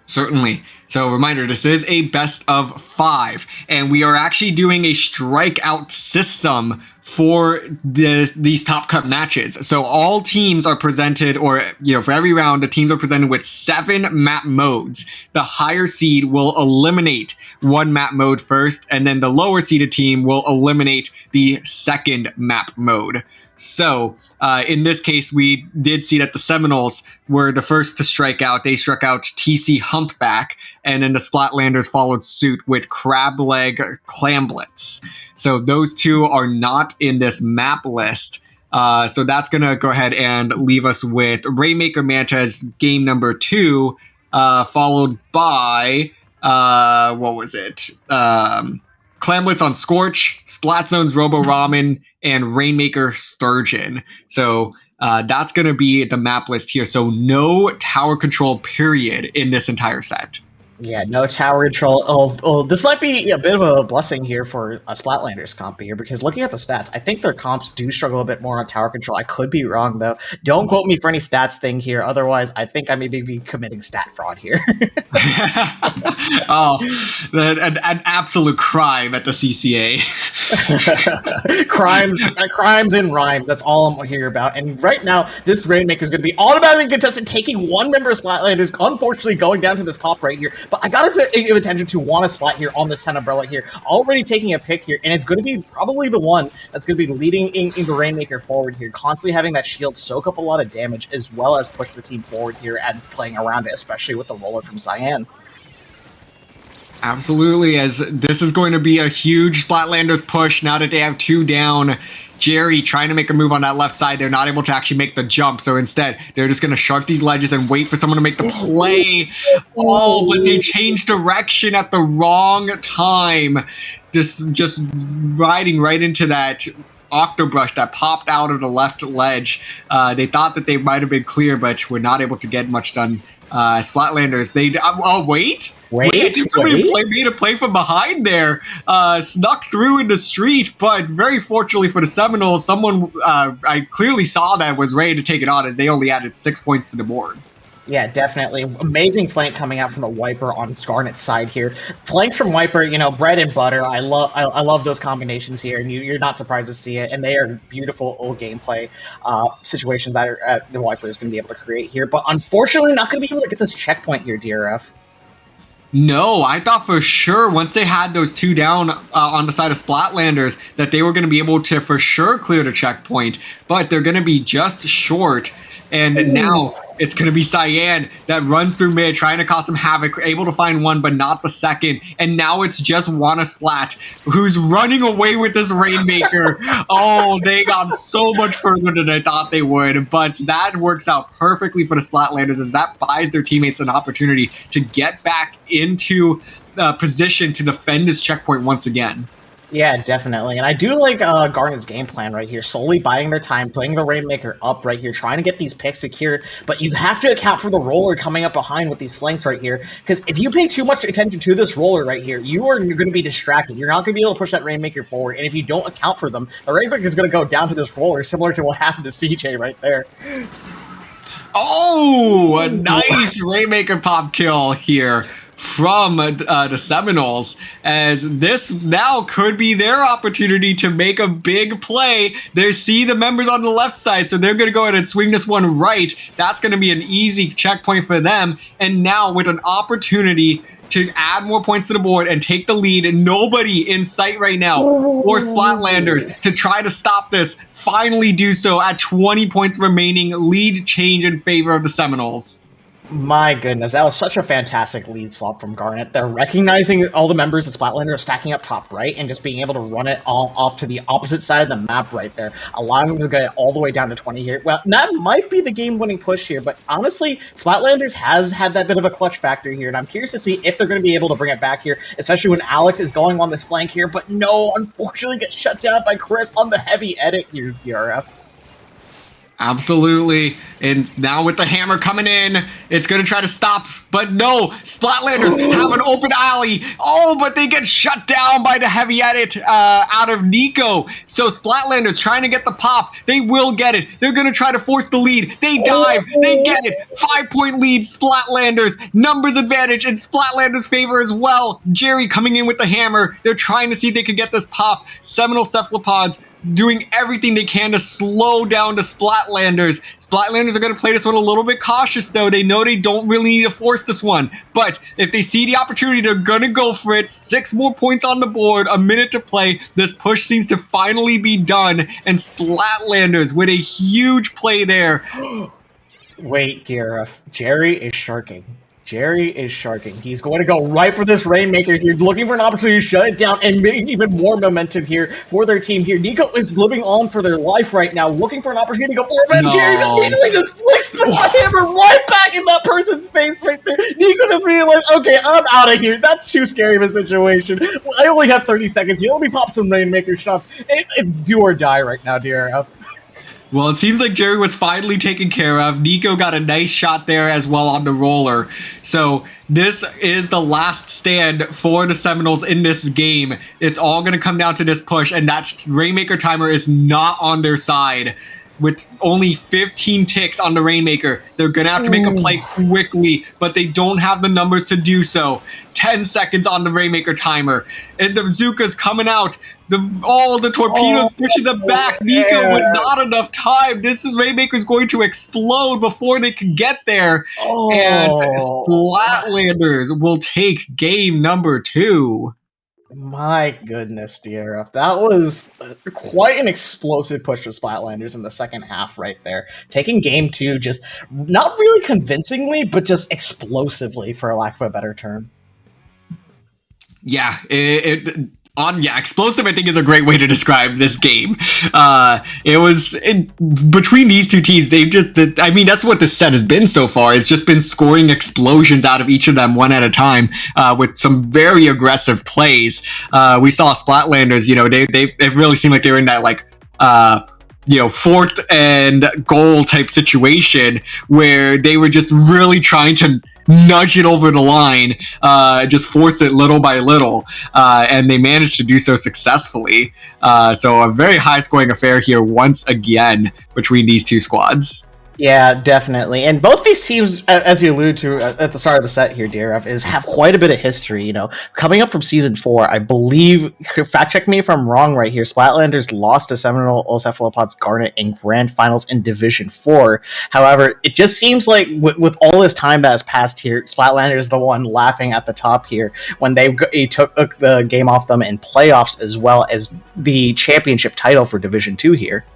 S1: Certainly. So, reminder, this is a best of 5, and we are actually doing a strikeout system for these top cut matches. So all teams are presented, or for every round, the teams are presented with 7 map modes. The higher seed will eliminate one map mode first, and then the lower seeded team will eliminate the second map mode. So, in this case, we did see that the Seminoles were the first to strike out. They struck out TC Humpback, and then the Splatlanders followed suit with Crableg Clamblets. So those two are not in this map list. So that's going to go ahead and leave us with Rainmaker Manta's game number 2, followed by, Clamblets on Scorch, Splat Zone's Robo Ramen, and Rainmaker Sturgeon. So that's going to be the map list here. So no tower control period in this entire set.
S2: Yeah, no tower control. Oh, this might be a bit of a blessing here for a Splatlanders comp here, because looking at the stats, I think their comps do struggle a bit more on tower control. I could be wrong, though. Don't quote me for any stats thing here. Otherwise, I think I may be committing stat fraud here.
S1: An absolute crime at the CCA.
S2: Crimes and rhymes. That's all I'm here about. And right now, this Rainmaker is going to be automatically contested, taking one member of Splatlanders, unfortunately going down to this pop right here. But I gotta give attention to Wanna Splat here on this 10 umbrella here, already taking a pick here, and it's going to be probably the one that's going to be leading into Rainmaker forward here, constantly having that shield soak up a lot of damage, as well as push the team forward here and playing around it, especially with the roller from Cyan.
S1: Absolutely, as this is going to be a huge Splatlanders push now that they have 2 down. Jerry trying to make a move on that left side. They're not able to actually make the jump. So instead, they're just going to shark these ledges and wait for someone to make the play. Oh, but they changed direction at the wrong time. Just riding right into that octobrush that popped out of the left ledge. They thought that they might have been clear, but were not able to get much done. Splatlanders, somebody made a play from behind there, snuck through in the street, but very fortunately for the Seminoles, someone I clearly saw that was ready to take it on, as they only added 6 points to the board.
S2: Yeah, definitely. Amazing flank coming out from the Wiper on Garnet's side here. Flanks from Wiper, bread and butter. I love those combinations here, and you're not surprised to see it. And they are beautiful old gameplay situations that the Wiper is going to be able to create here. But unfortunately, not going to be able to get this checkpoint here, DRF.
S1: No, I thought for sure once they had those two down on the side of Splatlanders that they were going to be able to for sure clear the checkpoint, but they're going to be just short. And now it's going to be Cyan that runs through mid, trying to cause some havoc, able to find one, but not the second. And now it's just Wanna Splat, who's running away with this Rainmaker. Oh, they got so much further than I thought they would. But that works out perfectly for the Splatlanders, as that buys their teammates an opportunity to get back into position to defend this checkpoint once again.
S2: Yeah, definitely. And I do like Garnet's game plan right here, solely biding their time, putting the Rainmaker up right here, trying to get these picks secured. But you have to account for the roller coming up behind with these flanks right here, because if you pay too much attention to this roller right here, you're going to be distracted. You're not going to be able to push that Rainmaker forward. And if you don't account for them, the Rainmaker is going to go down to this roller, similar to what happened to CJ right there.
S1: Oh, a nice Rainmaker pop kill here from the Seminoles, as this now could be their opportunity to make a big play. They see the members on the left side, so they're going to go ahead and swing this one right. That's going to be an easy checkpoint for them. And now with an opportunity to add more points to the board and take the lead, and nobody in sight right now for Splatlanders to try to stop this, finally do so at 20 points remaining, lead change in favor of the Seminoles.
S2: My goodness, that was such a fantastic lead swap from Garnet. They're recognizing all the members of Splatlander are stacking up top right and just being able to run it all off to the opposite side of the map right there, allowing them to get all the way down to 20 here. Well, that might be the game-winning push here, but honestly, Splatlanders has had that bit of a clutch factor here, and I'm curious to see if they're going to be able to bring it back here, especially when Alex is going on this flank here, but no, unfortunately gets shut down by Chris on the heavy edit here, DRF.
S1: Absolutely. And now with the hammer coming in, it's going to try to stop. But no, Splatlanders have an open alley. Oh, but they get shut down by the heavy edit out of Nico. So Splatlanders trying to get the pop. They will get it. They're going to try to force the lead. They dive. They get it. 5-point lead, Splatlanders. Numbers advantage in Splatlanders' favor as well. Jerry coming in with the hammer. They're trying to see if they could get this pop. Seminole Cephalopods doing everything they can to slow down the Splatlanders. Splatlanders are going to play this one a little bit cautious, though. They know they don't really need to force this one. But if they see the opportunity, they're going to go for it. 6 more points on the board, a minute to play. This push seems to finally be done. And Splatlanders with a huge play there.
S2: Wait, Gareth. Jerry is sharking. Jerry is sharking. He's going to go right for this Rainmaker here, looking for an opportunity to shut it down and make even more momentum here for their team here. Nico is living on for their life right now, looking for an opportunity to go forward. But Jerry immediately just flicks the hammer right back in that person's face right there. Nico just realized, okay, I'm out of here. That's too scary of a situation. I only have 30 seconds here. Let me pop some Rainmaker stuff. It's do or die right now, DRF.
S1: Well, it seems like Jerry was finally taken care of. Nico got a nice shot there as well on the roller. So this is the last stand for the Seminoles in this game. It's all going to come down to this push, and that Rainmaker timer is not on their side. With only 15 ticks on the Rainmaker, they're going to have to make a play quickly, but they don't have the numbers to do so. 10 seconds on the Rainmaker timer. And the bazooka's coming out. All the torpedoes pushing them back. Nico with not enough time. This is Rainmaker's going to explode before they can get there. And Splatlanders will take game number 2.
S2: My goodness, DRF. That was quite an explosive push for Splatlanders in the second half right there. Taking game 2 just not really convincingly, but just explosively, for lack of a better term.
S1: Yeah, Explosive, I think, is a great way to describe this game. Between these two teams, that's what this set has been so far. It's just been scoring explosions out of each of them one at a time, with some very aggressive plays. We saw Splatlanders, it really seemed like they were in that, like, fourth and goal type situation where they were just really trying to nudge it over the line, just force it little by little, and they managed to do so successfully. So a very high scoring affair here once again between these two squads.
S2: Yeah, definitely. And both these teams, as you alluded to at the start of the set here, DRF, have quite a bit of history. Coming up from Season 4, I believe, fact check me if I'm wrong right here, Splatlanders lost to Seminole, Cephalopods, Garnet in Grand Finals in Division 4. However, it just seems like with all this time that has passed here, Splatlanders is the one laughing at the top here when they took the game off them in playoffs as well as the championship title for Division 2 here.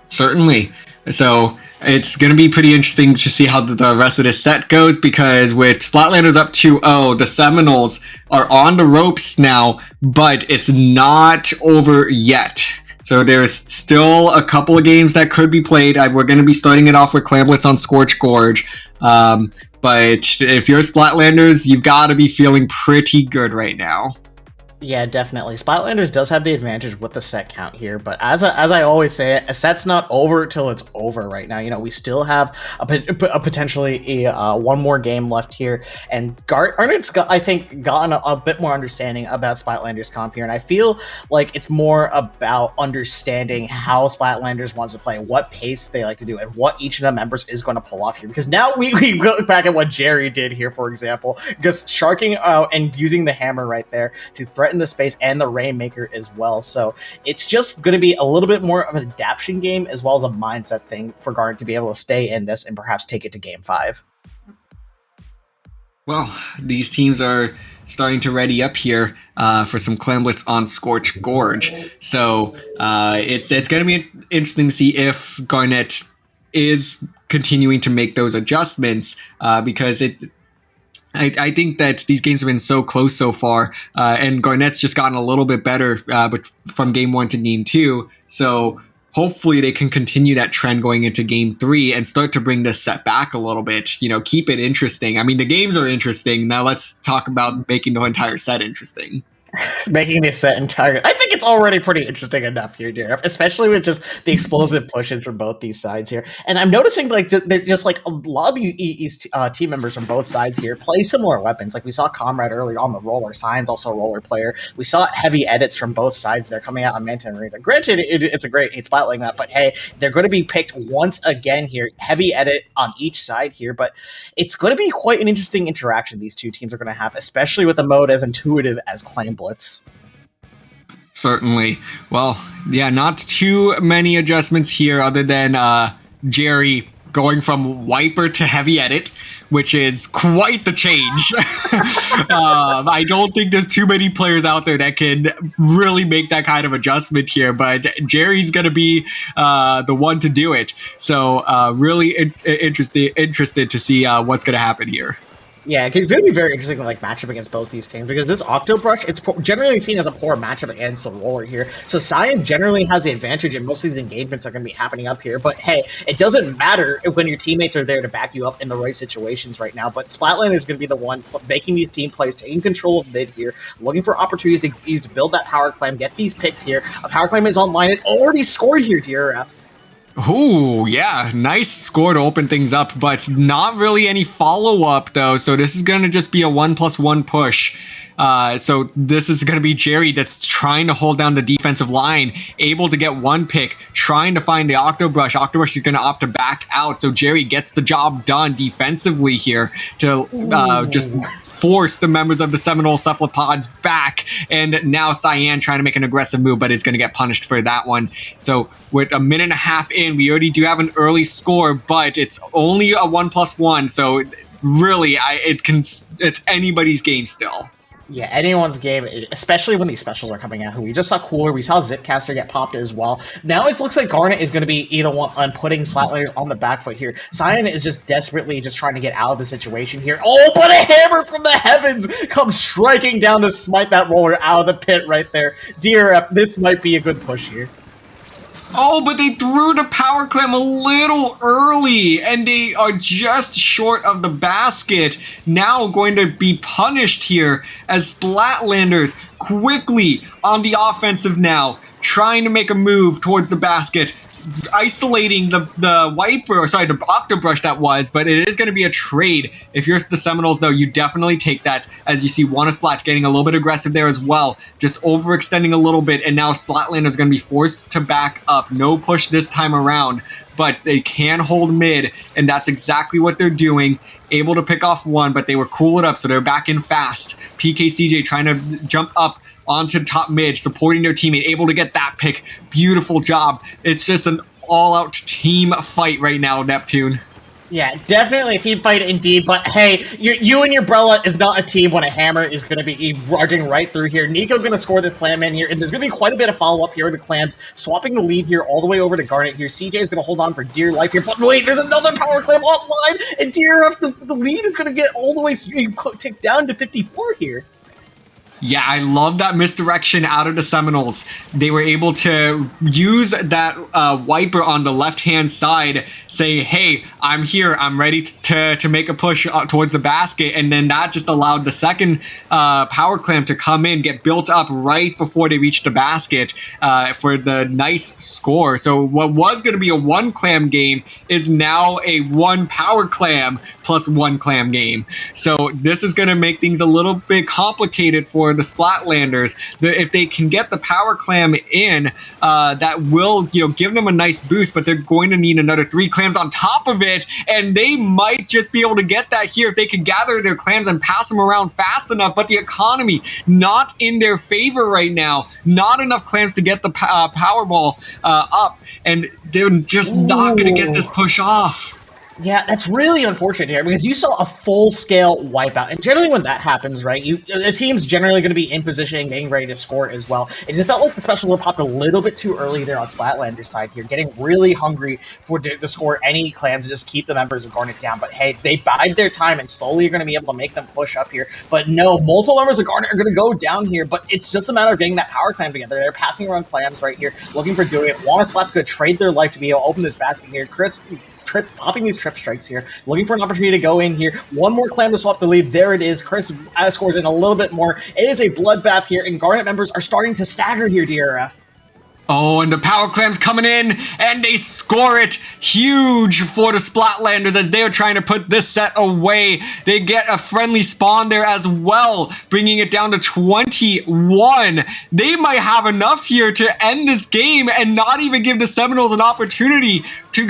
S1: Certainly. So it's going to be pretty interesting to see how the rest of this set goes, because with Splatlanders up 2-0, the Seminoles are on the ropes now, but it's not over yet. So there's still a couple of games that could be played. We're going to be starting it off with Clamblitz on Scorch Gorge. But if you're Splatlanders, you've got to be feeling pretty good right now.
S2: Yeah, definitely. Splatlanders does have the advantage with the set count here, but as I always say, a set's not over till it's over right now. We still have a potentially one more game left here, and Garnet's I think, gotten a bit more understanding about Splatlanders comp here, and I feel like it's more about understanding how Splatlanders wants to play, what pace they like to do, and what each of the members is going to pull off here. Because now we look back at what Jerry did here, for example, just sharking out and using the hammer right there to threaten the space and the Rainmaker as well. So it's just going to be a little bit more of an adaptation game as well as a mindset thing for Garnet to be able to stay in this and perhaps take it to Game 5.
S1: Well, these teams are starting to ready up here for some Clamblitz on Scorch Gorge. So it's going to be interesting to see if Garnet is continuing to make those adjustments, because I think that these games have been so close so far, and Garnet's just gotten a little bit better from Game 1 to Game 2. So hopefully they can continue that trend going into Game 3 and start to bring this set back a little bit, keep it interesting. I mean, the games are interesting. Now let's talk about making the entire set interesting.
S2: Making this set entire. I think it's already pretty interesting enough here, DRF, especially with just the explosive pushes from both these sides here. And I'm noticing just like a lot of these team members from both sides here play similar weapons. Like we saw Comrade earlier on the roller, Signs also a roller player. We saw heavy edits from both sides there coming out on Manta and Rita. Granted, it's a great spot like that, but hey, they're going to be picked once again here. Heavy edit on each side here, but it's going to be quite an interesting interaction these two teams are going to have, especially with a mode as intuitive as Claim Blitz.
S1: Certainly. Well, yeah, not too many adjustments here other than Jerry going from Wiper to Heavy Edit, which is quite the change. I don't think there's too many players out there that can really make that kind of adjustment here, but Jerry's going to be the one to do it. So really interested to see what's going to happen here.
S2: Yeah, it's going to be very interesting matchup against both these teams, because this Octobrush, it's generally seen as a poor matchup against the roller here. So Cyan generally has the advantage in most of these engagements that are going to be happening up here. But hey, it doesn't matter when your teammates are there to back you up in the right situations right now. But Splatlander is going to be the one making these team plays, taking control of mid here, looking for opportunities to build that power clam, get these picks here. A power clam is online. It already scored here, DRF.
S1: Oh, yeah. Nice score to open things up, but not really any follow-up, though. So this is going to just be a 1+1 push. So this is going to be Jerry that's trying to hold down the defensive line, able to get one pick, trying to find the Octobrush. Octobrush is going to opt to back out. So Jerry gets the job done defensively here to just force the members of the Seminole Cephalopods back, and now Cyan trying to make an aggressive move, but is going to get punished for that one. So with a minute and a half in, we already do have an early score, but it's only a 1+1, so really it's anybody's game still.
S2: Yeah, anyone's game, especially when these specials are coming out. Who we just saw Cooler, we saw Zipcaster get popped as well. Now it looks like Garnet is going to be either one on putting Splatlanders on the back foot here. Cyan is just desperately just trying to get out of the situation here. Oh, but a hammer from the heavens comes striking down to smite that roller out of the pit right there. DRF, this might be a good push here.
S1: Oh, but they threw the power clam a little early, and they are just short of the basket. Now going to be punished here as Splatlanders quickly on the offensive now, trying to make a move towards the basket, isolating the wiper, or sorry, the octobrush that was, but it is going to be a trade. If you're the Seminoles, though, you definitely take that, as you see Wanna Splat getting a little bit aggressive there as well, just overextending a little bit, and now Splatland is going to be forced to back up. No push this time around, but they can hold mid, and that's exactly what they're doing. Able to pick off one, but they were cool it up, so they're back in fast. PKCJ trying to jump up onto top mid, supporting their teammate, able to get that pick. Beautiful job. It's just an all-out team fight right now, Nep2ne.
S2: Yeah, definitely a team fight indeed, but hey, you and your Brella is not a team when a hammer is going to be rushing right through here. Nico's going to score this clam in here, and there's going to be quite a bit of follow-up here with the clams, swapping the lead here all the way over to Garnet here. CJ is going to hold on for dear life here, but wait, there's another power clam offline, and DRF, the lead is going to get all the way ticked down to 54 here.
S1: Yeah, I love that misdirection out of the Seminoles. They were able to use that wiper on the left-hand side, say, hey, I'm here, I'm ready to make a push towards the basket, and then that just allowed the second power clam to come in, get built up right before they reached the basket for the nice score. So what was going to be a one clam game is now a one power clam plus one clam game. So this is going to make things a little bit complicated for the Splatlanders. If they can get the power clam in, that will give them a nice boost, but they're going to need another 3 clams on top of it, and they might just be able to get that here if they can gather their clams and pass them around fast enough. But the economy not in their favor right now. Not enough clams to get the Powerball up, and they're just not going to get this push off.
S2: Yeah, that's really unfortunate here because you saw a full-scale wipeout, and generally when that happens, right, the team's generally going to be in position and getting ready to score as well. It just felt like the specials were popped a little bit too early there on Splatlander's side here, getting really hungry to score any clams and just keep the members of Garnet down. But hey, they bide their time and slowly are going to be able to make them push up here. But no, multiple members of Garnet are going to go down here, but it's just a matter of getting that power clam together. They're passing around clams right here, looking for doing it. Wanna Splat's going to trade their life to be able to open this basket here. Chris popping these trip strikes here, looking for an opportunity to go in here. One more clam to swap the lead. There it is. Chris scores in a little bit more. It is a bloodbath here, and Garnet members are starting to stagger here, DRF.
S1: Oh, and the power clams coming in, and they score it huge for the Splatlanders as they are trying to put this set away. They get a friendly spawn there as well, bringing it down to 21. They might have enough here to end this game and not even give the Seminoles an opportunity to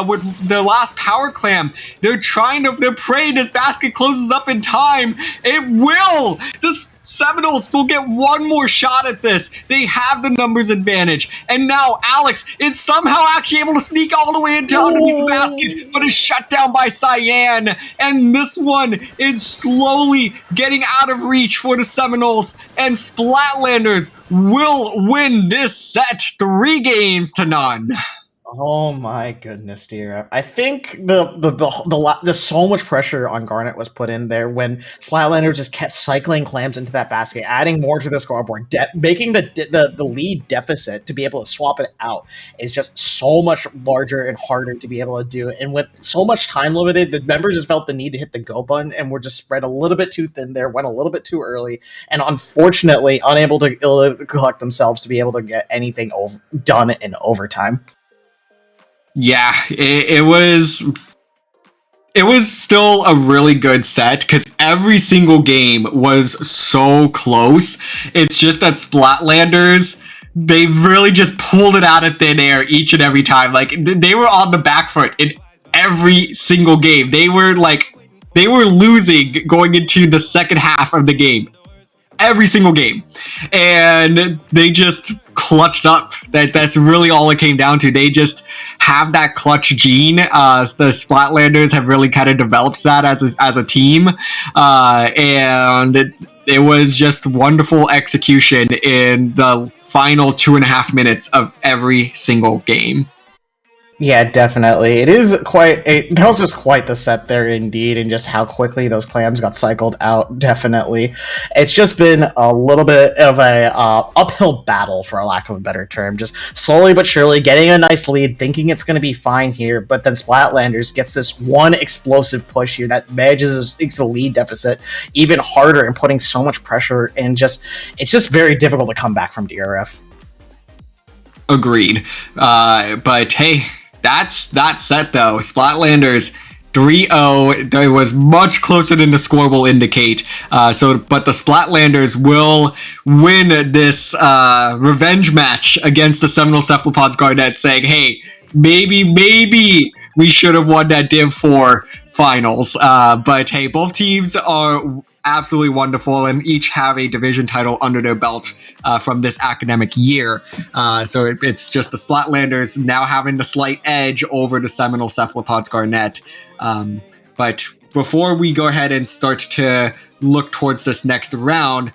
S1: with the last power clam. They're praying this basket closes up in time. It will! The Seminoles will get one more shot at this. They have the numbers advantage. And now Alex is somehow actually able to sneak all the way into underneath the basket, but is shut down by Cyan. And this one is slowly getting out of reach for the Seminoles. And Splatlanders will win this set 3-0 to none.
S2: Oh my goodness, dear. I think there's so much pressure on Garnet was put in there when Splatlanders just kept cycling clams into that basket, adding more to the scoreboard, making the lead deficit to be able to swap it out is just so much larger and harder to be able to do. And with so much time limited, the members just felt the need to hit the go button and were just spread a little bit too thin there, went a little bit too early, and unfortunately unable to collect themselves to be able to get anything done in overtime.
S1: Yeah, it was still a really good set because every single game was so close. It's just that Splatlanders, they really just pulled it out of thin air each and every time. Like, they were on the back foot in every single game. They were losing going into the second half of the game. Every single game. And they just clutched up. That's really all it came down to. They just have that clutch gene. The Splatlanders have really kind of developed that as a team. And it was just wonderful execution in the final 2.5 minutes of every single game.
S2: Yeah, definitely. It is that was just quite the set there indeed, and just how quickly those clams got cycled out, definitely. It's just been a little bit of a uphill battle, for a lack of a better term, just slowly but surely getting a nice lead, thinking it's going to be fine here, but then Splatlanders gets this one explosive push here that makes the lead deficit even harder and putting so much pressure, and it's just very difficult to come back from DRF.
S1: Agreed. But hey, that's that set though. Splatlanders 3-0. It was much closer than the score will indicate. But the Splatlanders will win this revenge match against the Seminole Cephalopods Garnet, saying, hey, maybe we should have won that Div 4 finals. But hey, both teams are absolutely wonderful and each have a division title under their belt from this academic year. So it's just the Splatlanders now having the slight edge over the Seminole Cephalopods Garnet. But before we go ahead and start to look towards this next round,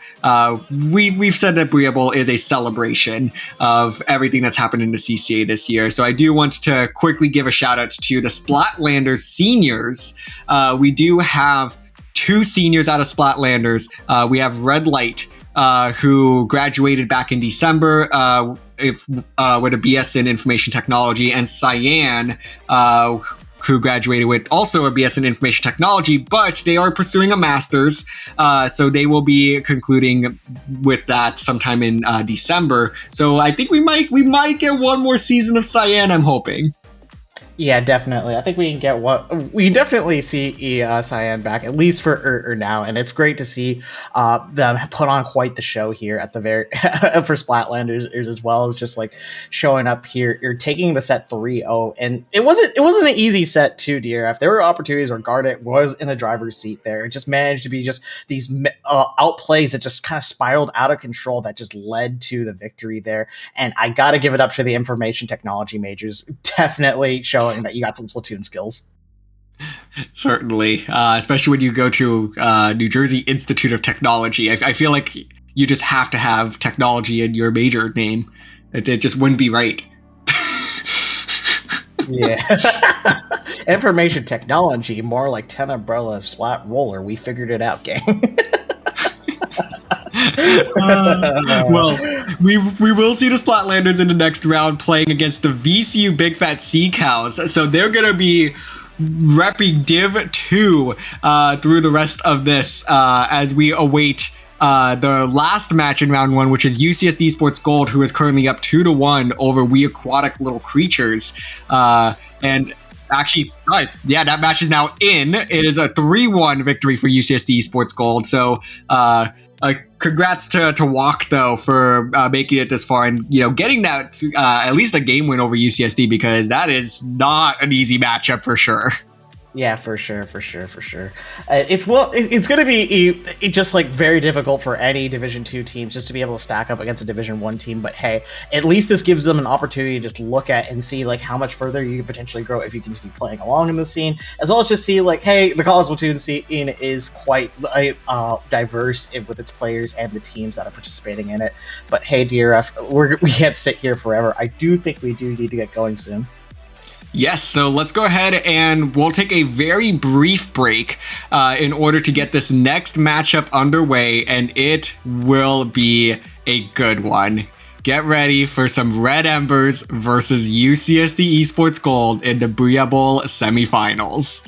S1: we've said that Booyah Bowl is a celebration of everything that's happened in the CCA this year. So I do want to quickly give a shout out to the Splatlanders seniors. We do have 2 seniors out of Splatlanders. We have Red Light, who graduated back in December with a BS in Information Technology, and Cyan, who graduated with also a BS in Information Technology, but they are pursuing a master's, so they will be concluding with that sometime in December. So I think we might get one more season of Cyan, I'm hoping.
S2: Yeah, definitely. I think we can definitely see Cyan back, at least for now, and it's great to see them put on quite the show here at the very for Splatlanders, as well as just like showing up here. You're taking the set 3-0, and it wasn't an easy set too, DRF. There were opportunities where Garnet was in the driver's seat there. It just managed to be just these outplays that just kind of spiraled out of control that just led to the victory there. And I got to give it up to the information technology majors, definitely showing that you got some Splatoon skills.
S1: Certainly, especially when you go to New Jersey Institute of Technology. I feel like you just have to have technology in your major name. It just wouldn't be right.
S2: Yeah. Information technology, more like 10 umbrella splat roller. We figured it out, gang.
S1: Well, we will see the Splatlanders in the next round playing against the VCU Big Fat Sea Cows. So they're going to be repping Div 2 through the rest of this as we await the last match in round 1, which is UCSD Esports Gold, who is currently up 2-1 over We Aquatic Little Creatures. And actually, yeah, that match is now in. It is a 3-1 victory for UCSD Esports Gold. So congrats to Walk, though, for making it this far and, getting that at least a game win over UCSD, because that is not an easy matchup for sure.
S2: Yeah, for sure. It's going to be just like very difficult for any Division 2 teams just to be able to stack up against a Division 1 team. But hey, at least this gives them an opportunity to just look at and see like how much further you can potentially grow if you continue playing along in the scene, as well as just see like, hey, the College Splatoon scene is quite diverse with its players and the teams that are participating in it. But hey, DRF, we can't sit here forever. I do think we do need to get going soon.
S1: Yes, so let's go ahead and we'll take a very brief break in order to get this next matchup underway, and it will be a good one. Get ready for some Red Emberz versus UCSD Esports Gold in the Booyah Bowl semifinals.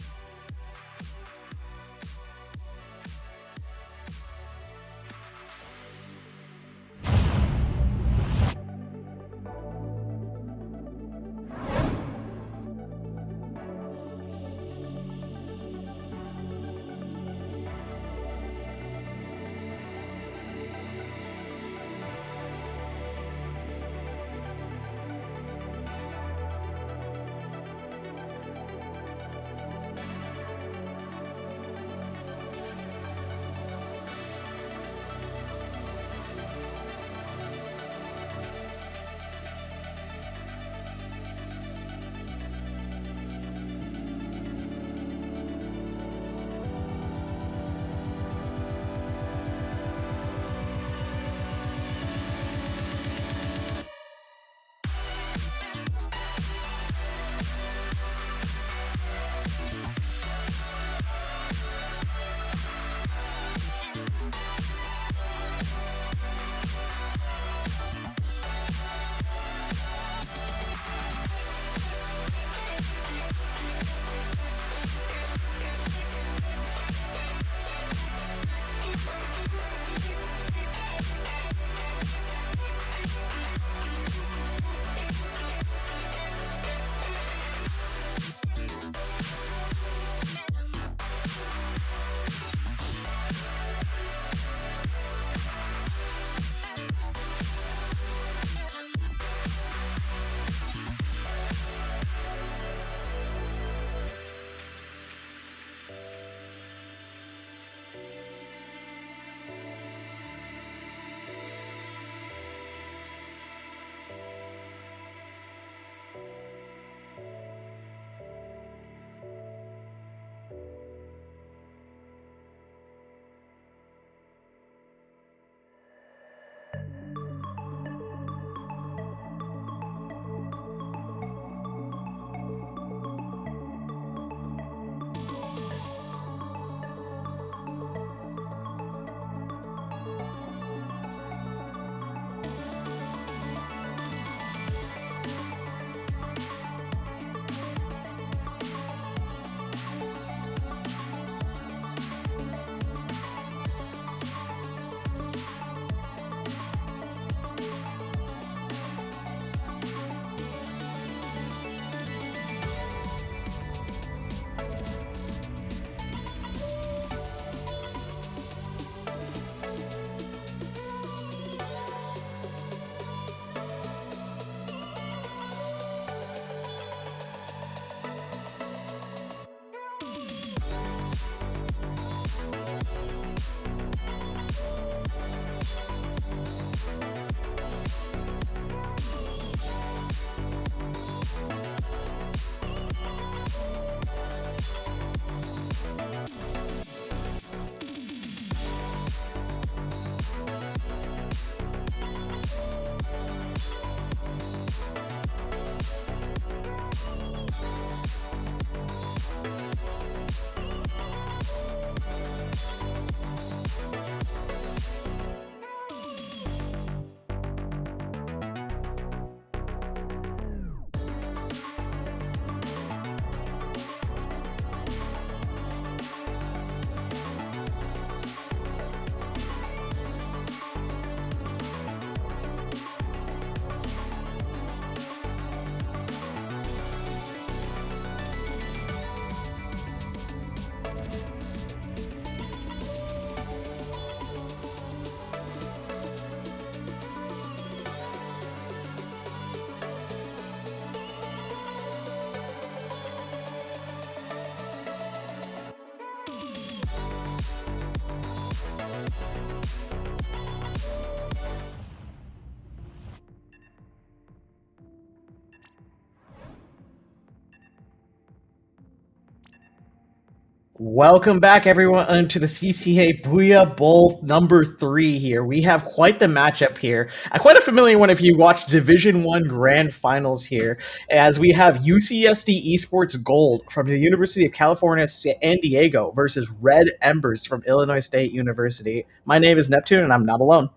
S2: Welcome back, everyone, to the CCA Booyah Bowl number 3 here. We have quite the matchup here. Quite a familiar one if you watched Division 1 Grand Finals here, as we have UCSD Esports Gold from the University of California, San Diego versus Red Emberz from Illinois State University. My name is Nep2ne, and I'm not alone.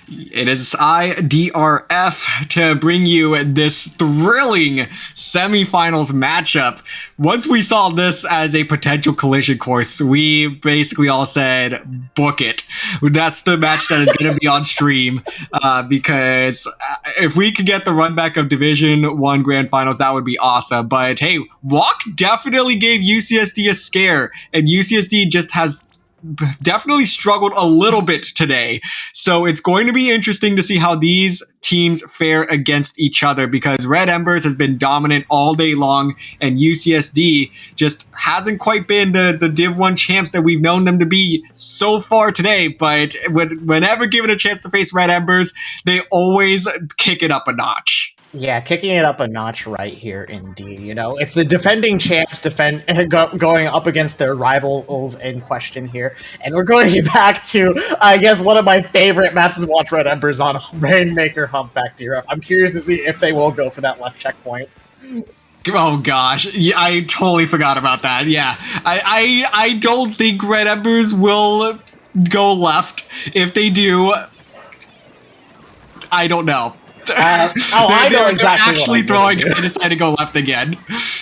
S1: It is I, DRF, to bring you this thrilling semifinals matchup. Once we saw this as a potential collision course, we basically all said, book it. That's the match that is going to be on stream, because if we could get the run back of Division 1 Grand Finals, that would be awesome. But hey, Walk definitely gave UCSD a scare, and UCSD just has definitely struggled a little bit today. So it's going to be interesting to see how these teams fare against each other, because Red Emberz has been dominant all day long, and UCSD just hasn't quite been the Div 1 champs that we've known them to be so far today. But whenever given a chance to face Red Emberz, they always kick it up a notch.
S2: Yeah, kicking it up a notch right here, indeed. You know, it's the defending champs going up against their rivals in question here. And we're going back to, I guess, one of my favorite maps to watch Red Emberz on, Rainmaker Humpback DRF. I'm curious to see if they will go for that left checkpoint.
S1: Oh gosh, yeah, I totally forgot about that. Yeah, I don't think Red Emberz will go left. If they do, I don't know.
S2: I know exactly.
S1: They're actually throwing it. They decide to go left again.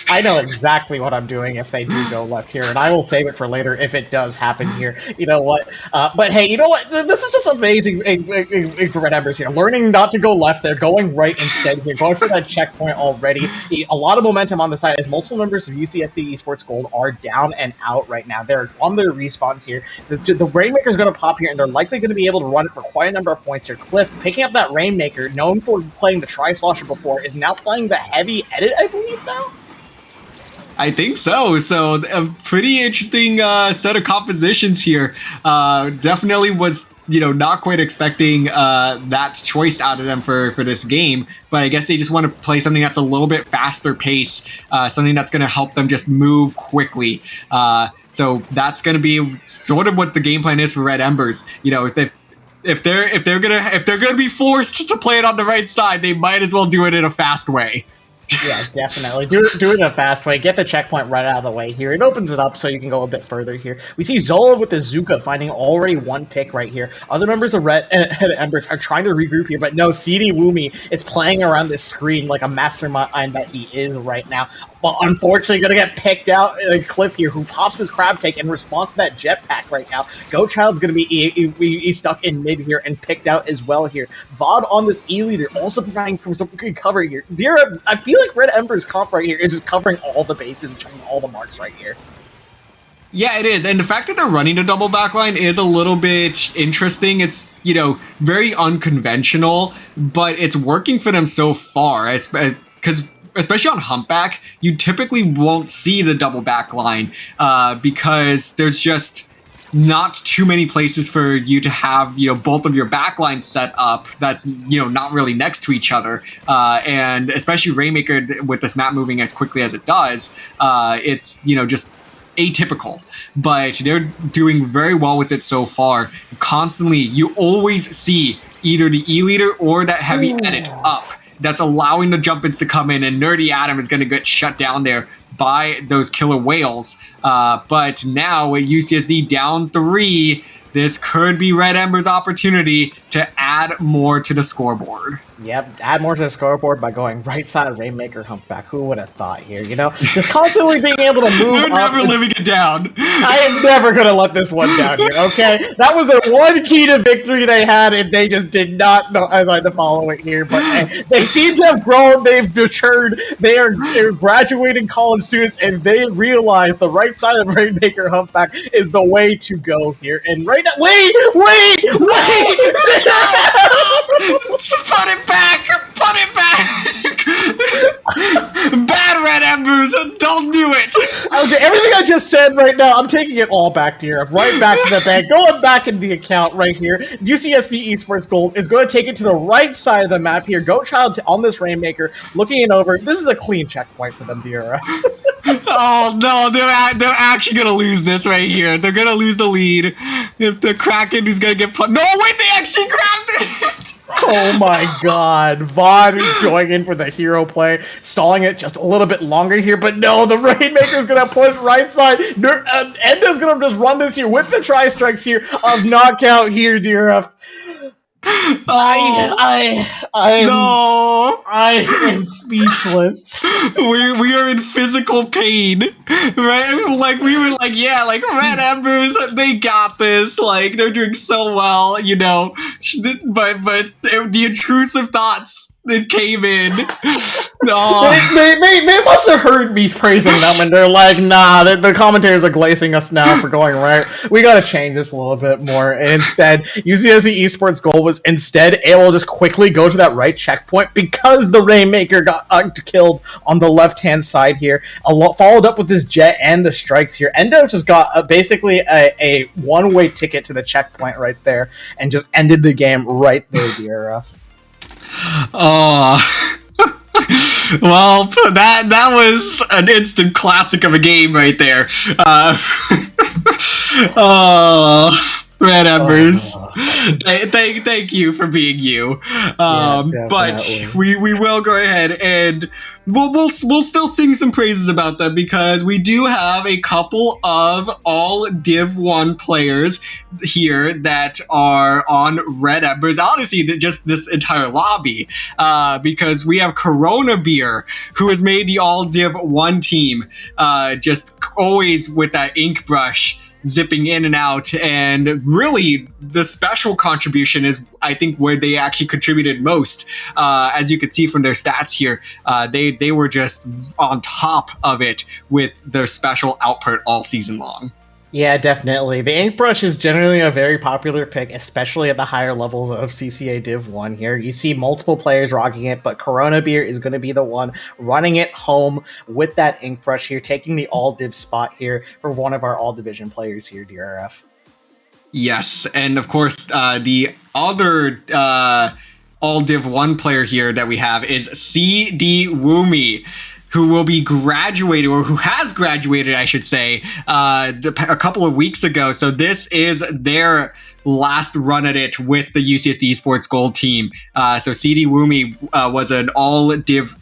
S2: I know exactly what I'm doing if they do go left here, and I will save it for later if it does happen here. You know what? But hey, you know what? This is just amazing for Red Emberz here. Learning not to go left, they're going right instead here, going for that checkpoint already. A lot of momentum on the side as multiple members of UCSD Esports Gold are down and out right now. They're on their respawns here. The Rainmaker is going to pop here, and they're likely going to be able to run it for quite a number of points here. Cliff picking up that Rainmaker, known for playing the Tri-Slosher before, is now playing the Heavy Edit, I believe, now?
S1: I think so. So a pretty interesting set of compositions here. Definitely was, not quite expecting that choice out of them for this game. But I guess they just want to play something that's a little bit faster pace, something that's going to help them just move quickly. So that's going to be sort of what the game plan is for Red Emberz. If they're gonna be forced to play it on the right side, they might as well do it in a fast way.
S2: Yeah, definitely. Do it in a fast way. Get the checkpoint right out of the way here. It opens it up so you can go a bit further here. We see Zola with the Zuka finding already one pick right here. Other members of Red Emberz are trying to regroup here, but no, CD Woomy is playing around this screen like a mastermind that he is right now. But unfortunately, going to get picked out. Cliff here, who pops his crab take in response to that jetpack right now. Go Child's going to be stuck in mid here and picked out as well here. VOD on this E-leader also providing some good cover here. I feel like Red Emberz comp right here is just covering all the bases and checking all the marks right here.
S1: Yeah, it is. And the fact that they're running a double backline is a little bit interesting. It's, very unconventional, but it's working for them so far. It's because especially on Humpback, you typically won't see the double back line because there's just not too many places for you to have, both of your backlines set up that's, not really next to each other. And especially Rainmaker with this map moving as quickly as it does, it's, just atypical. But they're doing very well with it so far. Constantly, you always see either the E-leader or that Heavy Edit up. That's allowing the jump-ins to come in, and Nerdy Adam is going to get shut down there by those killer whales. But now with UCSD down 3, this could be Red Ember's opportunity to add more to the scoreboard.
S2: Yep, add more to the scoreboard by going right side Rainmaker Humpback. Who would have thought here? Just constantly being able to move.
S1: They're never living it down.
S2: I am never going to let this one down here, okay? That was the one key to victory they had, and they just did not know as I had to follow it here. But they seem to have grown, they've matured, they're graduating college students, and they realize the right side of Rainmaker Humpback is the way to go here. And right now, wait!
S1: Put it back! Bad Red Emberz, don't do it.
S2: Okay, everything I just said right now, I'm taking it all back to here. Right back to the bank. Going back in the account right here. UCSD Esports Gold is going to take it to the right side of the map here. Goatchild on this Rainmaker, looking it over. This is a clean checkpoint for them, DRF.
S1: Oh no, they're actually gonna lose this right here. They're gonna lose the lead. If the Kraken is gonna get put. No, wait, they actually grabbed it.
S2: Oh my god. Vaughn is going in for the hero play, stalling it just a little bit longer here, but no, the Rainmaker's gonna push right side. Enda's gonna just run this here with the tri-strikes here of knockout here, DRF. I am speechless.
S1: We are in physical pain, right? Like we were like, yeah, like Red Emberz, they got this. Like they're doing so well, you know. But the intrusive thoughts that came in.
S2: They must have heard me praising them, and they're like, nah, the commentators are glazing us now for going right. We gotta change this a little bit more. And instead, UCSD Esports Gold was instead able to just quickly go to that right checkpoint because the Rainmaker got killed on the left-hand side here. Followed up with this jet and the strikes here. Endo just got basically a one-way ticket to the checkpoint right there and just ended the game right there, DRF.
S1: Oh. Well, that was an instant classic of a game right there. Red Emberz. Thank you for being you. But we will go ahead and we'll still sing some praises about them because we do have a couple of all Div 1 players here that are on Red Emberz. Honestly, just this entire lobby, because we have Corona Beer, who has made the all Div 1 team, just always with that ink brush zipping in and out, and really the special contribution is I think where they actually contributed most. As you can see from their stats here, they were just on top of it with their special output all season long.
S2: Yeah, definitely. The ink brush is generally a very popular pick, especially at the higher levels of CCA Div 1 here. You see multiple players rocking it, but Corona Beer is going to be the one running it home with that ink brush here, taking the all-div spot here for one of our all-division players here, DRF.
S1: Yes, and of course, the other all Div 1 player here that we have is CD Woomy, who will be graduated, or who has graduated, I should say, a couple of weeks ago. So this is their last run at it with the UCSD Esports Gold team. So CD Woomy was an all Div,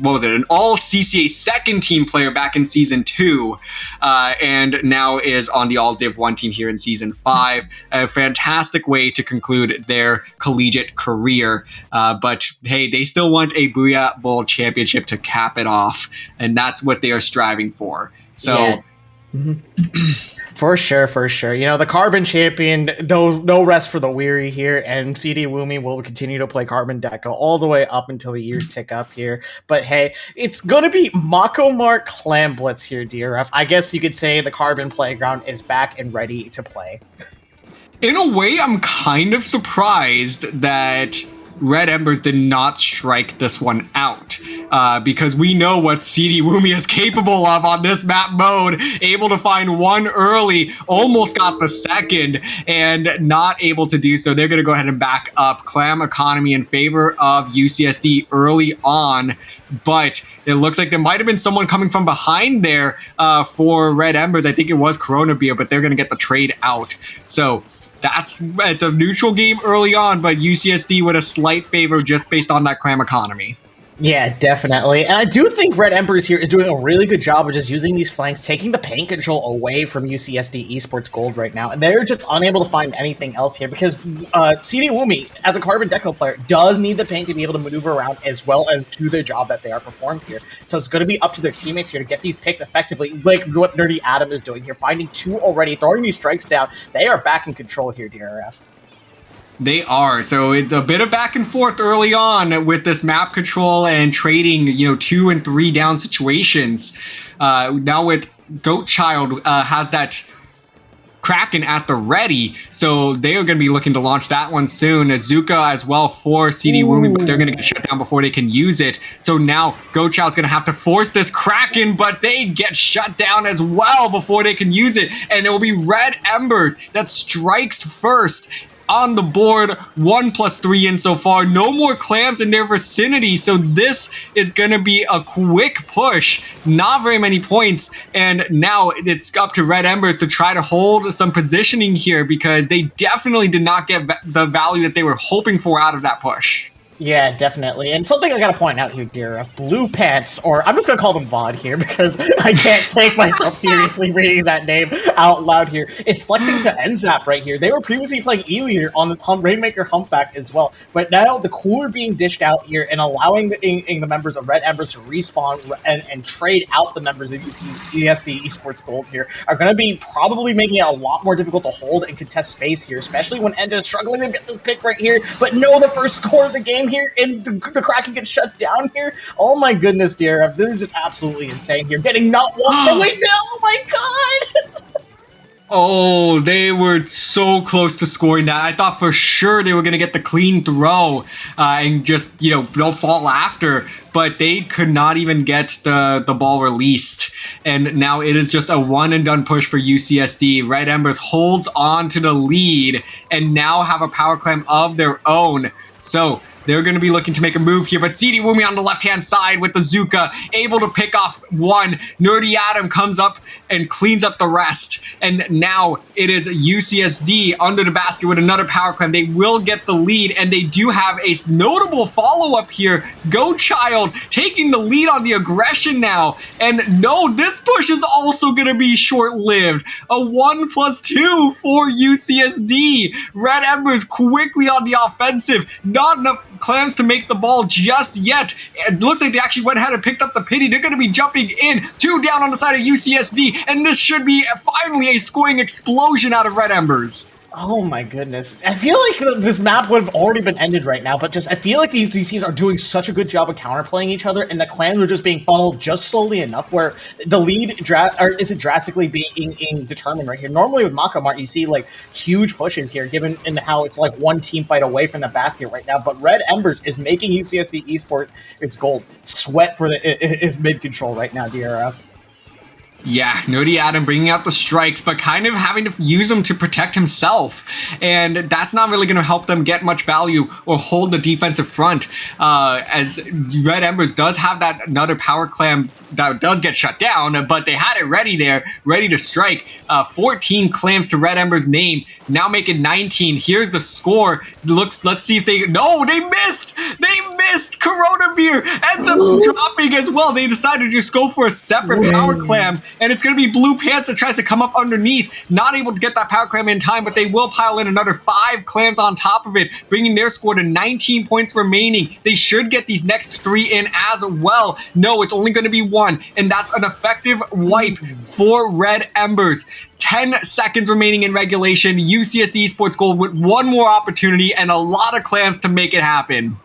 S1: an all CCA second team player back in season 2, and now is on the all Div 1 team here in season 5. A fantastic way to conclude their collegiate career. But hey, they still want a Booyah Bowl championship to cap it off, and that's what they are striving for. So.
S2: Yeah. For sure. You know, the Carbon Champion, no rest for the weary here, and CD Woomy will continue to play Carbon Deco all the way up until the years tick up here. But hey, it's going to be Makomar Clamblitz here, DRF. I guess you could say the Carbon Playground is back and ready to play.
S1: In a way, I'm kind of surprised that Red Emberz did not strike this one out, because we know what CD Woomy is capable of on this map mode. Able to find one early, almost got the second, and not able to do so. They're going to go ahead and back up Clam Economy in favor of UCSD early on, but it looks like there might have been someone coming from behind there for Red Emberz. I think it was Corona Beer, but they're going to get the trade out. So it's a neutral game early on, but UCSD with a slight favor just based on that Clam Economy.
S2: Yeah, definitely. And I do think Red Emberz here is doing a really good job of just using these flanks, taking the paint control away from UCSD Esports Gold right now. And they're just unable to find anything else here because CD Woomy, as a Carbon Deco player, does need the paint to be able to maneuver around as well as do the job that they are performed here. So it's going to be up to their teammates here to get these picks effectively, like what Nerdy Adam is doing here, finding 2 already, throwing these strikes down. They are back in control here, DRF.
S1: They are. So it's a bit of back and forth early on with this map control and trading, 2 and 3 down situations. Now with Goatchild has that Kraken at the ready, so they are going to be looking to launch that one soon. Azuka as well for CD Wumi, but they're going to get shut down before they can use it. So now GoChild's going to have to force this Kraken, but they get shut down as well before they can use it, and it will be Red Emberz that strikes first on the board. 1+3 in so far. No more clams in their vicinity, so this is gonna be a quick push. Not very many points, and now it's up to Red Emberz to try to hold some positioning here, because they definitely did not get the value that they were hoping for out of that push.
S2: Yeah, definitely. And something I gotta point out here, dear, Blue Pants, or I'm just gonna call them VOD here because I can't take myself seriously reading that name out loud here. It's flexing to NZAP right here. They were previously playing E-Leader on the Rainmaker Humpback as well, but now the cooler being dished out here and allowing the members of Red Emberz to respawn and trade out the members of UCSD Esports Gold here are going to be probably making it a lot more difficult to hold and contest space here, especially when Enda is struggling to get this pick right here, but no, the first score of the game here, and the Kraken gets shut down here. Oh my goodness, dear. This is just absolutely insane here. Getting not one. Wait, no! Oh my god!
S1: Oh, they were so close to scoring that. I thought for sure they were going to get the clean throw and just, no fall after. But they could not even get the ball released. And now it is just a one-and-done push for UCSD. Red Emberz holds on to the lead and now have a power clam of their own. So they're going to be looking to make a move here, but CD Wumi on the left-hand side with the Zuka, able to pick off one. Nerdy Adam comes up and cleans up the rest. And now it is UCSD under the basket with another power clam. They will get the lead, and they do have a notable follow-up here. GoChild taking the lead on the aggression now. And no, this push is also going to be short-lived. A 1+2 for UCSD. Red Emberz quickly on the offensive. Not enough clams to make the ball just yet. It looks like they actually went ahead and picked up the pity. They're going to be jumping in. 2 down on the side of UCSD, and this should be finally a scoring explosion out of Red Emberz.
S2: Oh my goodness. I feel like this map would have already been ended right now, but I feel like these teams are doing such a good job of counterplaying each other, and the clans are just being funneled just slowly enough where the lead isn't drastically being determined right here. Normally with Makamart, you see like huge pushes here, given in how it's like one team fight away from the basket right now, but Red Emberz is making UCSD Esports its gold sweat for is mid-control right now, DRF.
S1: Yeah, Nerdy Adam bringing out the strikes, but kind of having to use them to protect himself. And that's not really going to help them get much value or hold the defensive front, as Red Emberz does have that another power clam that does get shut down, but they had it ready there, ready to strike. 14 clams to Red Emberz' name, now making 19. Here's the score. Let's see if they missed! They missed! Corona Beer ends up dropping as well. They decided to just go for a separate power clam. And it's going to be Blue Pants that tries to come up underneath. Not able to get that power clam in time, but they will pile in another 5 clams on top of it, bringing their score to 19 points remaining. They should get these next 3 in as well. No, it's only going to be 1, and that's an effective wipe for Red Emberz. 10 seconds remaining in regulation. UCSD Esports Gold with 1 more opportunity and a lot of clams to make it happen.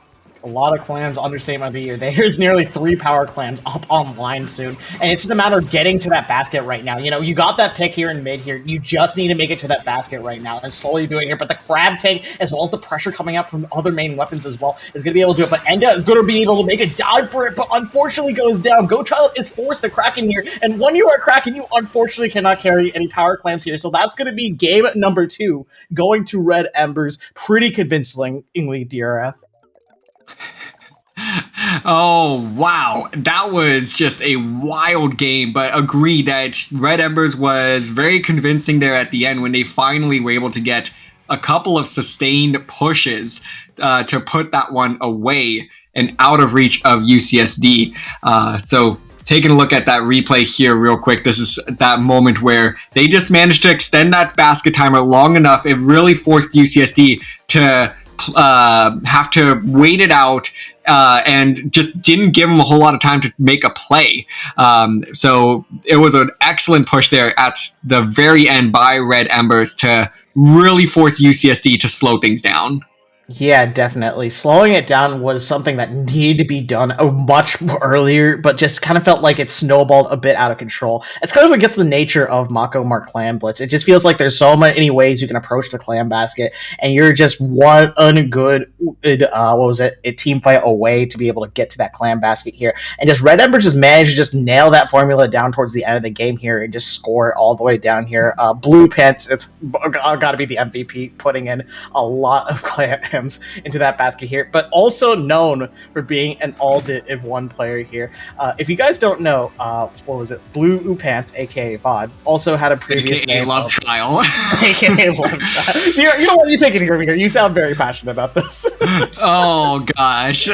S2: A lot of clams, understatement of the year. There's nearly 3 power clams up online soon. And it's just a matter of getting to that basket right now. You got that pick here in mid here. You just need to make it to that basket right now. And slowly doing it. But the crab tank, as well as the pressure coming out from other main weapons as well, is going to be able to do it. But Enda is going to be able to make a dive for it, but unfortunately goes down. GoChild is forced to Kraken here. And when you are Kraken, you unfortunately cannot carry any power clams here. So that's going to be game number 2 going to Red Emberz pretty convincingly, DRF.
S1: Oh, wow. That was just a wild game, but agree that Red Emberz was very convincing there at the end when they finally were able to get a couple of sustained pushes to put that one away and out of reach of UCSD. So taking a look at that replay here real quick, this is that moment where they just managed to extend that basket timer long enough. It really forced UCSD to have to wait it out and just didn't give them a whole lot of time to make a play. So it was an excellent push there at the very end by Red Emberz to really force UCSD to slow things down.
S2: Yeah, definitely. Slowing it down was something that needed to be done much earlier, but just kind of felt like it snowballed a bit out of control. It's kind of against the nature of Mako Mark Clan Blitz. It just feels like there's so many ways you can approach the clan basket, and you're just one good, a team fight away to be able to get to that clan basket here. And just Red Ember just managed to just nail that formula down towards the end of the game here and just score it all the way down here. Blue Pants, it's got to be the MVP, putting in a lot of clan into that basket here, but also known for being an all-div 1 player here. If you guys don't know, Blue Pants, aka VOD, also had a previous
S1: AKA
S2: name
S1: Love Trial.
S2: AKA Love Trial. You know what? You take it here. You sound very passionate about this.
S1: Oh gosh,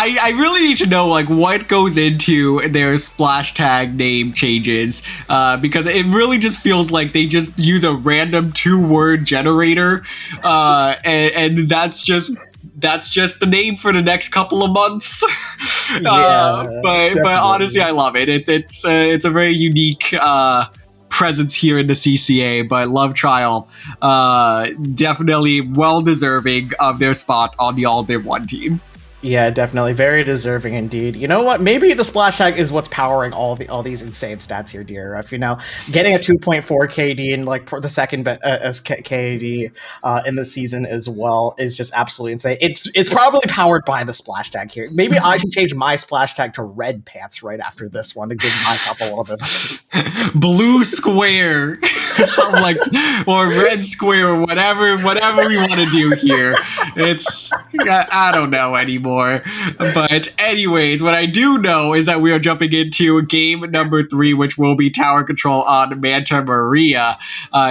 S1: I really need to know like what goes into their splash tag name changes, because it really just feels like they just use a random 2-word generator, and that's just the name for the next couple of months. But honestly, I love it. It's a very unique presence here in the CCA, but Love Trial definitely well deserving of their spot on the All Div 1 team.
S2: Yeah, definitely. Very deserving indeed. You know what? Maybe the splash tag is what's powering all these insane stats here, DRF. You know, getting a 2.4 KD and like the second as KD in the season as well is just absolutely insane. It's probably powered by the splash tag here. Maybe I should change my splash tag to Red Pants right after this one to give myself a little bit of space.
S1: Blue Square, something like, or Red Square, or whatever we want to do here. It's I don't know anymore. But anyways, what I do know is that we are jumping into game number 3, which will be tower control on Manta Maria.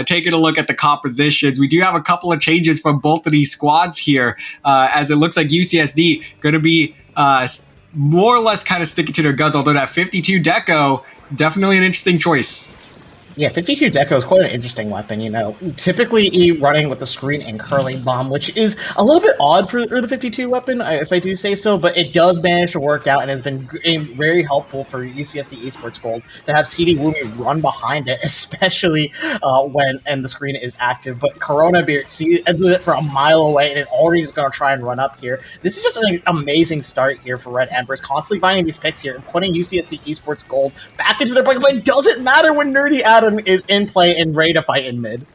S1: Taking a look at the compositions, we do have a couple of changes from both of these squads here, as it looks like UCSD going to be more or less kind of sticking to their guns, although that 52 Deco, definitely an interesting choice.
S2: Yeah, 52 Deco is quite an interesting weapon, you know. Typically running with the screen and curling bomb, which is a little bit odd for the 52 weapon, if I do say so, but it does manage to work out and has been very helpful for UCSD Esports Gold to have CD Woomy run behind it, especially when the screen is active. But Corona Beer ends it for a mile away and is already just going to try and run up here. This is just an amazing start here for Red Emberz, constantly finding these picks here and putting UCSD Esports Gold back into their pocket, but it doesn't matter when Nerdy Adam is in play and ready to fight in mid.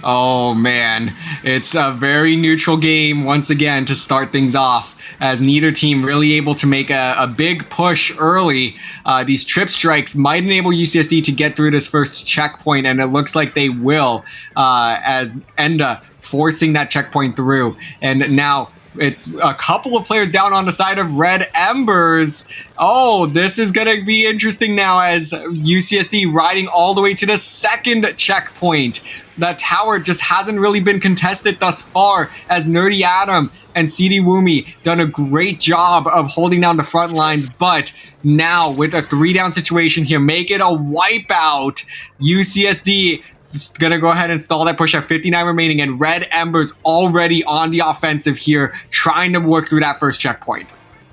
S1: Oh man, it's a very neutral game once again to start things off, as neither team really able to make a big push early. These trip strikes might enable UCSD to get through this first checkpoint, and it looks like they will, as Enda forcing that checkpoint through. And now it's a couple of players down on the side of Red Emberz. Oh, this is going to be interesting now, as UCSD riding all the way to the second checkpoint. That tower just hasn't really been contested thus far, as Nerdy Adam and CD Woomy done a great job of holding down the front lines, but now with a 3-down situation here, make it a wipeout. UCSD is going to go ahead and stall that push at 59 remaining, and Red Emberz already on the offensive here, trying to work through that first checkpoint.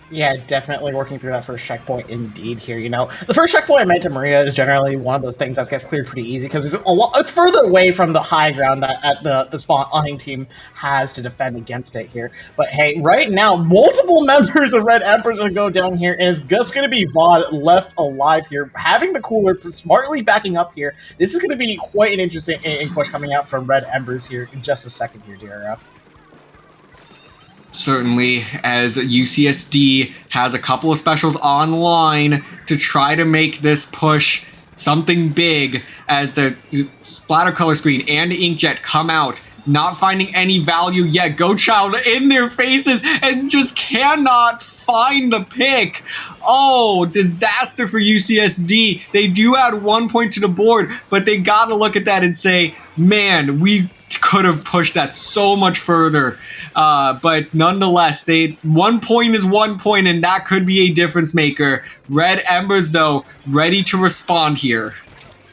S2: Yeah, definitely working through that first checkpoint indeed here. You know, the first checkpoint in Manta Maria is generally one of those things that gets cleared pretty easy because it's further away from the high ground that the spawning team has to defend against it here. But hey, right now, multiple members of Red Emberz are going to go down here, and it's just going to be VOD left alive here, having the cooler smartly backing up here. This is going to be quite an interesting push coming out from Red Emberz here in just a second here, DRF.
S1: Certainly, as UCSD has a couple of specials online to try to make this push something big, as the splatter color screen and inkjet come out, not finding any value yet. Go Child in their faces and just cannot find the pick. Oh, disaster for UCSD. They do add 1 point to the board, but they gotta look at that and say, man, we could have pushed that so much further. But nonetheless, 1 point is 1 point, and that could be a difference maker. Red Emberz, though, ready to respond here.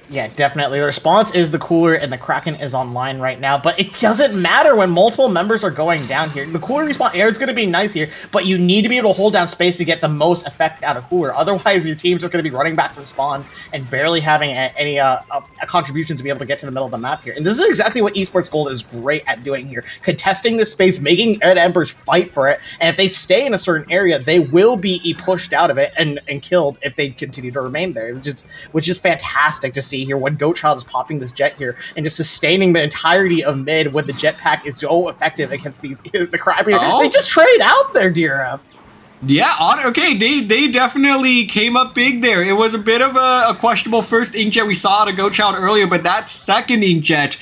S2: Yeah, definitely. The response is the cooler, and the Kraken is online right now, but it doesn't matter when multiple members are going down here. The cooler respawn air is going to be nice here, but you need to be able to hold down space to get the most effect out of cooler. Otherwise, your team's just going to be running back from spawn and barely having any contributions to be able to get to the middle of the map here. And this is exactly what Esports Gold is great at doing here. Contesting the space, making Red Emberz fight for it, and if they stay in a certain area, they will be pushed out of it and killed if they continue to remain there, which is fantastic to see here when Goatchild is popping this jet here and just sustaining the entirety of mid when the jetpack is so effective against the crab here. They just trade out there, DRF.
S1: Yeah, okay, they definitely came up big there. It was a bit of a questionable first inkjet we saw to Goatchild earlier, but that second inkjet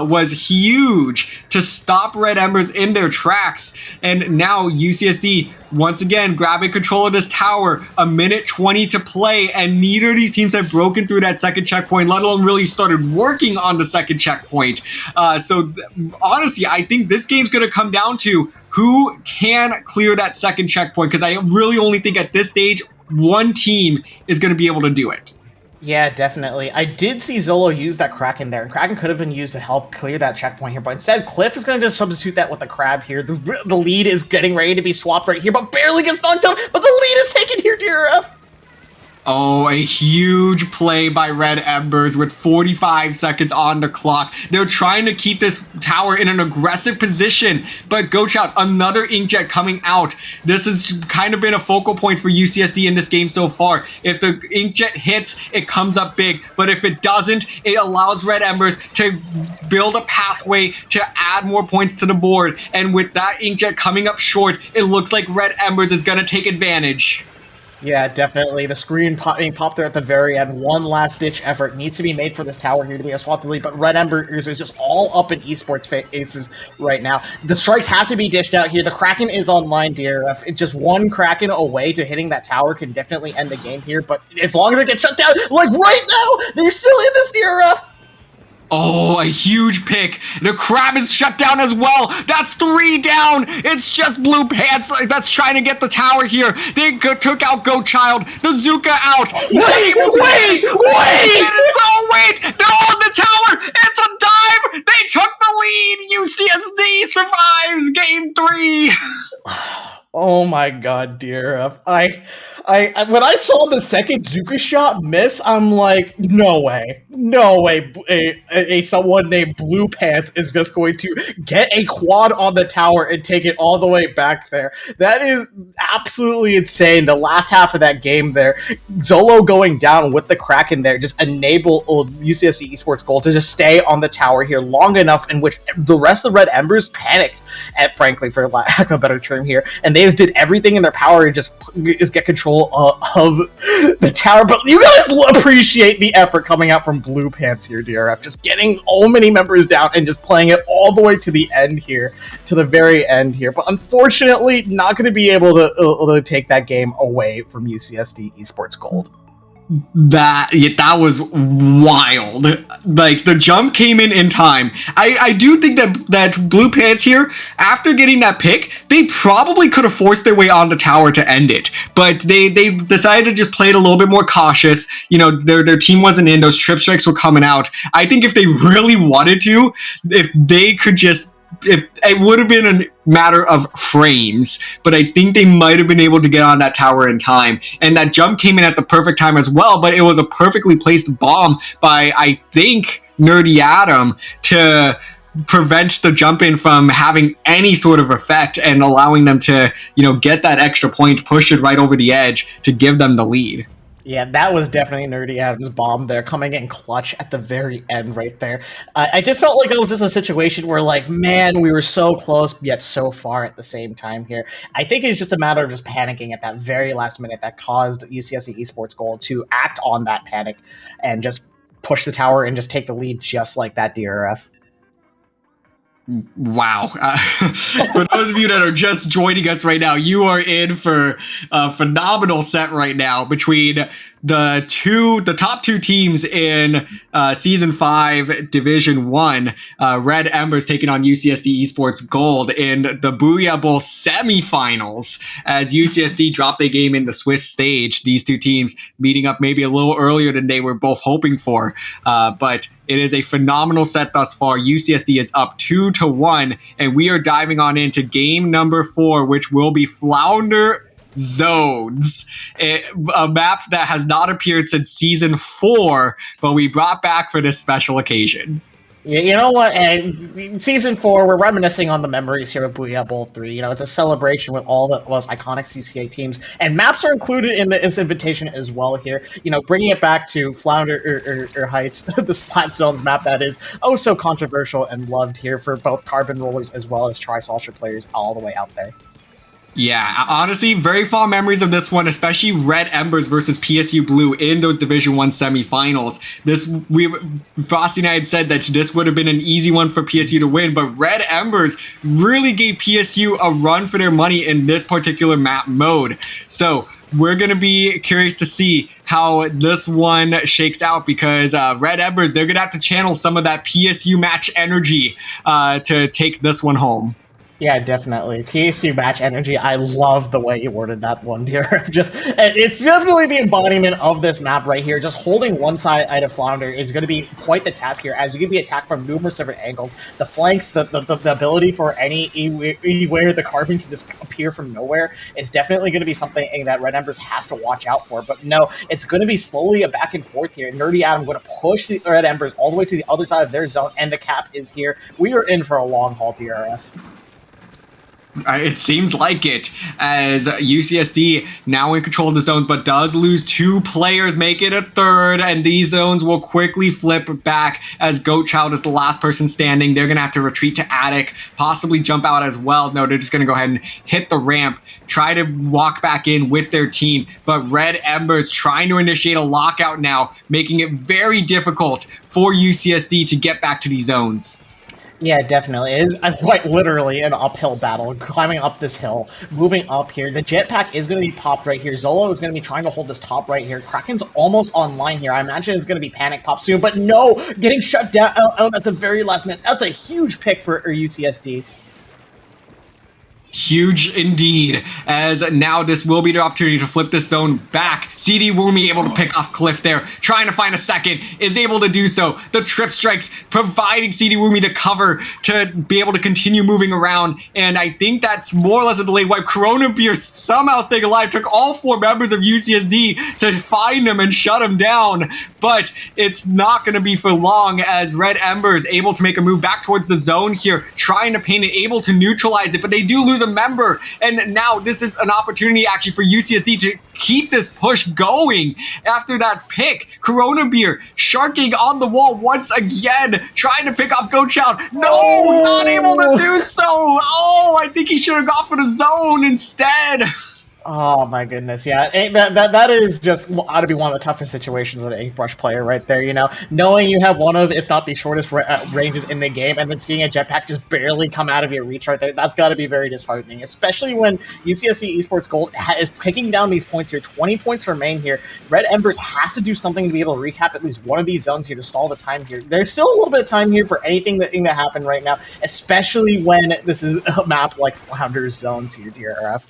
S1: was huge to stop Red Emberz in their tracks. And now UCSD, once again, grabbing control of this tower, a minute 20 to play, and neither of these teams have broken through that second checkpoint, let alone really started working on the second checkpoint. Honestly, I think this game's going to come down to who can clear that second checkpoint, because I really only think at this stage, one team is going to be able to do it.
S2: Yeah, definitely. I did see Zolo use that Kraken there, and Kraken could have been used to help clear that checkpoint here, but instead, Cliff is going to just substitute that with the Crab here. The lead is getting ready to be swapped right here, but barely gets knocked out, but the lead is taken here, DRF.
S1: Oh, a huge play by Red Emberz with 45 seconds on the clock. They're trying to keep this tower in an aggressive position, but Goatchild, another inkjet coming out. This has kind of been a focal point for UCSD in this game so far. If the inkjet hits, it comes up big, but if it doesn't, it allows Red Emberz to build a pathway to add more points to the board, and with that inkjet coming up short, it looks like Red Emberz is going to take advantage.
S2: Yeah, definitely. The screen being popped there at the very end. One last-ditch effort needs to be made for this tower here to be a swap the lead, but Red Emberz is just all up in Esports faces right now. The strikes have to be dished out here. The Kraken is online, DRF. It's just one Kraken away to hitting that tower can definitely end the game here, but as long as it gets shut down, like right now, they're still in this, DRF!
S1: Oh, a huge pick. The Crab is shut down as well. That's 3 down. It's just Blue Pants that's trying to get the tower here. They took out Goatchild. The Zuka out.
S2: Wait!
S1: Oh, wait. No, on the tower. It's a dive. They took the lead. UCSD survives game 3.
S2: Oh my god, DRF. I when I saw the second Zuka shot miss, I'm like, no way. Someone named Blue Pants is just going to get a quad on the tower and take it all the way back there. That is absolutely insane. The last half of that game there, Zolo going down with the Kraken there just enable UCSD Esports Gold to just stay on the tower here long enough in which the rest of the Red Emberz panicked, frankly, for lack of a better term here, and they just did everything in their power to just get control of the tower. But you guys appreciate the effort coming out from Blue Pants here, DRF, just getting all many members down and just playing it all the way to the end here, to the very end here. But unfortunately, not going to be able to take that game away from UCSD Esports Gold.
S1: That was wild. Like, the jump came in time. I do think that Blue Pants here, after getting that pick, they probably could have forced their way on the tower to end it, but they decided to just play it a little bit more cautious. You know, their team wasn't in, those trip strikes were coming out. I think if they really wanted to, if they could just, if it would have been a matter of frames, but I think they might have been able to get on that tower in time. And that jump came in at the perfect time as well, but it was a perfectly placed bomb by, I think, Nerdy Adam to prevent the jump in from having any sort of effect and allowing them to, you know, get that extra point, push it right over the edge to give them the lead.
S2: Yeah, that was definitely Nerdy Adam's bomb there, coming in clutch at the very end right there. I just felt like it was just a situation where, like, man, we were so close, yet so far at the same time here. I think it's just a matter of just panicking at that very last minute that caused UCSD Esports Gold to act on that panic and just push the tower and just take the lead just like that, DRF.
S1: Wow. For those of you that are just joining us right now, you are in for a phenomenal set right now between the top two teams in Season 5 Division 1. Red Emberz taking on UCSD Esports Gold in the Booyah Bowl semifinals as UCSD dropped their game in the Swiss stage. These two teams meeting up maybe a little earlier than they were both hoping for. But it is a phenomenal set thus far. UCSD is up 2-1, and we are diving on into game number 4, which will be Flounder Zones, a map that has not appeared since season 4, but we brought back for this special occasion.
S2: Yeah, you know what? And season 4, we're reminiscing on the memories here of Booyah Bowl 3. You know, it's a celebration with all the most iconic CCA teams, and maps are included in this invitation as well here. You know, bringing it back to Flounder or Heights, the Splat Zones map that is oh so controversial and loved here for both carbon rollers as well as Tri-Soldier players all the way out there.
S1: Yeah, honestly, very fond memories of this one, especially Red Emberz versus PSU Blue in those Division 1 semifinals. Frosty and I had said that this would have been an easy one for PSU to win, but Red Emberz really gave PSU a run for their money in this particular map mode. So we're going to be curious to see how this one shakes out, because Red Emberz, they're going to have to channel some of that PSU match energy to take this one home.
S2: Yeah, definitely. PSU match energy. I love the way you worded that one, dear. It's definitely the embodiment of this map right here. Just holding one side of Flounder is going to be quite the task here, as you can be attacked from numerous different angles. The flanks, the ability for anywhere the carbon can just appear from nowhere is definitely going to be something that Red Emberz has to watch out for. But no, it's going to be slowly a back and forth here. Nerdy Adam going to push the Red Emberz all the way to the other side of their zone, and the cap is here. We are in for a long haul, DRF.
S1: It seems like it, as UCSD now in control of the zones, but does lose 2 players, make it a third, and these zones will quickly flip back as Goatchild is the last person standing. They're going to have to retreat to Attic, possibly jump out as well. No, they're just going to go ahead and hit the ramp, try to walk back in with their team, but Red Emberz trying to initiate a lockout now, making it very difficult for UCSD to get back to these zones.
S2: Yeah, definitely. It is quite literally an uphill battle, climbing up this hill, moving up here. The jetpack is going to be popped right here. Zolo is going to be trying to hold this top right here. Kraken's almost online here. I imagine it's going to be panic pop soon, but no, getting shut down at the very last minute. That's a huge pick for UCSD.
S1: Huge indeed, as now this will be the opportunity to flip this zone back. CD Woomy able to pick off Cliff there, trying to find a second, is able to do so. The trip strikes, providing CD Woomy the cover to be able to continue moving around, and I think that's more or less a delayed wipe. Corona Beer somehow staying alive, took all 4 members of UCSD to find him and shut him down, but it's not going to be for long, as Red Emberz able to make a move back towards the zone here, trying to paint it, able to neutralize it, but they do lose a member, and now this is an opportunity actually for UCSD to keep this push going after that pick. Corona Beer sharking on the wall once again, trying to pick off Goatchild. No, not able to do so. Oh, I think he should have gone for the zone instead.
S2: Oh my goodness, yeah, that is just ought to be one of the toughest situations as an Inkbrush player right there, you know, knowing you have one of, if not the shortest ranges in the game, and then seeing a jetpack just barely come out of your reach right there, that's got to be very disheartening, especially when UCSD Esports Gold is picking down these points here. 20 points remain here. Red Emberz has to do something to be able to recap at least one of these zones here to stall the time here. There's still a little bit of time here for anything that happen right now, especially when this is a map like Flounder's zones here, DRF.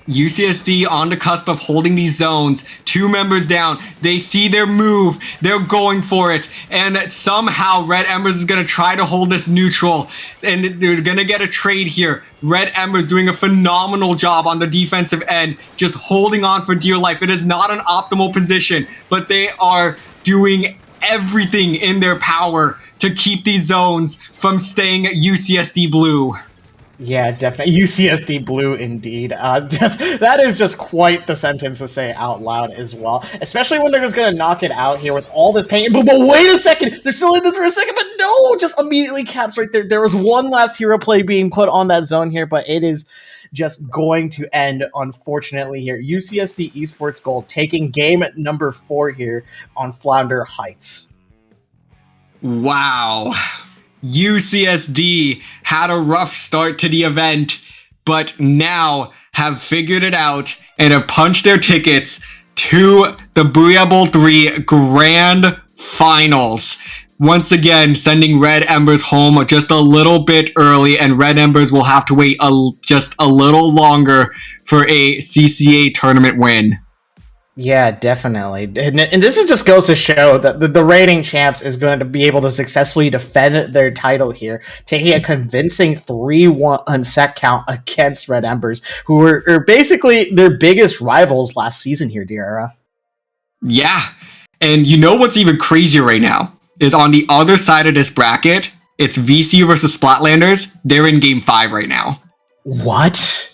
S1: UCSD on the cusp of holding these zones, 2 members down, they see their move, they're going for it, and somehow Red Emberz is going to try to hold this neutral, and they're going to get a trade here. Red Emberz doing a phenomenal job on the defensive end, just holding on for dear life. It is not an optimal position, but they are doing everything in their power to keep these zones from staying UCSD blue.
S2: Yeah, definitely. UCSD blue, indeed. That is just quite the sentence to say out loud as well. Especially when they're just going to knock it out here with all this pain. But wait a second! They're still in this for a second, but no! Just immediately caps right there. There was one last hero play being put on that zone here, but it is just going to end, unfortunately, here. UCSD Esports Gold taking game number 4 here on Flounder Heights.
S1: Wow. UCSD had a rough start to the event, but now have figured it out and have punched their tickets to the Booyah Bowl 3 Grand Finals. Once again, sending Red Emberz home just a little bit early, and Red Emberz will have to wait just a little longer for a CCA tournament win.
S2: Yeah, definitely. And this is just goes to show that the reigning champs is going to be able to successfully defend their title here, taking a convincing 3-1 set count against Red Emberz, who are basically their biggest rivals last season here, DRF.
S1: Yeah. And you know what's even crazier right now is on the other side of this bracket, it's VCU versus Splatlanders. They're in game 5 right now.
S2: What?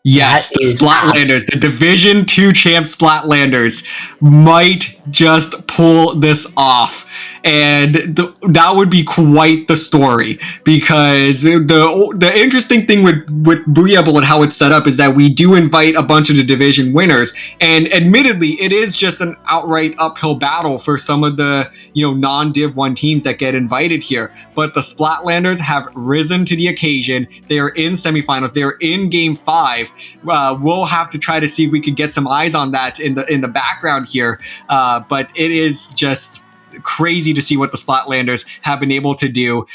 S1: Yes, the Splatlanders, the Division 2 champ Splatlanders might just pull this off. And that would be quite the story, because the interesting thing with Booyah Bowl and how it's set up is that we do invite a bunch of the division winners, and admittedly it is just an outright uphill battle for some of the non-Div 1 teams that get invited here, but the Splatlanders have risen to the occasion. They are in semifinals, they are in game 5. We'll have to try to see if we can get some eyes on that in the background here, but it is just crazy to see what the Splatlanders have been able to do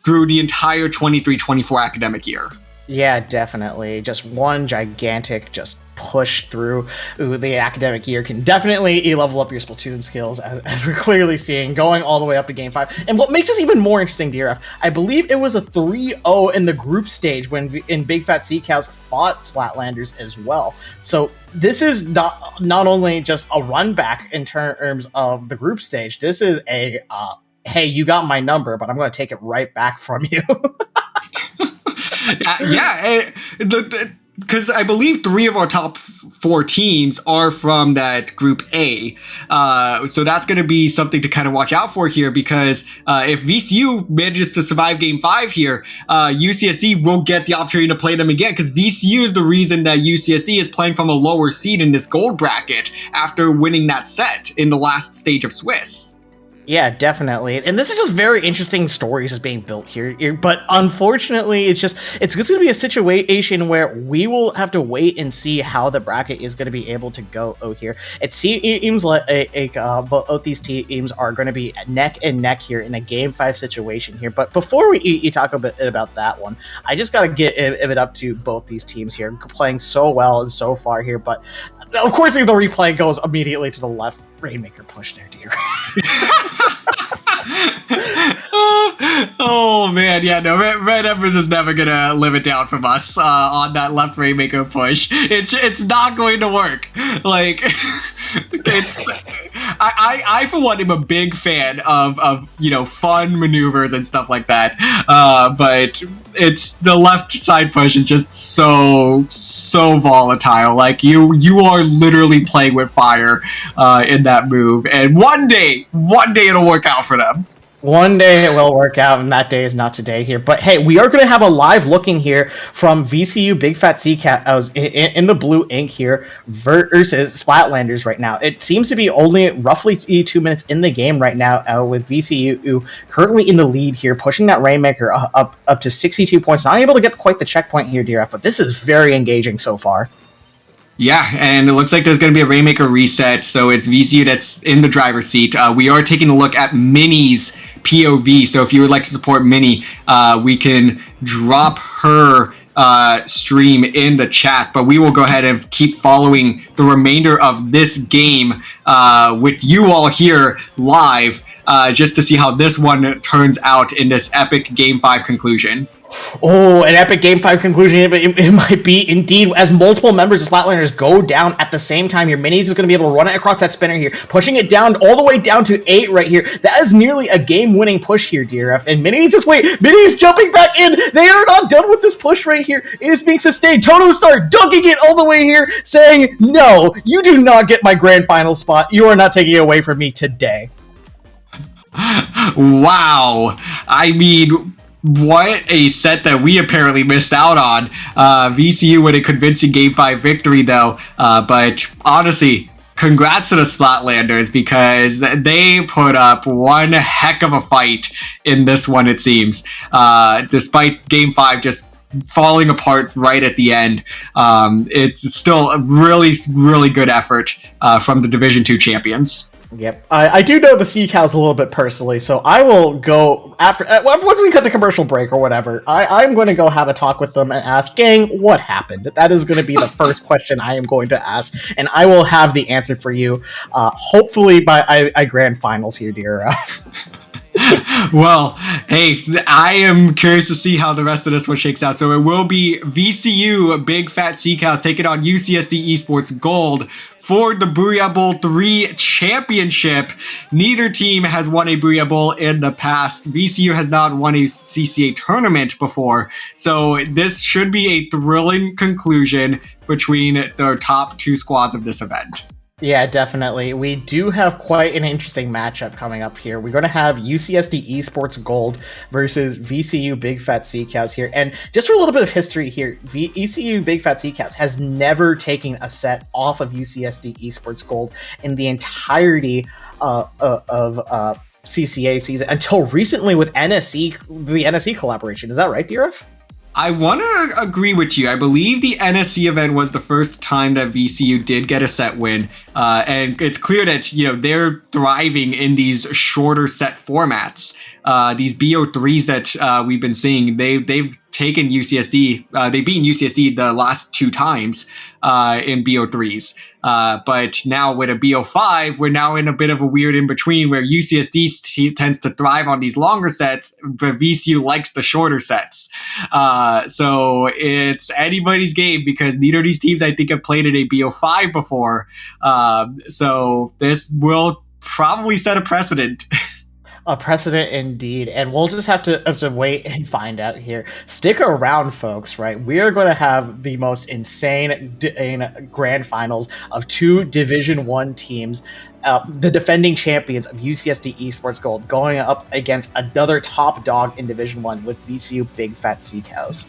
S1: through the entire 23-24 academic year.
S2: Yeah, definitely. Just one gigantic push through the academic year can definitely level up your Splatoon skills, as we're clearly seeing, going all the way up to game 5. And what makes this even more interesting, DRF, I believe it was a 3-0 in the group stage when in Big Fat Sea Cows fought Splatlanders as well. So this is not only just a run back in terms of the group stage, this is a hey, you got my number, but I'm going to take it right back from you.
S1: Yeah, because I believe 3 of our top 4 teams are from that Group A. So that's going to be something to kind of watch out for here, because if VCU manages to survive Game 5 here, UCSD won't get the opportunity to play them again, because VCU is the reason that UCSD is playing from a lower seed in this gold bracket after winning that set in the last stage of Swiss.
S2: Yeah, definitely. And this is just very interesting stories just being built here. But unfortunately, it's going to be a situation where we will have to wait and see how the bracket is going to be able to go here. It seems like both these teams are going to be neck and neck here in a Game 5 situation here. But before we talk a bit about that one, I just got to give it up to both these teams here, playing so well and so far here. But of course, the replay goes immediately to the left. Rainmaker push there, dear.
S1: Oh man, yeah, no, Red Emberz is never gonna live it down from us on that left Rainmaker push. It's not going to work. Like, it's I for one am a big fan of fun maneuvers and stuff like that. But it's the left side push is just so volatile. Like you are literally playing with fire in that move, and one day it'll work out for them.
S2: One day it will work out, and that day is not today here. But hey, we are going to have a live looking here from VCU Big Fat Sea Cows in the blue ink here versus Splatlanders right now. It seems to be only roughly 2 minutes in the game right now, with VCU currently in the lead here, pushing that Rainmaker up to 62 points. Not able to get quite the checkpoint here, DRF, but this is very engaging so far.
S1: Yeah, and it looks like there's going to be a Rainmaker reset, so it's VCU that's in the driver's seat. We are taking a look at Minnie's POV, so if you would like to support Minnie, we can drop her stream in the chat, but we will go ahead and keep following the remainder of this game with you all here live, just to see how this one turns out in this epic Game 5 conclusion.
S2: Oh, an epic Game 5 conclusion, but it might be indeed, as multiple members of Splatlanders go down at the same time here. Minis is going to be able to run it across that spinner here, pushing it down all the way down to 8 right here. That is nearly a game-winning push here, DRF. And Minis jumping back in. They are not done with this push right here. It is being sustained. Toto Star dunking it all the way here, saying, no, you do not get my grand final spot. You are not taking it away from me today.
S1: Wow. I mean, what a set that we apparently missed out on. VCU with a convincing Game 5 victory, though. But honestly, congrats to the Splatlanders, because they put up one heck of a fight in this one, it seems. Despite Game 5 just falling apart right at the end, it's still a really, really good effort from the Division 2 champions.
S2: Yep. I do know the Sea Cows a little bit personally, so I will go after once we cut the commercial break or whatever. I'm going to go have a talk with them and ask, gang, what happened? That is going to be the first question I am going to ask, and I will have the answer for you, hopefully by grand finals here, dear.
S1: Well, hey, I am curious to see how the rest of this one shakes out. So it will be VCU Big Fat Sea Cows taking on UCSD Esports Gold for the Booyah Bowl 3 championship. Neither team has won a Booyah Bowl in the past. VCU has not won a CCA tournament before. So this should be a thrilling conclusion between the top two squads of this event.
S2: Yeah, definitely. We do have quite an interesting matchup coming up here. We're going to have UCSD Esports Gold versus VCU Big Fat Sea Cows here. And just for a little bit of history here, VCU Big Fat Sea Cows has never taken a set off of UCSD Esports Gold in the entirety of CCA season until recently with NSE, the NSE collaboration. Is that right, DRF?
S1: I want to agree with you. I believe the NSC event was the first time that VCU did get a set win, and it's clear that they're thriving in these shorter set formats. These BO3s that we've been seeing, they've taken UCSD. They've beaten UCSD the last two times in BO3s. But now with a BO5, we're now in a bit of a weird in between where UCSD tends to thrive on these longer sets, but VCU likes the shorter sets. So it's anybody's game because neither of these teams, I think, have played in a BO5 before. So this will probably set a precedent.
S2: A precedent indeed, and we'll just have to wait and find out here. Stick around, folks, right? We are going to have the most insane grand finals of two Division 1 teams, the defending champions of UCSD Esports Gold, going up against another top dog in Division 1 with VCU Big Fat Sea Cows.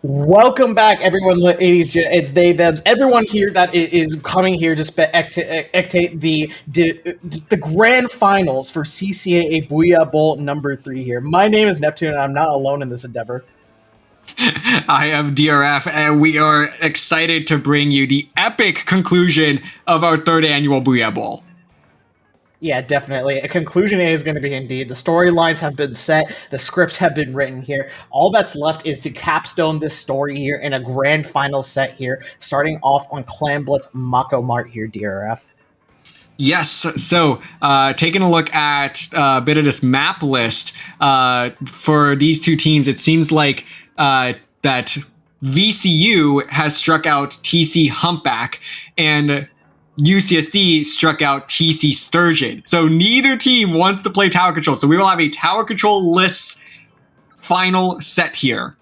S2: Welcome back, everyone. Ladies, it's they, them, everyone here that is coming here to spectate the grand finals for CCAA Booyah Bowl number 3 here. My name is Nep2ne, and I'm not alone in this endeavor.
S1: I am DRF, and we are excited to bring you the epic conclusion of our 3rd annual Booyah Bowl.
S2: Yeah, definitely. A conclusion is going to be indeed. The storylines have been set. The scripts have been written here. All that's left is to capstone this story here in a grand final set here, starting off on Clamblitz Mako Mart here, DRF.
S1: Yes, so taking a look at a bit of this map list for these two teams, it seems like that VCU has struck out TC Humpback, and UCSD struck out TC Sturgeon. So neither team wants to play tower control. So we will have a tower control-less final set here.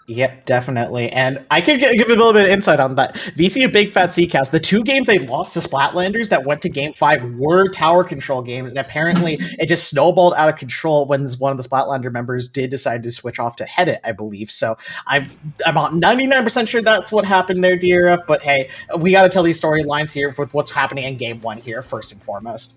S2: Yep, definitely. And I could give a little bit of insight on that. VCU Big Fat CCAS, the 2 games they lost to Splatlanders that went to Game 5 were tower control games, and apparently it just snowballed out of control when one of the Splatlander members did decide to switch off to head it, I believe. So I'm about 99% sure that's what happened there, DRF, but hey, we got to tell these storylines here with what's happening in Game 1 here, first and foremost.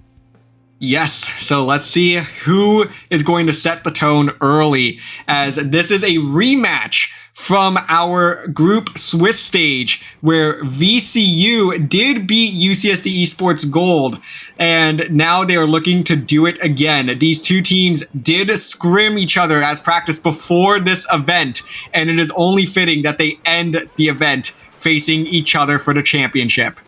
S1: Yes, so let's see who is going to set the tone early, as this is a rematch from our group Swiss stage, where VCU did beat UCSD Esports Gold, and now they are looking to do it again. These two teams did scrim each other as practice before this event, and it is only fitting that they end the event facing each other for the championship.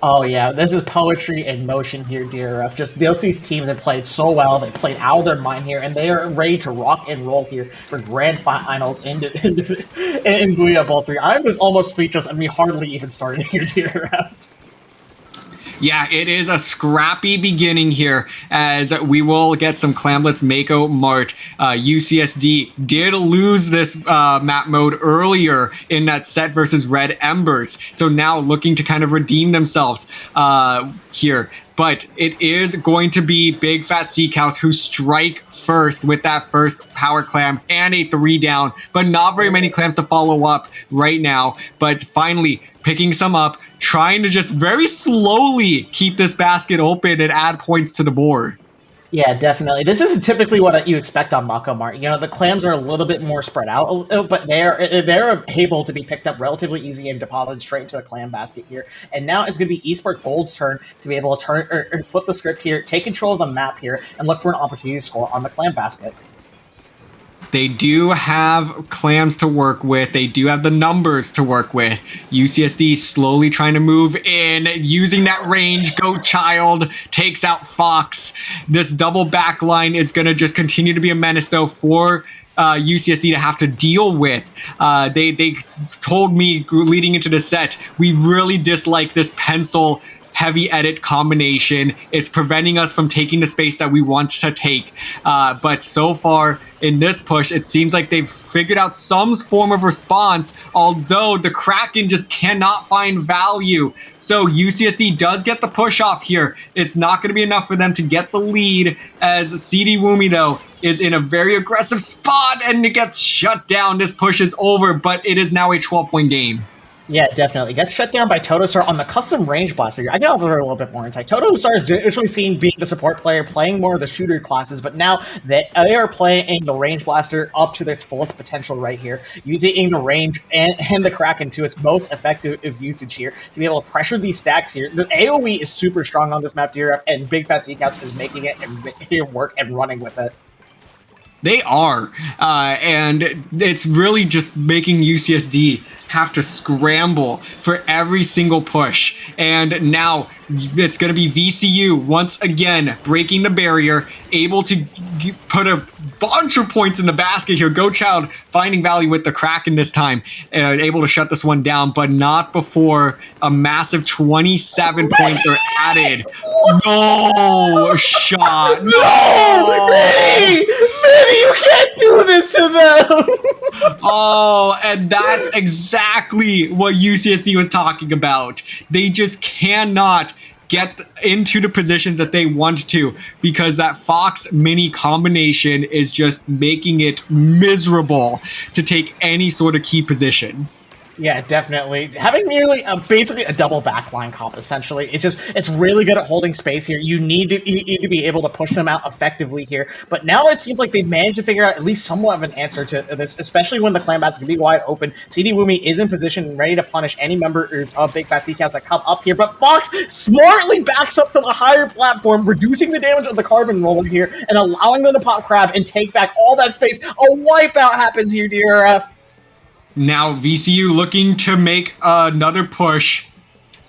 S2: Oh yeah, this is poetry in motion here, DRF. Just these teams have played so well. They played out of their mind here, and they are ready to rock and roll here for grand finals in Booyah Bowl 3. I'm just almost speechless, and we hardly even started here, DRF.
S1: Yeah, it is a scrappy beginning here, as we will get some Clamblitz Mako Mart. UCSD did lose this map mode earlier in that set versus Red Emberz, so now looking to kind of redeem themselves here. But it is going to be Big Fat Sea Cows who strike first with that first power clam and a 3 down, but not very many clams to follow up right now. But finally picking some up, trying to just very slowly keep this basket open and add points to the board.
S2: Yeah, definitely. This is typically what you expect on Mako Mart. You know, the clams are a little bit more spread out, but they're able to be picked up relatively easy and deposited straight into the clam basket here. And now it's going to be Esports Gold's turn to be able to turn or flip the script here, take control of the map here, and look for an opportunity to score on the clam basket.
S1: They do have clams to work with. They do have the numbers to work with. UCSD slowly trying to move in, using that range. Goat Child takes out Fox. This double back line is going to just continue to be a menace, though, for UCSD to have to deal with. They told me leading into the set, we really dislike this pencil heavy edit combination. It's preventing us from taking the space that we want to take. But so far in this push, it seems like they've figured out some form of response, although the Kraken just cannot find value. So UCSD does get the push off here. It's not going to be enough for them to get the lead, as CD Woomy, though, is in a very aggressive spot and it gets shut down. This push is over, but it is now a 12-point game.
S2: Yeah, definitely. Gets shut down by Totostar on the custom range blaster. I can offer a little bit more insight. Totostar is usually seen being the support player, playing more of the shooter classes, but now they are playing the range blaster up to its fullest potential right here, using the range and the Kraken to its most effective usage here to be able to pressure these stacks here. The AoE is super strong on this map, DRF, and Big Fat Seacouts is making it work and running with it.
S1: They are, and it's really just making UCSD have to scramble for every single push. And now it's going to be VCU once again breaking the barrier, able to put a bunch of points in the basket here. Go Child finding value with the Kraken this time, able to shut this one down, but not before a massive 27 points are added. No shot.
S2: No! Manny, you can't do this to them!
S1: Oh, and that's exactly what UCSD was talking about. They just cannot get into the positions that they want to, because that Fox mini combination is just making it miserable to take any sort of key position.
S2: Yeah, definitely. Having nearly basically a double backline comp, essentially. It's really good at holding space here. You need to be able to push them out effectively here. But now it seems like they've managed to figure out at least somewhat of an answer to this, especially when the clan bats can be wide open. CD Wumi is in position and ready to punish any members of Big Fat CCAs that come up here. But Fox smartly backs up to the higher platform, reducing the damage of the carbon roller here and allowing them to pop crab and take back all that space. A wipeout happens here, DRF.
S1: Now VCU looking to make another push.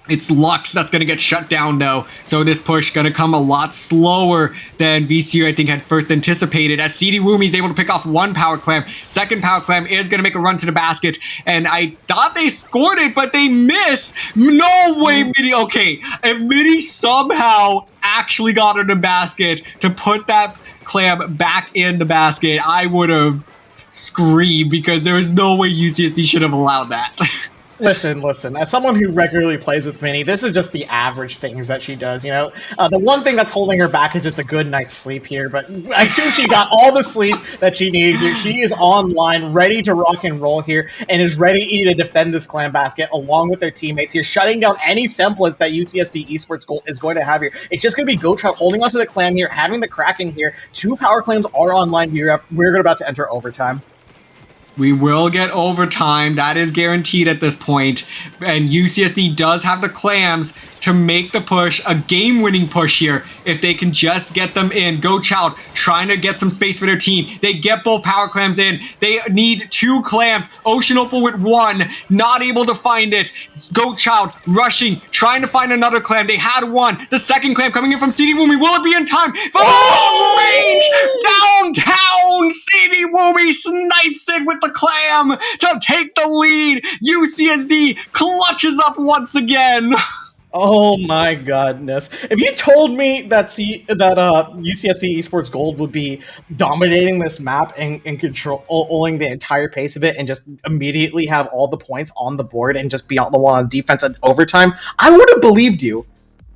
S1: It's Lux that's going to get shut down, though. So this push going to come a lot slower than VCU, I think, had first anticipated. As CD Wumi is able to pick off one power clam. Second power clam is going to make a run to the basket. And I thought they scored it, but they missed. No way, Midi. Okay, if Midi somehow actually got in the basket to put that clam back in the basket, I would have screamed, because there was no way UCSD should have allowed that.
S2: Listen. As someone who regularly plays with Minnie, this is just the average things that she does. You know, the one thing that's holding her back is just a good night's sleep here. But I assume she got all the sleep that she needed here. She is online, ready to rock and roll here, and is ready to defend this clan basket along with their teammates here, shutting down any semblance that UCSD Esports goal is going to have here. It's just going to be GoTrout holding onto the clan here, having the Kraken here. 2 power clams are online here. We're about to enter overtime.
S1: We will get overtime. That is guaranteed at this point. And UCSD does have the clams to make the push, a game-winning push here, if they can just get them in. Go Child trying to get some space for their team. They get both power clams in. They need 2 clams. Ocean Opal with 1, not able to find it. Go Child rushing, trying to find another clam. They had 1. The second clam coming in from CD Wumi. Will it be in time? From long range! Downtown! CD Wumi snipes it with the clam to take the lead. UCSD clutches up once again.
S2: Oh my goodness. If you told me that UCSD Esports Gold would be dominating this map and controlling the entire pace of it and just immediately have all the points on the board and just be on the wall on defense at overtime, I would have believed you.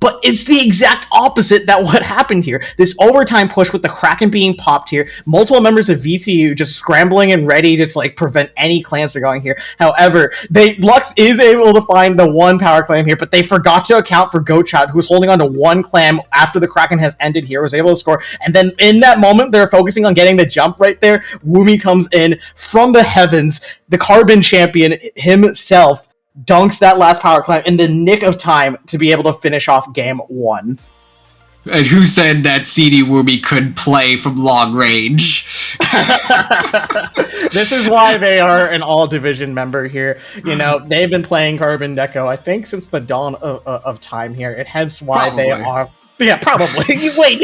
S2: But it's the exact opposite that what happened here. This overtime push with the Kraken being popped here, multiple members of VCU just scrambling and ready to like prevent any clams from going here. However, Lux is able to find the 1 power clam here, but they forgot to account for Gochad, who's holding on to 1 clam after the Kraken has ended here, was able to score. And then in that moment, they're focusing on getting the jump right there. Wumi comes in from the heavens, the Carbon champion himself, dunks that last power clam in the nick of time to be able to finish off game 1.
S1: And who said that CD Wumi could play from long range?
S2: This is why they are an all-division member here. You know, they've been playing Carbon Deco, I think, since the dawn of time here, and hence why
S1: Probably.
S2: they are... Yeah, probably. Wait.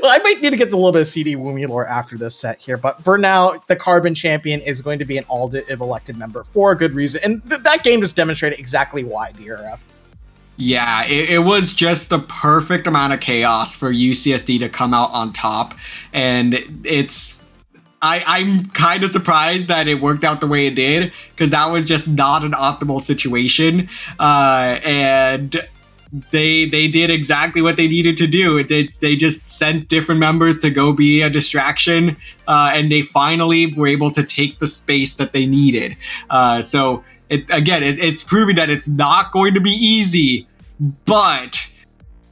S2: Well, I might need to get a little bit of CD Wumi lore after this set here, but for now, the Carbon champion is going to be an all-div elected member for a good reason, and that game just demonstrated exactly why, DRF.
S1: Yeah, it was just the perfect amount of chaos for UCSD to come out on top, and I'm kind of surprised that it worked out the way it did, because that was just not an optimal situation, and they did exactly what they needed to do. They just sent different members to go be a distraction, and they finally were able to take the space that they needed. So it's proving that it's not going to be easy, but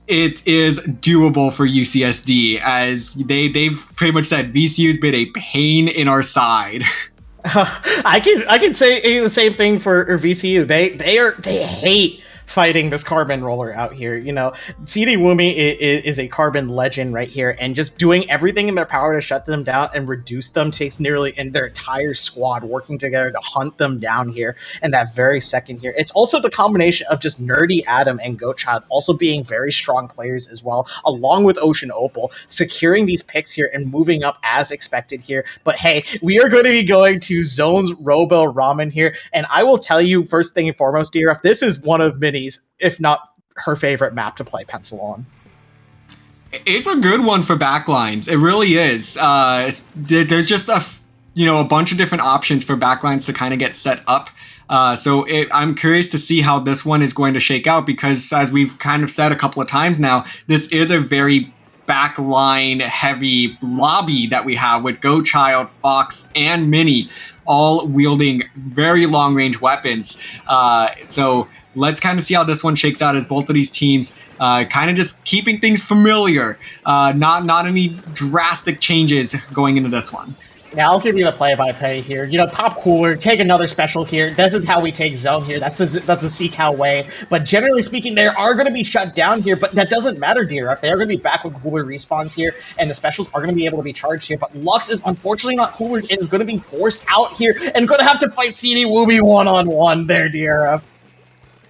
S1: it is doable for UCSD, as they've pretty much said VCU's been a pain in our side.
S2: I can say the same thing for VCU. They hate fighting this Carbon roller out here. You know, CD Wumi is a Carbon legend right here, and just doing everything in their power to shut them down and reduce them takes nearly their entire squad working together to hunt them down here in that very second here. It's also the combination of just Nerdy Adam and Goatchild also being very strong players as well, along with Ocean Opal, securing these picks here and moving up as expected here. But hey, we are going to be going to Zone's Robel Ramen here, and I will tell you first thing and foremost, DRF, this is one of Minnie's, if not her favorite map to play pencil on. It's
S1: a good one for backlines. It really is. There's just a bunch of different options for backlines to kind of get set up. So I'm curious to see how this one is going to shake out, because as we've kind of said a couple of times now, this is a very backline heavy lobby that we have with Gochild, Fox, and Mini all wielding very long range weapons. So let's kind of see how this one shakes out, as both of these teams kind of just keeping things familiar. Not any drastic changes going into this one.
S2: Yeah, I'll give you the play-by-play here. Pop cooler, take another special here. This is how we take zone here. That's the SeaCal way. But generally speaking, they are going to be shut down here, but that doesn't matter, DRF. They are going to be back with cooler respawns here, and the specials are going to be able to be charged here. But Lux is unfortunately not coolered and is going to be forced out here and going to have to fight CD Woomy one-on-one there, DRF.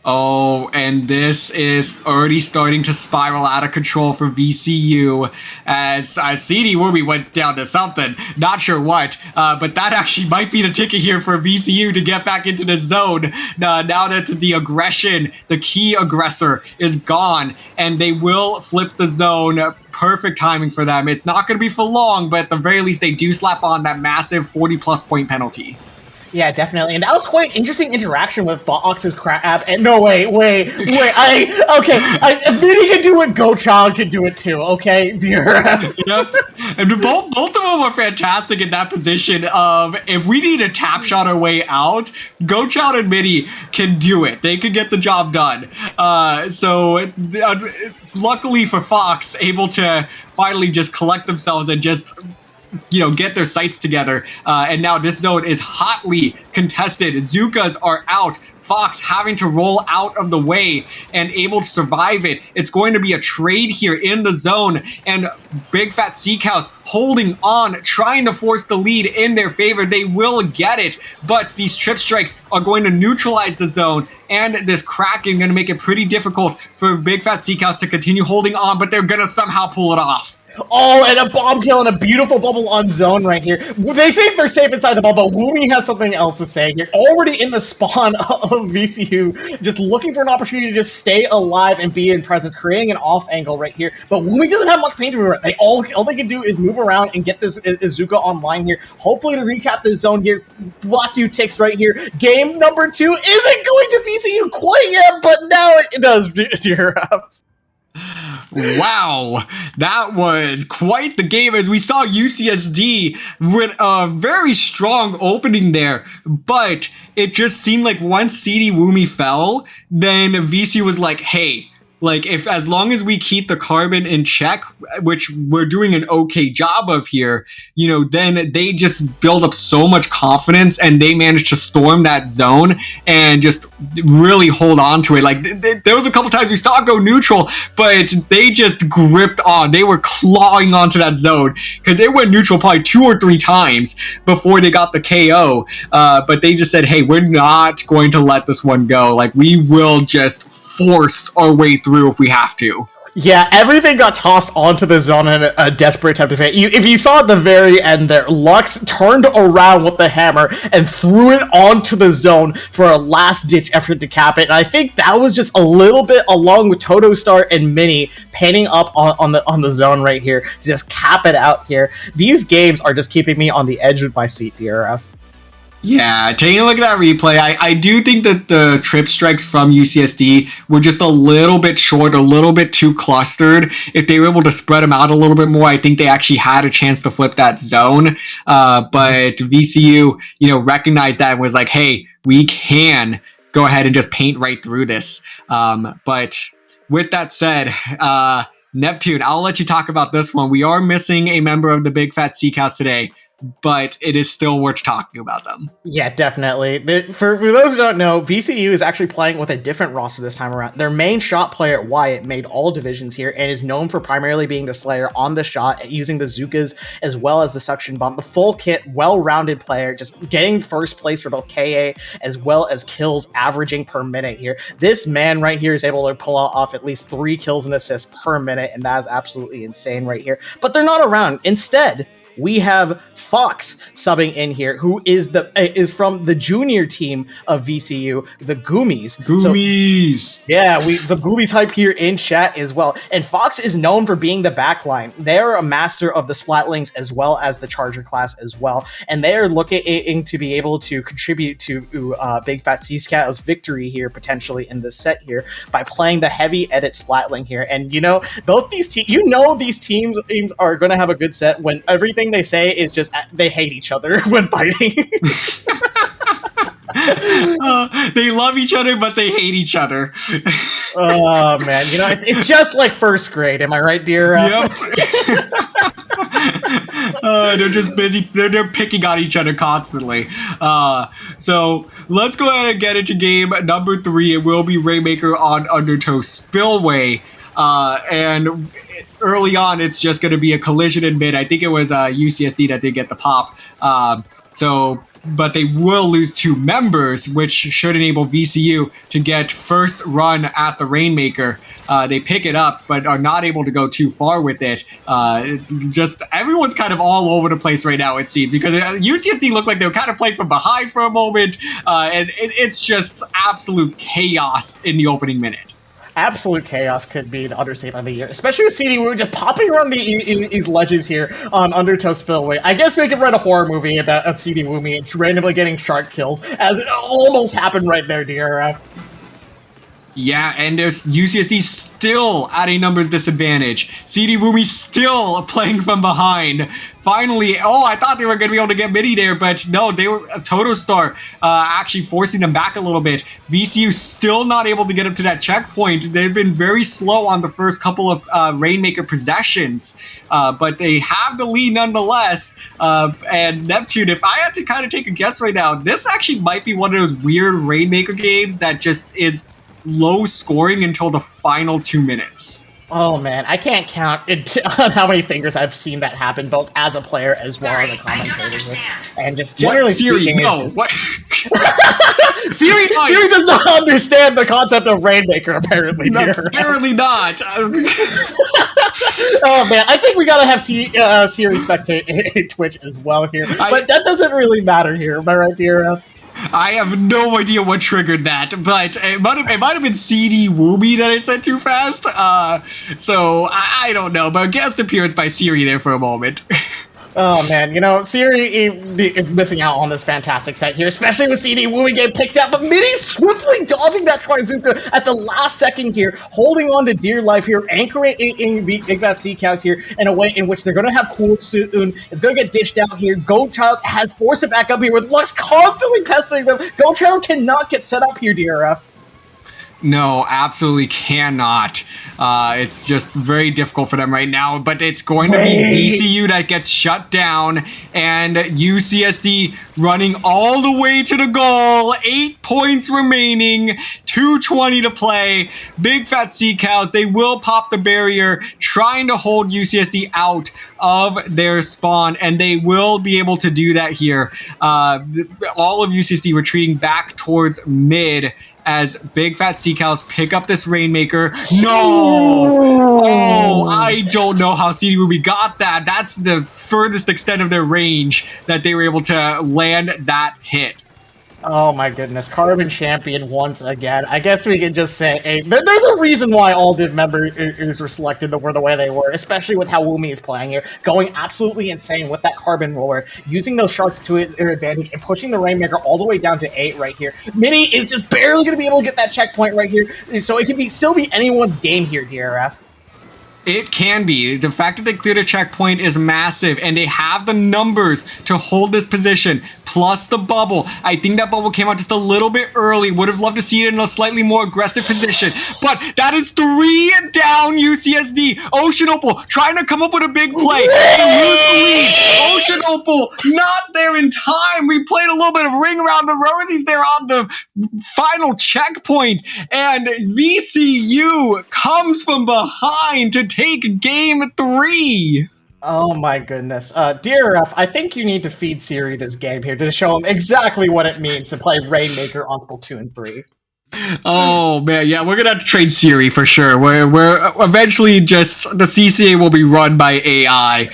S1: Oh, and this is already starting to spiral out of control for VCU as CD Woomy went down to something. Not sure what, but that actually might be the ticket here for VCU to get back into the zone. Now that the aggression, the key aggressor, is gone, and they will flip the zone. Perfect timing for them. It's not going to be for long, but at the very least, they do slap on that massive 40-plus point penalty.
S2: Yeah, definitely. And that was quite interesting interaction with Fox's crab. And no, wait. Mini can do it, Gochild can do it too, okay?
S1: Yep. And both of them are fantastic in that position of, if we need to tap shot our way out, Gochild and Mini can do it. They can get the job done. So luckily for Fox, able to finally just collect themselves and just get their sights together. And now this zone is hotly contested. Zookas are out. Fox having to roll out of the way and able to survive it. It's going to be a trade here in the zone, and Big Fat Sea Cows holding on, trying to force the lead in their favor. They will get it, but these trip strikes are going to neutralize the zone, and this Kraken going to make it pretty difficult for Big Fat Sea Cows to continue holding on, but they're going to somehow pull it off.
S2: Oh, and a bomb kill and a beautiful bubble on zone right here. They think they're safe inside the bubble, but Woomy has something else to say here. Already in the spawn of VCU, just looking for an opportunity to just stay alive and be in presence, creating an off angle right here. But Woomy doesn't have much pain to move. All they can do is move around and get this Izuka online here. Hopefully to recap this zone here. Last few ticks right here. Game number 2 isn't going to VCU quite yet, but now it does.
S1: Wow, that was quite the game, as we saw UCSD with a very strong opening there, but it just seemed like once CD Woomy fell, then VC was like, hey, if as long as we keep the carbon in check, which we're doing an okay job of here, then they just build up so much confidence, and they managed to storm that zone and just really hold on to it. There was a couple times we saw it go neutral, but they just gripped on. They were clawing onto that zone, because it went neutral probably 2 or 3 times before they got the KO. But they just said, hey, we're not going to let this one go. We will just force our way through if we have to.
S2: Yeah, everything got tossed onto the zone in a desperate attempt to fit. If you saw at the very end there, Lux turned around with the hammer and threw it onto the zone for a last-ditch effort to cap it. And I think that was just a little bit, along with Toto Star and Mini, panning up on the zone right here to just cap it out here. These games are just keeping me on the edge of my seat, DRF.
S1: Yeah, taking a look at that replay, I do think that the trip strikes from UCSD were just a little bit short, a little bit too clustered. If they were able to spread them out a little bit more, I think they actually had a chance to flip that zone. But VCU, recognized that and was like, hey, we can go ahead and just paint right through this. But with that said, Nep2ne, I'll let you talk about this one. We are missing a member of the Big Fat Sea Cows today, but it is still worth talking about them.
S2: Yeah, definitely. For those who don't know, VCU is actually playing with a different roster this time around. Their main shot player, Wyatt, made all divisions here and is known for primarily being the slayer on the shot, using the Zookas as well as the suction bomb. The full kit, well-rounded player, just getting first place for both KA as well as kills averaging per minute here. This man right here is able to pull off at least 3 kills and assists per minute, and that is absolutely insane right here. But they're not around. Instead, we have Fox subbing in here, who is from the junior team of VCU, the Goomies.
S1: Goomies.
S2: Yeah, some Goomies hype here in chat as well. And Fox is known for being the backline. They're a master of the Splatlings as well as the Charger class as well. And they're looking to be able to contribute to Big Fat ScAD's victory here, potentially in this set here, by playing the heavy edit Splatling here. And both these teams, these teams are going to have a good set when everything they say is just they hate each other when fighting.
S1: They love each other, but they hate each other.
S2: Oh man, it's just like first grade. Am I right, dear?
S1: Yep. They're just busy. They're picking on each other constantly. So let's go ahead and get into game number 3. It will be Rainmaker on Undertow Spillway. And early on, it's just going to be a collision in mid. I think it was UCSD that did get the pop. But they will lose 2 members, which should enable VCU to get first run at the Rainmaker. They pick it up, but are not able to go too far with it. Just everyone's kind of all over the place right now, it seems, because UCSD looked like they were kind of playing from behind for a moment, and it's just absolute chaos in the opening minute.
S2: Absolute chaos could be the understatement of the year, especially with CD Wu just popping around these ledges here on Undertow Spillway. I guess they could write a horror movie about CD Wu randomly getting shark kills, as it almost happened right there, DRF.
S1: Yeah, and there's UCSD still at a numbers disadvantage. CD Wumi still playing from behind. Finally, I thought they were going to be able to get midi there, but no, they were Totostar actually forcing them back a little bit. VCU still not able to get up to that checkpoint. They've been very slow on the first couple of Rainmaker possessions, but they have the lead nonetheless. And Nep2ne, if I had to kind of take a guess right now, this actually might be one of those weird Rainmaker games that just is low scoring until the final 2 minutes.
S2: Oh man, I can't count on how many fingers I've seen that happen, both as a player as well as a commentator. And just generally speaking,
S1: what?
S2: Siri does not understand the concept of Rainmaker, apparently.
S1: No, apparently not.
S2: Oh man, I think we gotta have Siri spectate Twitch as well here, but that doesn't really matter here. Am I right, dear?
S1: I have no idea what triggered that, but it might have been CD Woomy that I said too fast. So I don't know, but guest appearance by Siri there for a moment.
S2: Oh man, Siri is missing out on this fantastic set here, especially with CD Woomy getting picked up, but Midi swiftly dodging that Trizuka at the last second here, holding on to dear life here, anchoring in Big Fat ScAD here in a way in which they're going to have cool soon. It's going to get dished out here. Go Child has forced it back up here with Lux constantly pestering them. Go Child cannot get set up here, DRF.
S1: No, absolutely cannot. It's just very difficult for them right now, but it's going to be VCU that gets shut down, and UCSD running all the way to the goal. 8 points remaining, 2:20 to play. Big Fat ScAD, they will pop the barrier, trying to hold UCSD out of their spawn, and they will be able to do that here. All of UCSD retreating back towards mid, as Big Fat ScAD pick up this Rainmaker. No! Oh, I don't know how CD Ruby got that. That's the furthest extent of their range that they were able to land that hit.
S2: Oh my goodness, Carbon champion once again. I guess we can just say, there's a reason why all div members were selected the way they were, especially with how Woomy is playing here, going absolutely insane with that Carbon roller, using those sharks to his advantage and pushing the Rainmaker all the way down to 8 right here. Mini is just barely going to be able to get that checkpoint right here, so it can still be anyone's game here, DRF.
S1: It can be. The fact that they cleared a checkpoint is massive, and they have the numbers to hold this position, plus the bubble. I think that bubble came out just a little bit early. Would have loved to see it in a slightly more aggressive position, but that is 3 down UCSD. Ocean Opal trying to come up with a big play and lose the lead. Ocean Opal not there in time. We played a little bit of ring around the rosies there on the final checkpoint, and VCU comes from behind to take game 3.
S2: Oh my goodness. DRF, I think you need to feed Siri this game here to show him exactly what it means to play Rainmaker on Splatoon 3.
S1: Oh man, yeah, we're gonna have to trade Siri for sure. We're eventually just the CCA will be run by AI.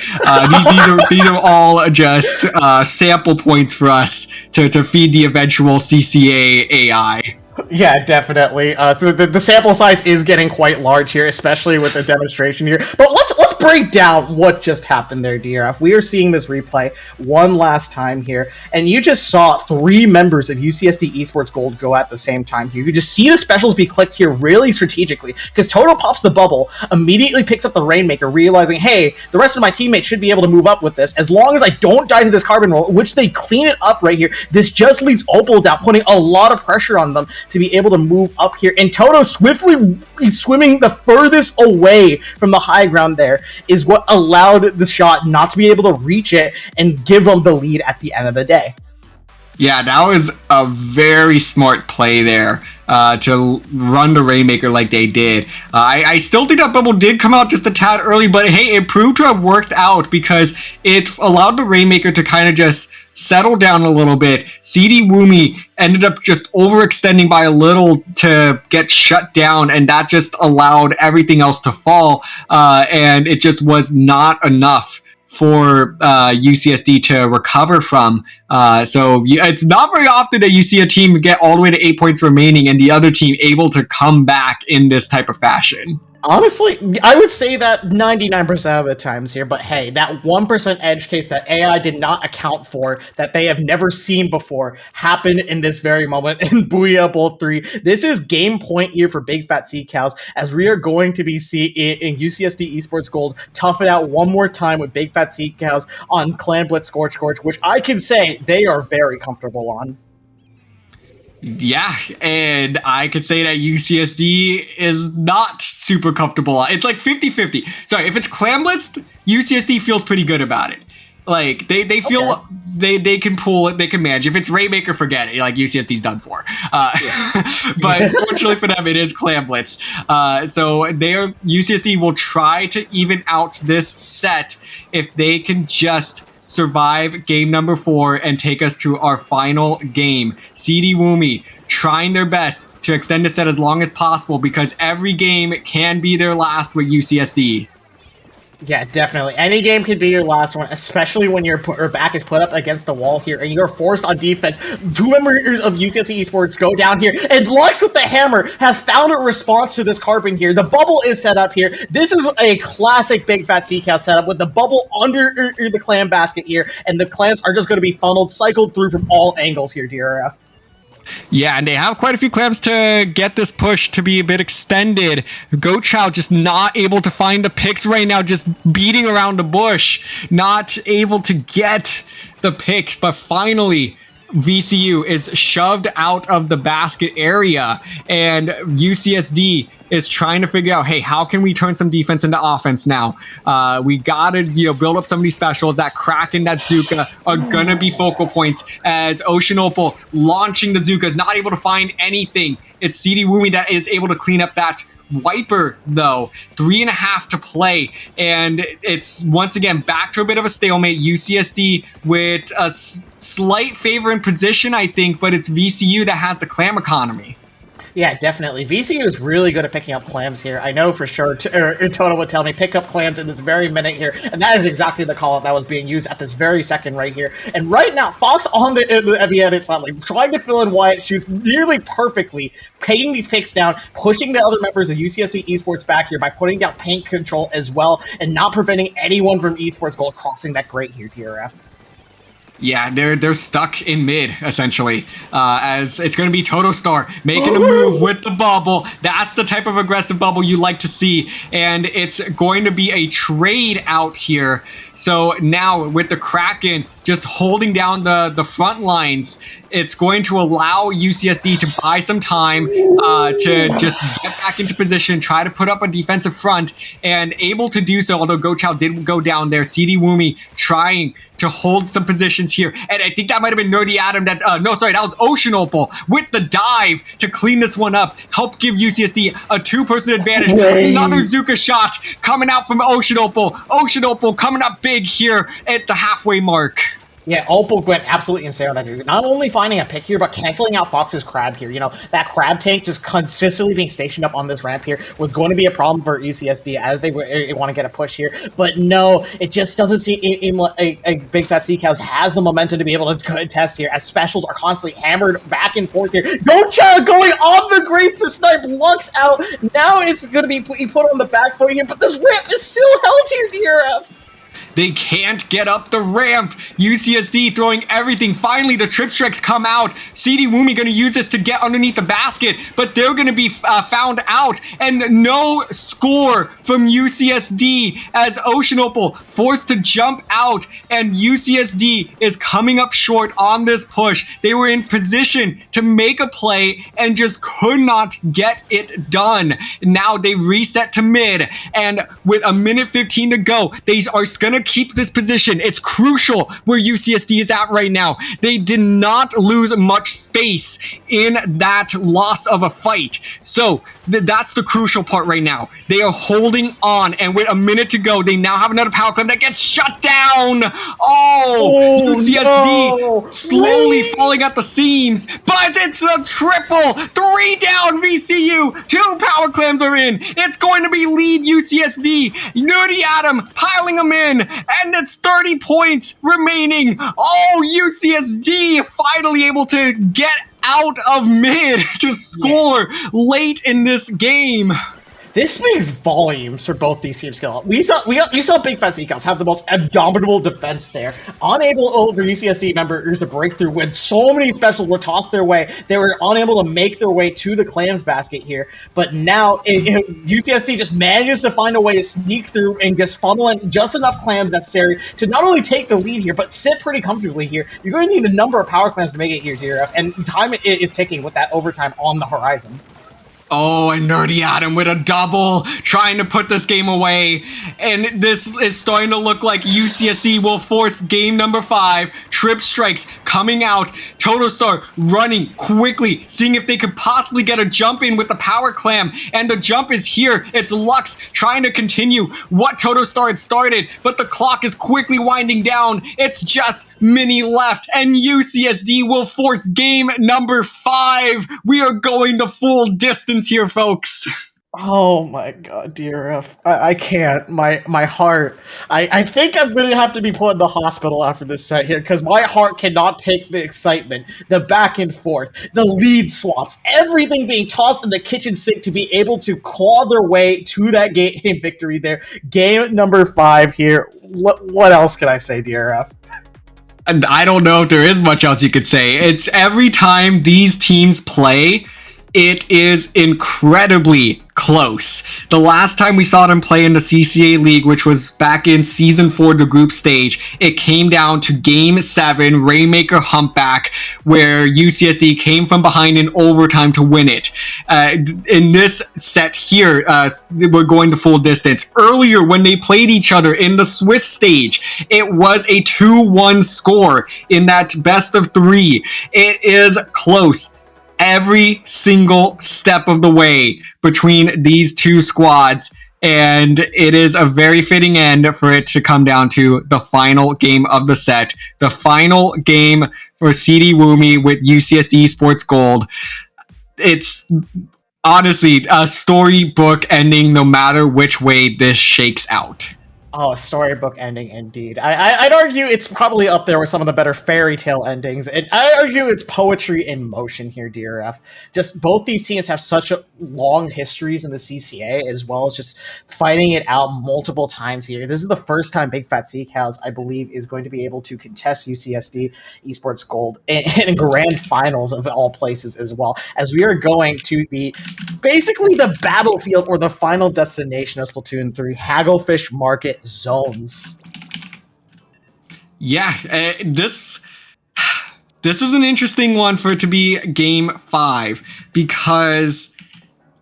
S1: These are all just sample points for us to feed the eventual CCA AI.
S2: Yeah, definitely. So the sample size is getting quite large here, especially with the demonstration here. But let's break down what just happened there, DRF. We are seeing this replay one last time here, and you just saw 3 members of UCSD Esports Gold go at the same time here. You can just see the specials be clicked here really strategically, because Toto pops the bubble, immediately picks up the Rainmaker, realizing, hey, the rest of my teammates should be able to move up with this. As long as I don't die to this carbon roll, which they clean it up right here, this just leaves Opal down, putting a lot of pressure on them to be able to move up here. And Toto swiftly swimming the furthest away from the high ground there is what allowed the shot not to be able to reach it and give them the lead at the end of the day.
S1: Yeah, that was a very smart play there to run the Rainmaker like they did. I still think that bubble did come out just a tad early, but hey, it proved to have worked out because it allowed the Rainmaker to kind of just settle down a little bit. CD Woomy ended up just overextending by a little to get shut down, and that just allowed everything else to fall, and it just was not enough for UCSD to recover from. So it's not very often that you see a team get all the way to 8 points remaining and the other team able to come back in this type of fashion.
S2: Honestly, I would say that 99% of the times here, but hey, that 1% edge case that AI did not account for, that they have never seen before, happened in this very moment in Booyah Bowl 3. This is game point here for Big Fat Sea Cows, as we are going to be seeing in UCSD Esports Gold tough it out one more time with Big Fat Sea Cows on Clan Blitz Scorch, which I can say they are very comfortable on.
S1: Yeah, and I could say that UCSD is not super comfortable. It's like 50-50. Sorry, if it's Clan Blitz, UCSD feels pretty good about it. Like, they feel they can pull it, they can manage. If it's Rainmaker, forget it. Like, UCSD's done for. But fortunately for them, it is Clan Blitz. So UCSD will try to even out this set if they can just survive game number 4 and take us to our final game. CD Woomy trying their best to extend the set as long as possible because every game can be their last with UCSD.
S2: Yeah, definitely. Any game could be your last one, especially when your back is put up against the wall here and you're forced on defense. 2 members of UCSD Esports go down here, and Lux with the hammer has found a response to this carbon here. The bubble is set up here. This is a classic Big Fat Sea Cow setup with the bubble under the clan basket here, and the clans are just going to be funneled, cycled through from all angles here, DRF.
S1: Yeah, and they have quite a few clams to get this push to be a bit extended. Goat Chow just not able to find the picks right now, just beating around the bush, not able to get the picks, but finally VCU is shoved out of the basket area, and UCSD is trying to figure out, hey, how can we turn some defense into offense now? We gotta, build up some of these specials. That Kraken, that Zuka are gonna be focal points as Ocean Opal launching the Zuka is not able to find anything. It's CD Woomy that is able to clean up that Wiper, though. 3.5 to play, and it's once again back to a bit of a stalemate. UCSD with a slight favor in position, I think, but it's VCU that has the clam economy.
S2: Yeah, definitely. VCU is really good at picking up clams here. I know for sure Toto would tell me pick up clams in this very minute here, and that is exactly the call-out that was being used at this very second right here. And right now, Fox on the edit spotlight, trying to fill in Wyatt, shoots nearly perfectly, taking these picks down, pushing the other members of UCSD Esports back here by putting down paint control as well, and not preventing anyone from Esports Gold crossing that grate here, TRF.
S1: Yeah, they're stuck in mid, essentially, as it's going to be Toto Star making a move with the bubble. That's the type of aggressive bubble you like to see, and it's going to be a trade out here. So now with the Kraken just holding down the front lines, it's going to allow UCSD to buy some time to just get back into position, try to put up a defensive front, and able to do so, although Go Chow didn't go down there. CD Woomy trying to hold some positions here, and I think that might have been Nerdy Adam that that was Ocean Opal with the dive to clean this one up, help give UCSD a 2-person advantage. Another Zuka shot coming out from Ocean Opal. Ocean Opal coming up big here at the halfway mark.
S2: Yeah, Opal went absolutely insane on that dude. Not only finding a pick here, but canceling out Fox's crab here. That crab tank just consistently being stationed up on this ramp here was going to be a problem for UCSD as they want to get a push here. But no, it just doesn't seem a Big Fat Sea Cows has the momentum to be able to contest here, as specials are constantly hammered back and forth here. Gocha going on the Grace to snipe Lux out. Now it's going to be put on the back foot here, but this ramp is still held here, DRF.
S1: They can't get up the ramp. UCSD throwing everything. Finally, the trip tricks come out. CD Woomy going to use this to get underneath the basket, but they're going to be found out. And no score from UCSD as Ocean Opal forced to jump out, and UCSD is coming up short on this push. They were in position to make a play and just could not get it done. Now they reset to mid, and with a minute 15 to go, they are going to keep this position. It's crucial where UCSD is at right now. They did not lose much space in that loss of a fight. So that's the crucial part right now. They are holding on, and with a minute to go, they now have another power climb that gets shut down. UCSD slowly falling at the seams, but it's a triple. 3 down VCU. 2 power clams are in. It's going to be lead UCSD. Nerdy Adam piling them in. And it's 30 points remaining. UCSD finally able to get out of mid to score late in this game.
S2: This speaks volumes for both these teams. You saw Big Fat Sea Cows have the most abominable defense there, unable over UCSD members to break through when so many specials were tossed their way. They were unable to make their way to the clams basket here, but now UCSD just manages to find a way to sneak through and just funnel in just enough clams necessary to not only take the lead here, but sit pretty comfortably here. You're going to need a number of power clams to make it here, DRF, and time is ticking with that overtime on the horizon.
S1: And Nerdy Adam with a double, trying to put this game away. And this is starting to look like UCSD will force game number 5. Trip strikes coming out. Totostar running quickly, seeing if they could possibly get a jump in with the power clam. And the jump is here. It's Lux trying to continue what Totostar had started, but the clock is quickly winding down. It's just Mini left, and UCSD will force game number 5. We are going the full distance here, folks.
S2: Oh my god, DRF. I can't. My heart. I think I'm going to have to be put in the hospital after this set here, because my heart cannot take the excitement, the back and forth, the lead swaps, everything being tossed in the kitchen sink to be able to claw their way to that game victory there. Game number 5 here. What else can I say, DRF?
S1: And I don't know if there is much else you could say. It's every time these teams play, it is incredibly close. The last time we saw them play in the CCA League, which was back in Season 4, the group stage, it came down to Game 7, Rainmaker Humpback, where UCSD came from behind in overtime to win it. In this set here, we're going to full distance. Earlier, when they played each other in the Swiss stage, it was a 2-1 score in that best of 3. It is close every single step of the way between these two squads, and it is a very fitting end for it to come down to the final game of the set, the final game for CD Woomy with UCSD Esports Gold. It's honestly a storybook ending no matter which way this shakes out.
S2: Oh, a storybook ending indeed. I'd argue it's probably up there with some of the better fairy tale endings. And I argue it's poetry in motion here, DRF. Just both these teams have such long histories in the CCA, as well as just fighting it out multiple times here. This is the first time Big Fat Sea Cows, I believe, is going to be able to contest UCSD Esports Gold in grand finals of all places as well, as we are going to basically the battlefield or the final destination of Splatoon 3, Hagglefish Market zones.
S1: Yeah, this is an interesting one for it to be game 5, because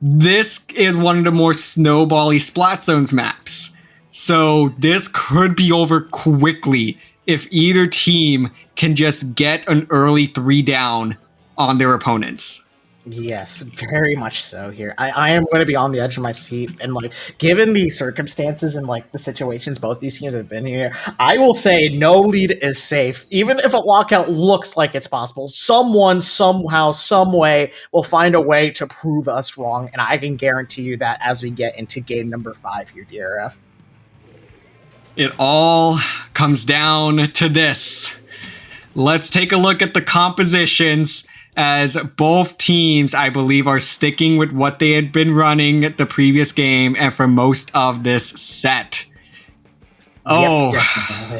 S1: this is one of the more snowbally Splat Zones maps. So this could be over quickly if either team can just get an early 3 down on their opponents.
S2: Yes, very much so here. I am going to be on the edge of my seat, and like, given the circumstances and like the situations both these teams have been here, I will say no lead is safe. Even if a lockout looks like it's possible, someone, somehow, some way will find a way to prove us wrong, and I can guarantee you that as we get into game number 5 here, DRF.
S1: It all comes down to this. Let's take a look at the compositions, as both teams, I believe, are sticking with what they had been running the previous game and for most of this set. Oh,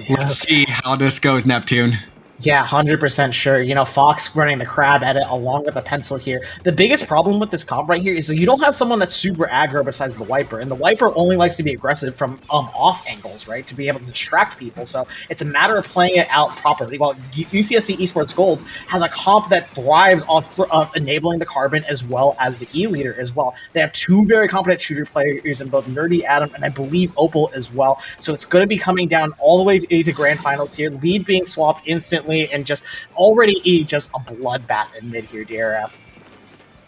S1: let's see how this goes, Nep2ne.
S2: Yeah, 100% sure. You know, Fox running the crab at it along with the pencil here. The biggest problem with this comp right here is that you don't have someone that's super aggro besides the Wiper, and the Wiper only likes to be aggressive from off angles, right, to be able to distract people. So it's a matter of playing it out properly. Well, UCSD Esports Gold has a comp that thrives off of enabling the Carbon as well as the E-Leader as well. They have two very competent shooter players in both Nerdy Adam and I believe Opal as well. So it's going to be coming down all the way to grand finals here. Lead being swapped instantly, and just already just a bloodbath in mid here, DRF.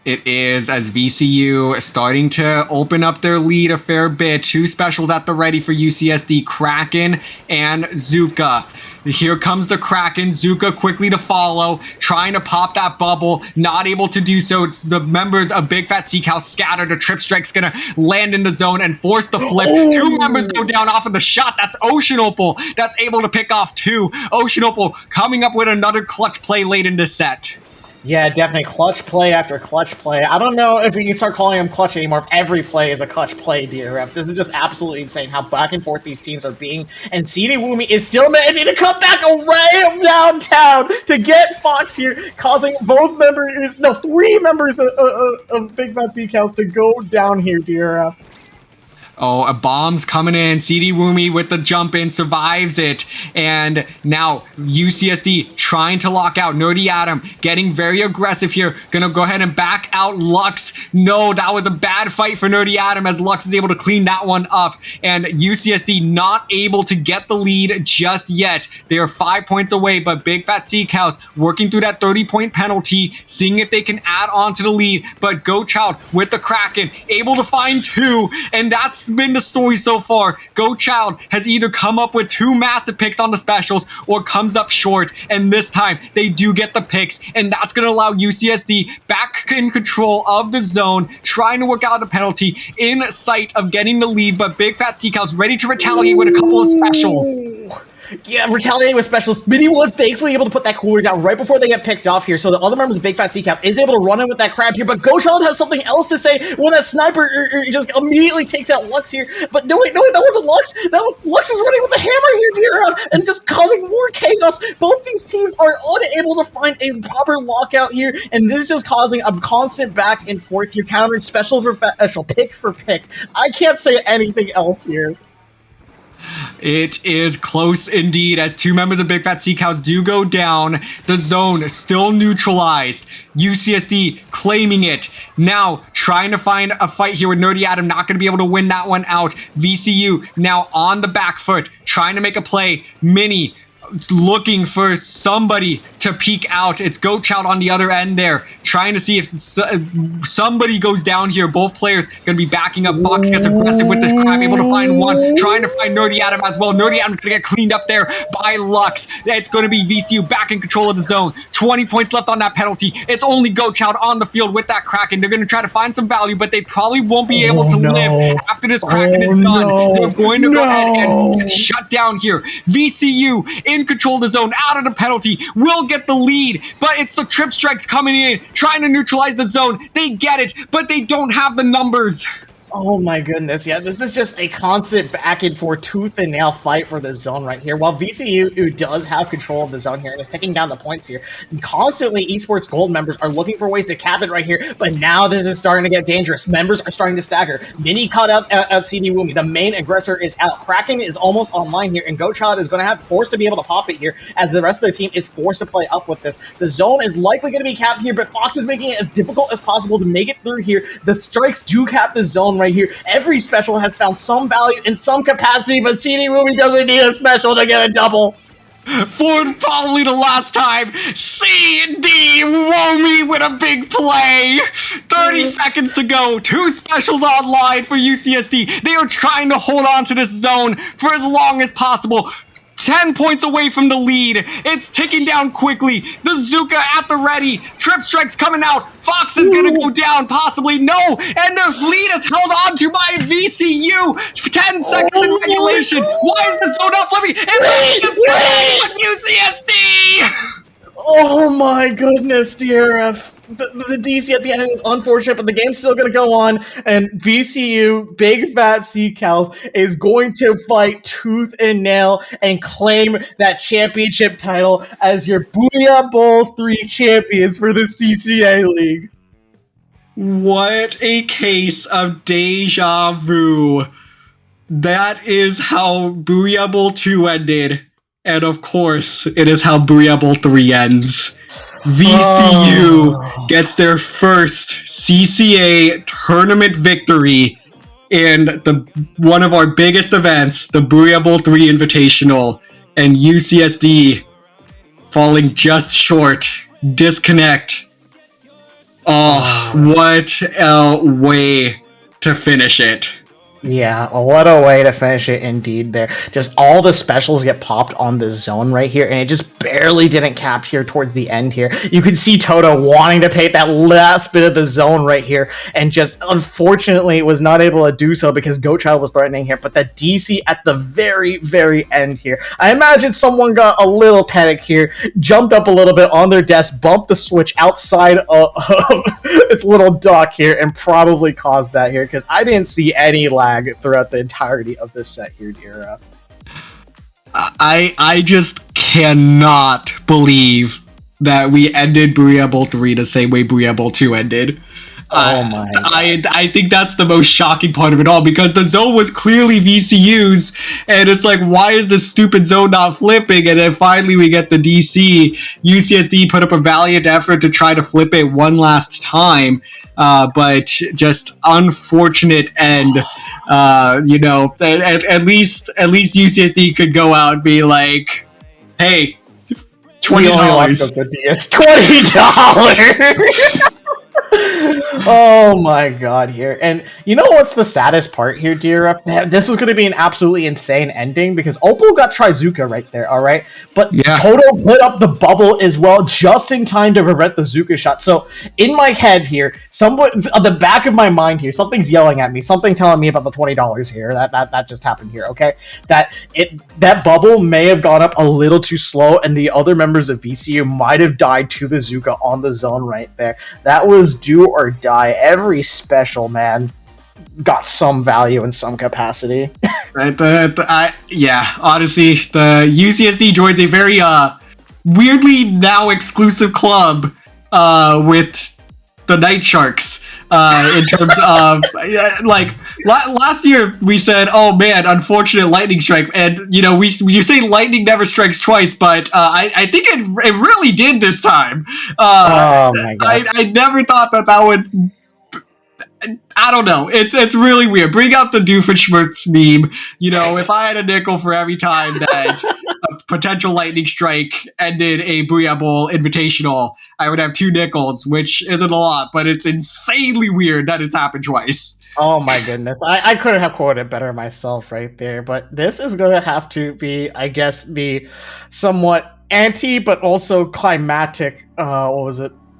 S1: It is, as VCU starting to open up their lead a fair bit. Two specials at the ready for UCSD, Kraken and Zuka. Here comes the Kraken. Zuka quickly to follow, trying to pop that bubble, not able to do so. It's the members of Big Fat Sea Cow scattered. The trip strike's gonna land in the zone and force the flip. Two members go down off of the shot. That's Ocean Opal that's able to pick off two. Ocean Opal coming up with another clutch play late in this set.
S2: Yeah, definitely clutch play after clutch play. I don't know if we can start calling them clutch anymore if every play is a clutch play, DRF. This is just absolutely insane how back and forth these teams are being. And CD Woomy is still managing to come back away downtown to get Fox here, causing three members of Big Fat Sea Cows to go down here, DRF.
S1: Oh, a bomb's coming in. CD Woomy with the jump in, survives it. And now UCSD trying to lock out. Nerdy Adam getting very aggressive here. Gonna go ahead and back out Lux. No, that was a bad fight for Nerdy Adam as Lux is able to clean that one up. And UCSD not able to get the lead just yet. They are 5 points away, but Big Fat Sea Cows working through that 30-point penalty, seeing if they can add on to the lead. But Go Child with the Kraken, able to find two, and that's been the story so far. Go Child has either come up with two massive picks on the specials or comes up short, and this time they do get the picks, and that's going to allow UCSD back in control of the zone, trying to work out the penalty in sight of getting the lead, but Big Fat Sea Cows ready to retaliate with a couple of specials.
S2: Yeah, retaliating with specials. Mini was thankfully able to put that cooler down right before they get picked off here, so the other members of Big Fat Sea Cow is able to run in with that crab here, but Gochild has something else to say when that sniper just immediately takes out Lux here. But no, wait, that wasn't Lux. Lux is running with the hammer here, DRF, and just causing more chaos. Both these teams are unable to find a proper lockout here, and this is just causing a constant back and forth here, countering special for special, pick for pick. I can't say anything else here.
S1: It is close indeed, as two members of Big Fat Sea Cows do go down. The zone still neutralized. UCSD claiming it. Now trying to find a fight here with Nerdy Adam. Not going to be able to win that one out. VCU now on the back foot, trying to make a play. Mini looking for somebody to peek out. It's Go Child on the other end there, trying to see if somebody goes down here. Both players going to be backing up. Fox gets aggressive with this crap, able to find one, trying to find Nerdy Adam as well. Nerdy Adam's going to get cleaned up there by Lux. It's going to be VCU back in control of the zone. 20 points left on that penalty. It's only Go Child on the field with that Kraken. They're going to try to find some value, but they probably won't be able to live after this Kraken is done. They're going to go ahead and get shut down here. VCU in control of the zone, out of the penalty, will get the lead, but it's the trip strikes coming in, trying to neutralize the zone. They get it, but they don't have the numbers.
S2: Oh my goodness, yeah, this is just a constant back and forth, tooth and nail fight for the zone right here. While VCU, who does have control of the zone here and is taking down the points here, and constantly Esports Gold members are looking for ways to cap it right here, but now this is starting to get dangerous. Members are starting to stagger. Mini caught out CD Woomy. The main aggressor is out. Kraken is almost online here, and Go Child is going to have forced to be able to pop it here, as the rest of the team is forced to play up with this. The zone is likely going to be capped here, but Fox is making it as difficult as possible to make it through here. The strikes do cap the zone right here. Every special has found some value in some capacity, but CD Woomy doesn't need a special to get a double.
S1: For probably the last time, C and D whoa me with a big play. 30 seconds to go. 2 specials online for UCSD. They are trying to hold on to this zone for as long as possible. 10 points away from the lead. It's ticking down quickly. The Zuka at the ready. Trip strikes coming out. Fox is gonna go down, possibly. No, and the lead is held on to by VCU. 10 seconds in regulation. Why is the zone not flipping? It's UCSD.
S2: Oh my goodness, DRF. The DC at the end is unfortunate, but the game's still going to go on, and VCU, Big Fat Sea Cows, is going to fight tooth and nail and claim that championship title as your Booyah Bowl 3 champions for the CCA League.
S1: What a case of deja vu. That is how Booyah Bowl 2 ended, and of course, it is how Booyah Bowl 3 ends. VCU gets their first CCA tournament victory in one of our biggest events, the Booyah Bowl 3 Invitational, and UCSD falling just short. Disconnect. Oh, what a way to finish it.
S2: Yeah, what a way to finish it indeed there. Just all the specials get popped on the zone right here, and it just barely didn't cap here towards the end here. You can see Toto wanting to paint that last bit of the zone right here, and just unfortunately was not able to do so because GoChild was threatening here, but the DC at the very, very end here. I imagine someone got a little panic here, jumped up a little bit on their desk, bumped the switch outside of its little dock here, and probably caused that here, because I didn't see any lag throughout the entirety of this set here, DRF.
S1: I just cannot believe that we ended Booyah Bowl 3 the same way Booyah Bowl 2 ended.
S2: Oh my God.
S1: I think that's the most shocking part of it all, because the zone was clearly VCU's, and it's like, why is this stupid zone not flipping? And then finally we get the DC. UCSD put up a valiant effort to try to flip it one last time, but just unfortunate end. At least UCSD could go out and be like, hey, $20.
S2: $20. Oh my God, here. And you know what's the saddest part here, DRF? This was going to be an absolutely insane ending because Opal got Trizuka right there, all right? But
S1: yeah.
S2: Toto put up the bubble as well just in time to prevent the Zuka shot. So in my head here, someone's on the back of my mind here, something's yelling at me, something telling me about the $20 here. That just happened here, okay? That bubble may have gone up a little too slow, and the other members of VCU might have died to the Zuka on the zone right there. That was do or die. Every special, man, got some value in some capacity.
S1: Yeah, honestly, the UCSD joins a very weirdly now exclusive club with the Night Sharks in terms of last year we said, oh man, unfortunate lightning strike, and you say lightning never strikes twice, but I think it really did this time.
S2: Oh my God.
S1: I never thought that would. I don't know. It's really weird. Bring out the Doofenshmirtz meme. If I had a nickel for every time that a potential lightning strike ended a Booyah Bowl Invitational, I would have 2 nickels, which isn't a lot, but it's insanely weird that it's happened twice.
S2: Oh my goodness. I couldn't have quoted better myself right there, but this is going to have to be, I guess, the somewhat anti, but also climatic,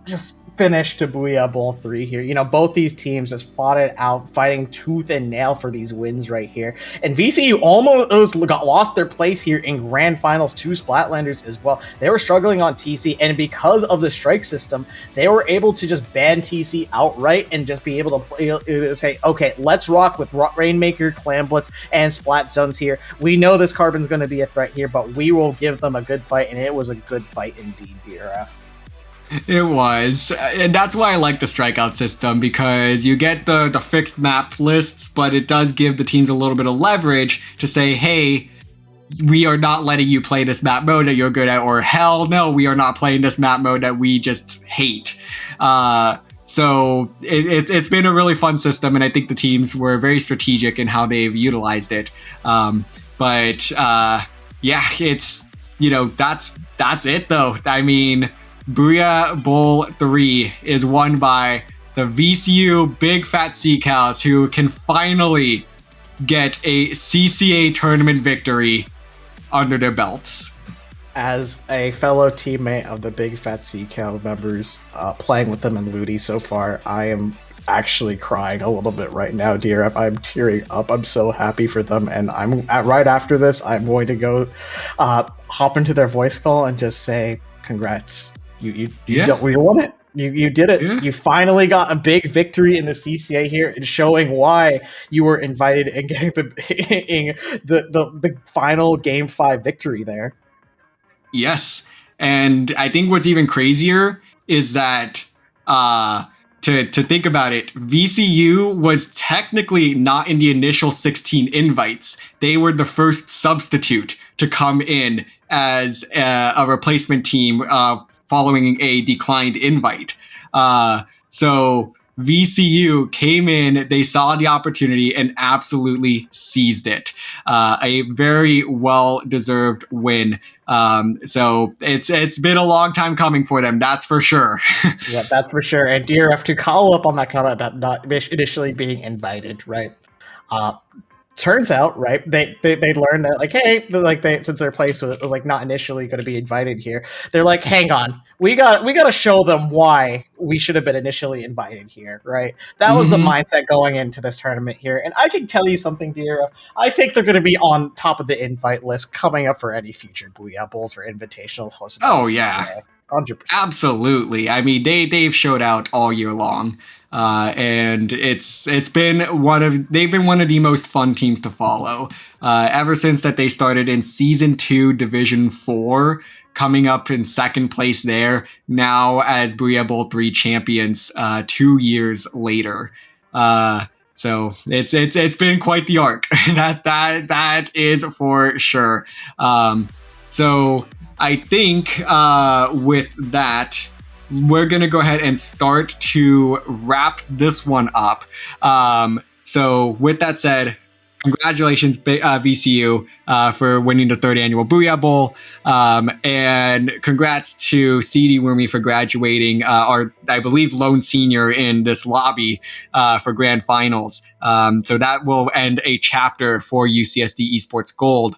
S2: just finish to Booyah Bowl 3 here. Both these teams just fought it out, fighting tooth and nail for these wins right here. And VCU almost lost their place here in Grand Finals to Splatlanders as well. They were struggling on TC, and because of the strike system, they were able to just ban TC outright and just be able to say, okay, let's rock with Rainmaker, Clan Blitz, and Splat Zones here. We know this Carbon's going to be a threat here, but we will give them a good fight, and it was a good fight indeed, DRF.
S1: It was, and that's why I like the strikeout system, because you get the fixed map lists, but it does give the teams a little bit of leverage to say, hey, we are not letting you play this map mode that you're good at, or hell no, we are not playing this map mode that we just hate. So it's been a really fun system, and I think the teams were very strategic in how they've utilized it. Yeah, that's it though. I mean, Booyah Bowl 3 is won by the VCU Big Fat Sea Cows, who can finally get a CCA tournament victory under their belts.
S2: As a fellow teammate of the Big Fat Sea Cow members, playing with them in Ludi so far, I am actually crying a little bit right now, DRF. I'm tearing up. I'm so happy for them, and right after this, I'm going to go hop into their voice call and just say, "Congrats! You won it. You did it.
S1: Yeah.
S2: You finally got a big victory in the CCA here, and showing why you were invited and getting the final Game 5 victory there."
S1: Yes, and I think what's even crazier is that to think about it, VCU was technically not in the initial 16 invites. They were the first substitute to come in as a replacement team following a declined invite. So VCU came in, they saw the opportunity and absolutely seized it. A very well-deserved win. So it's been a long time coming for them, that's for sure.
S2: Yeah, that's for sure. And DRF, to follow up on that comment about not initially being invited, right? Turns out, right, they learned that, like, hey, since their place was like not initially going to be invited here, they're like, hang on, we got to show them why we should have been initially invited here, right? That was the mindset going into this tournament here, and I can tell you something, DRF, I think they're going to be on top of the invite list coming up for any future Booyah Bowls or Invitationals hosted by
S1: Oh,
S2: CCA.
S1: yeah.
S2: 100%.
S1: Absolutely. I mean, they've showed out all year long, and they've been one of the most fun teams to follow ever since that they started in Season 2, Division 4, coming up in second place there. Now as Booyah Bowl 3 champions 2 years later. So it's been quite the arc. that is for sure. So I think with that, we're going to go ahead and start to wrap this one up. So with that said, congratulations, VCU, for winning the third annual Booyah Bowl. And congrats to CD Wormy for graduating, our, I believe, lone senior in this lobby for grand finals. So that will end a chapter for UCSD Esports Gold.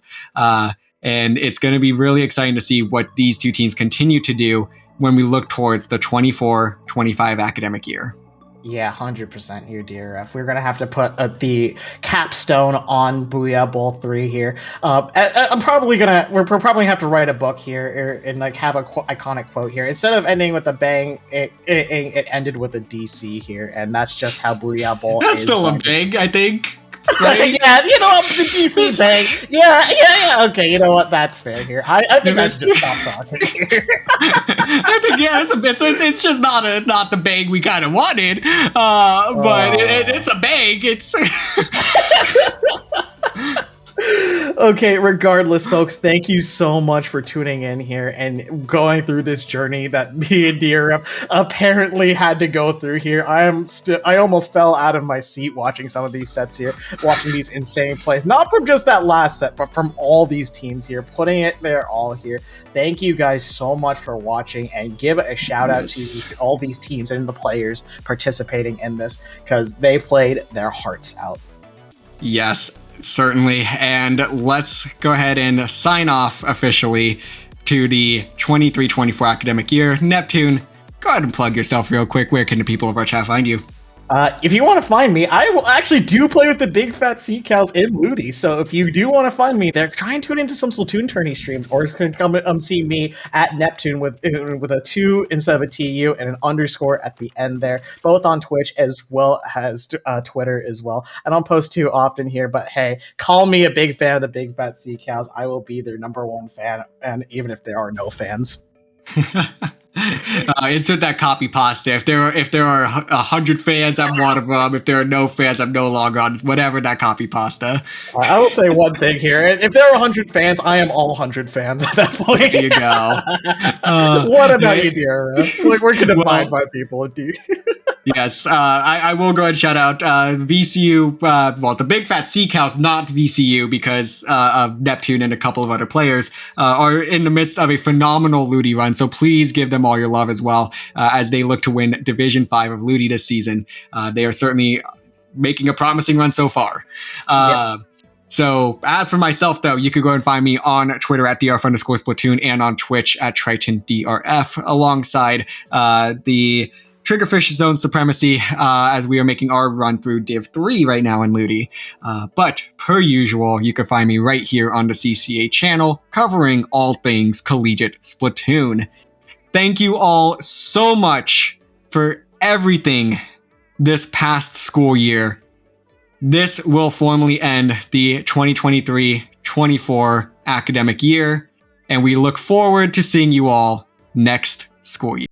S1: And it's going to be really exciting to see what these two teams continue to do when we look towards the 24-25 academic year.
S2: Yeah, 100% here, DRF. We're going to have to put the capstone on Booyah Bowl 3 here. We're probably going to have to write a book here and like have an iconic quote here. Instead of ending with a bang, it ended with a DC here. And that's just how Booyah Bowl is.
S1: That's still a bang, I think. Right?
S2: Yeah, the DC bang. Yeah. Okay, you know what? That's fair here. I think I should just stop talking here.
S1: I think it's just not the bang we kind of wanted, but it's a bang. It's
S2: Okay, regardless, folks, thank you so much for tuning in here and going through this journey that me and DRF apparently had to go through here. I almost fell out of my seat watching some of these sets here, watching these insane plays, not from just that last set, but from all these teams here, putting it there all here. Thank you guys so much for watching, and give a shout out to all these teams and the players participating in this, because they played their hearts out.
S1: Yes, certainly. And let's go ahead and sign off officially to the 23-24 academic year. Nep2ne, go ahead and plug yourself real quick. Where can the people of our chat find you?
S2: If you want to find me, I will actually do play with the Big Fat Sea Cows in Ludi. So if you do want to find me there, try and tune into some Splatoon tourney streams, or you can come see me at Nep2ne with a 2 instead of a TU and an underscore at the end there, both on Twitch as well as Twitter as well. I don't post too often here, but hey, call me a big fan of the Big Fat Sea Cows. I will be their #1 fan, and even if there are no fans.
S1: Insert that copy pasta. If there are 100 fans, I'm one of them. If there are no fans, I'm no longer on. Whatever that copy pasta.
S2: I will say one thing here: if there are 100 fans, I am all 100 fans at that point.
S1: There you go.
S2: What about you, dear? Like, we're gonna abide by people, dude.
S1: Yes, I will go ahead and shout out VCU, the Big Fat Sea Cows, not VCU, because of Nep2ne and a couple of other players are in the midst of a phenomenal Ludi run. So please give them all your love as well as they look to win Division 5 of Ludi this season. They are certainly making a promising run so far. So as for myself, though, you could go and find me on Twitter at DRF_Splatoon and on Twitch at TritonDRF alongside the Triggerfish Zone Supremacy as we are making our run through Div 3 right now in Ludi. But per usual, you can find me right here on the CCA channel covering all things Collegiate Splatoon. Thank you all so much for everything this past school year. This will formally end the 2023-24 academic year, and we look forward to seeing you all next school year.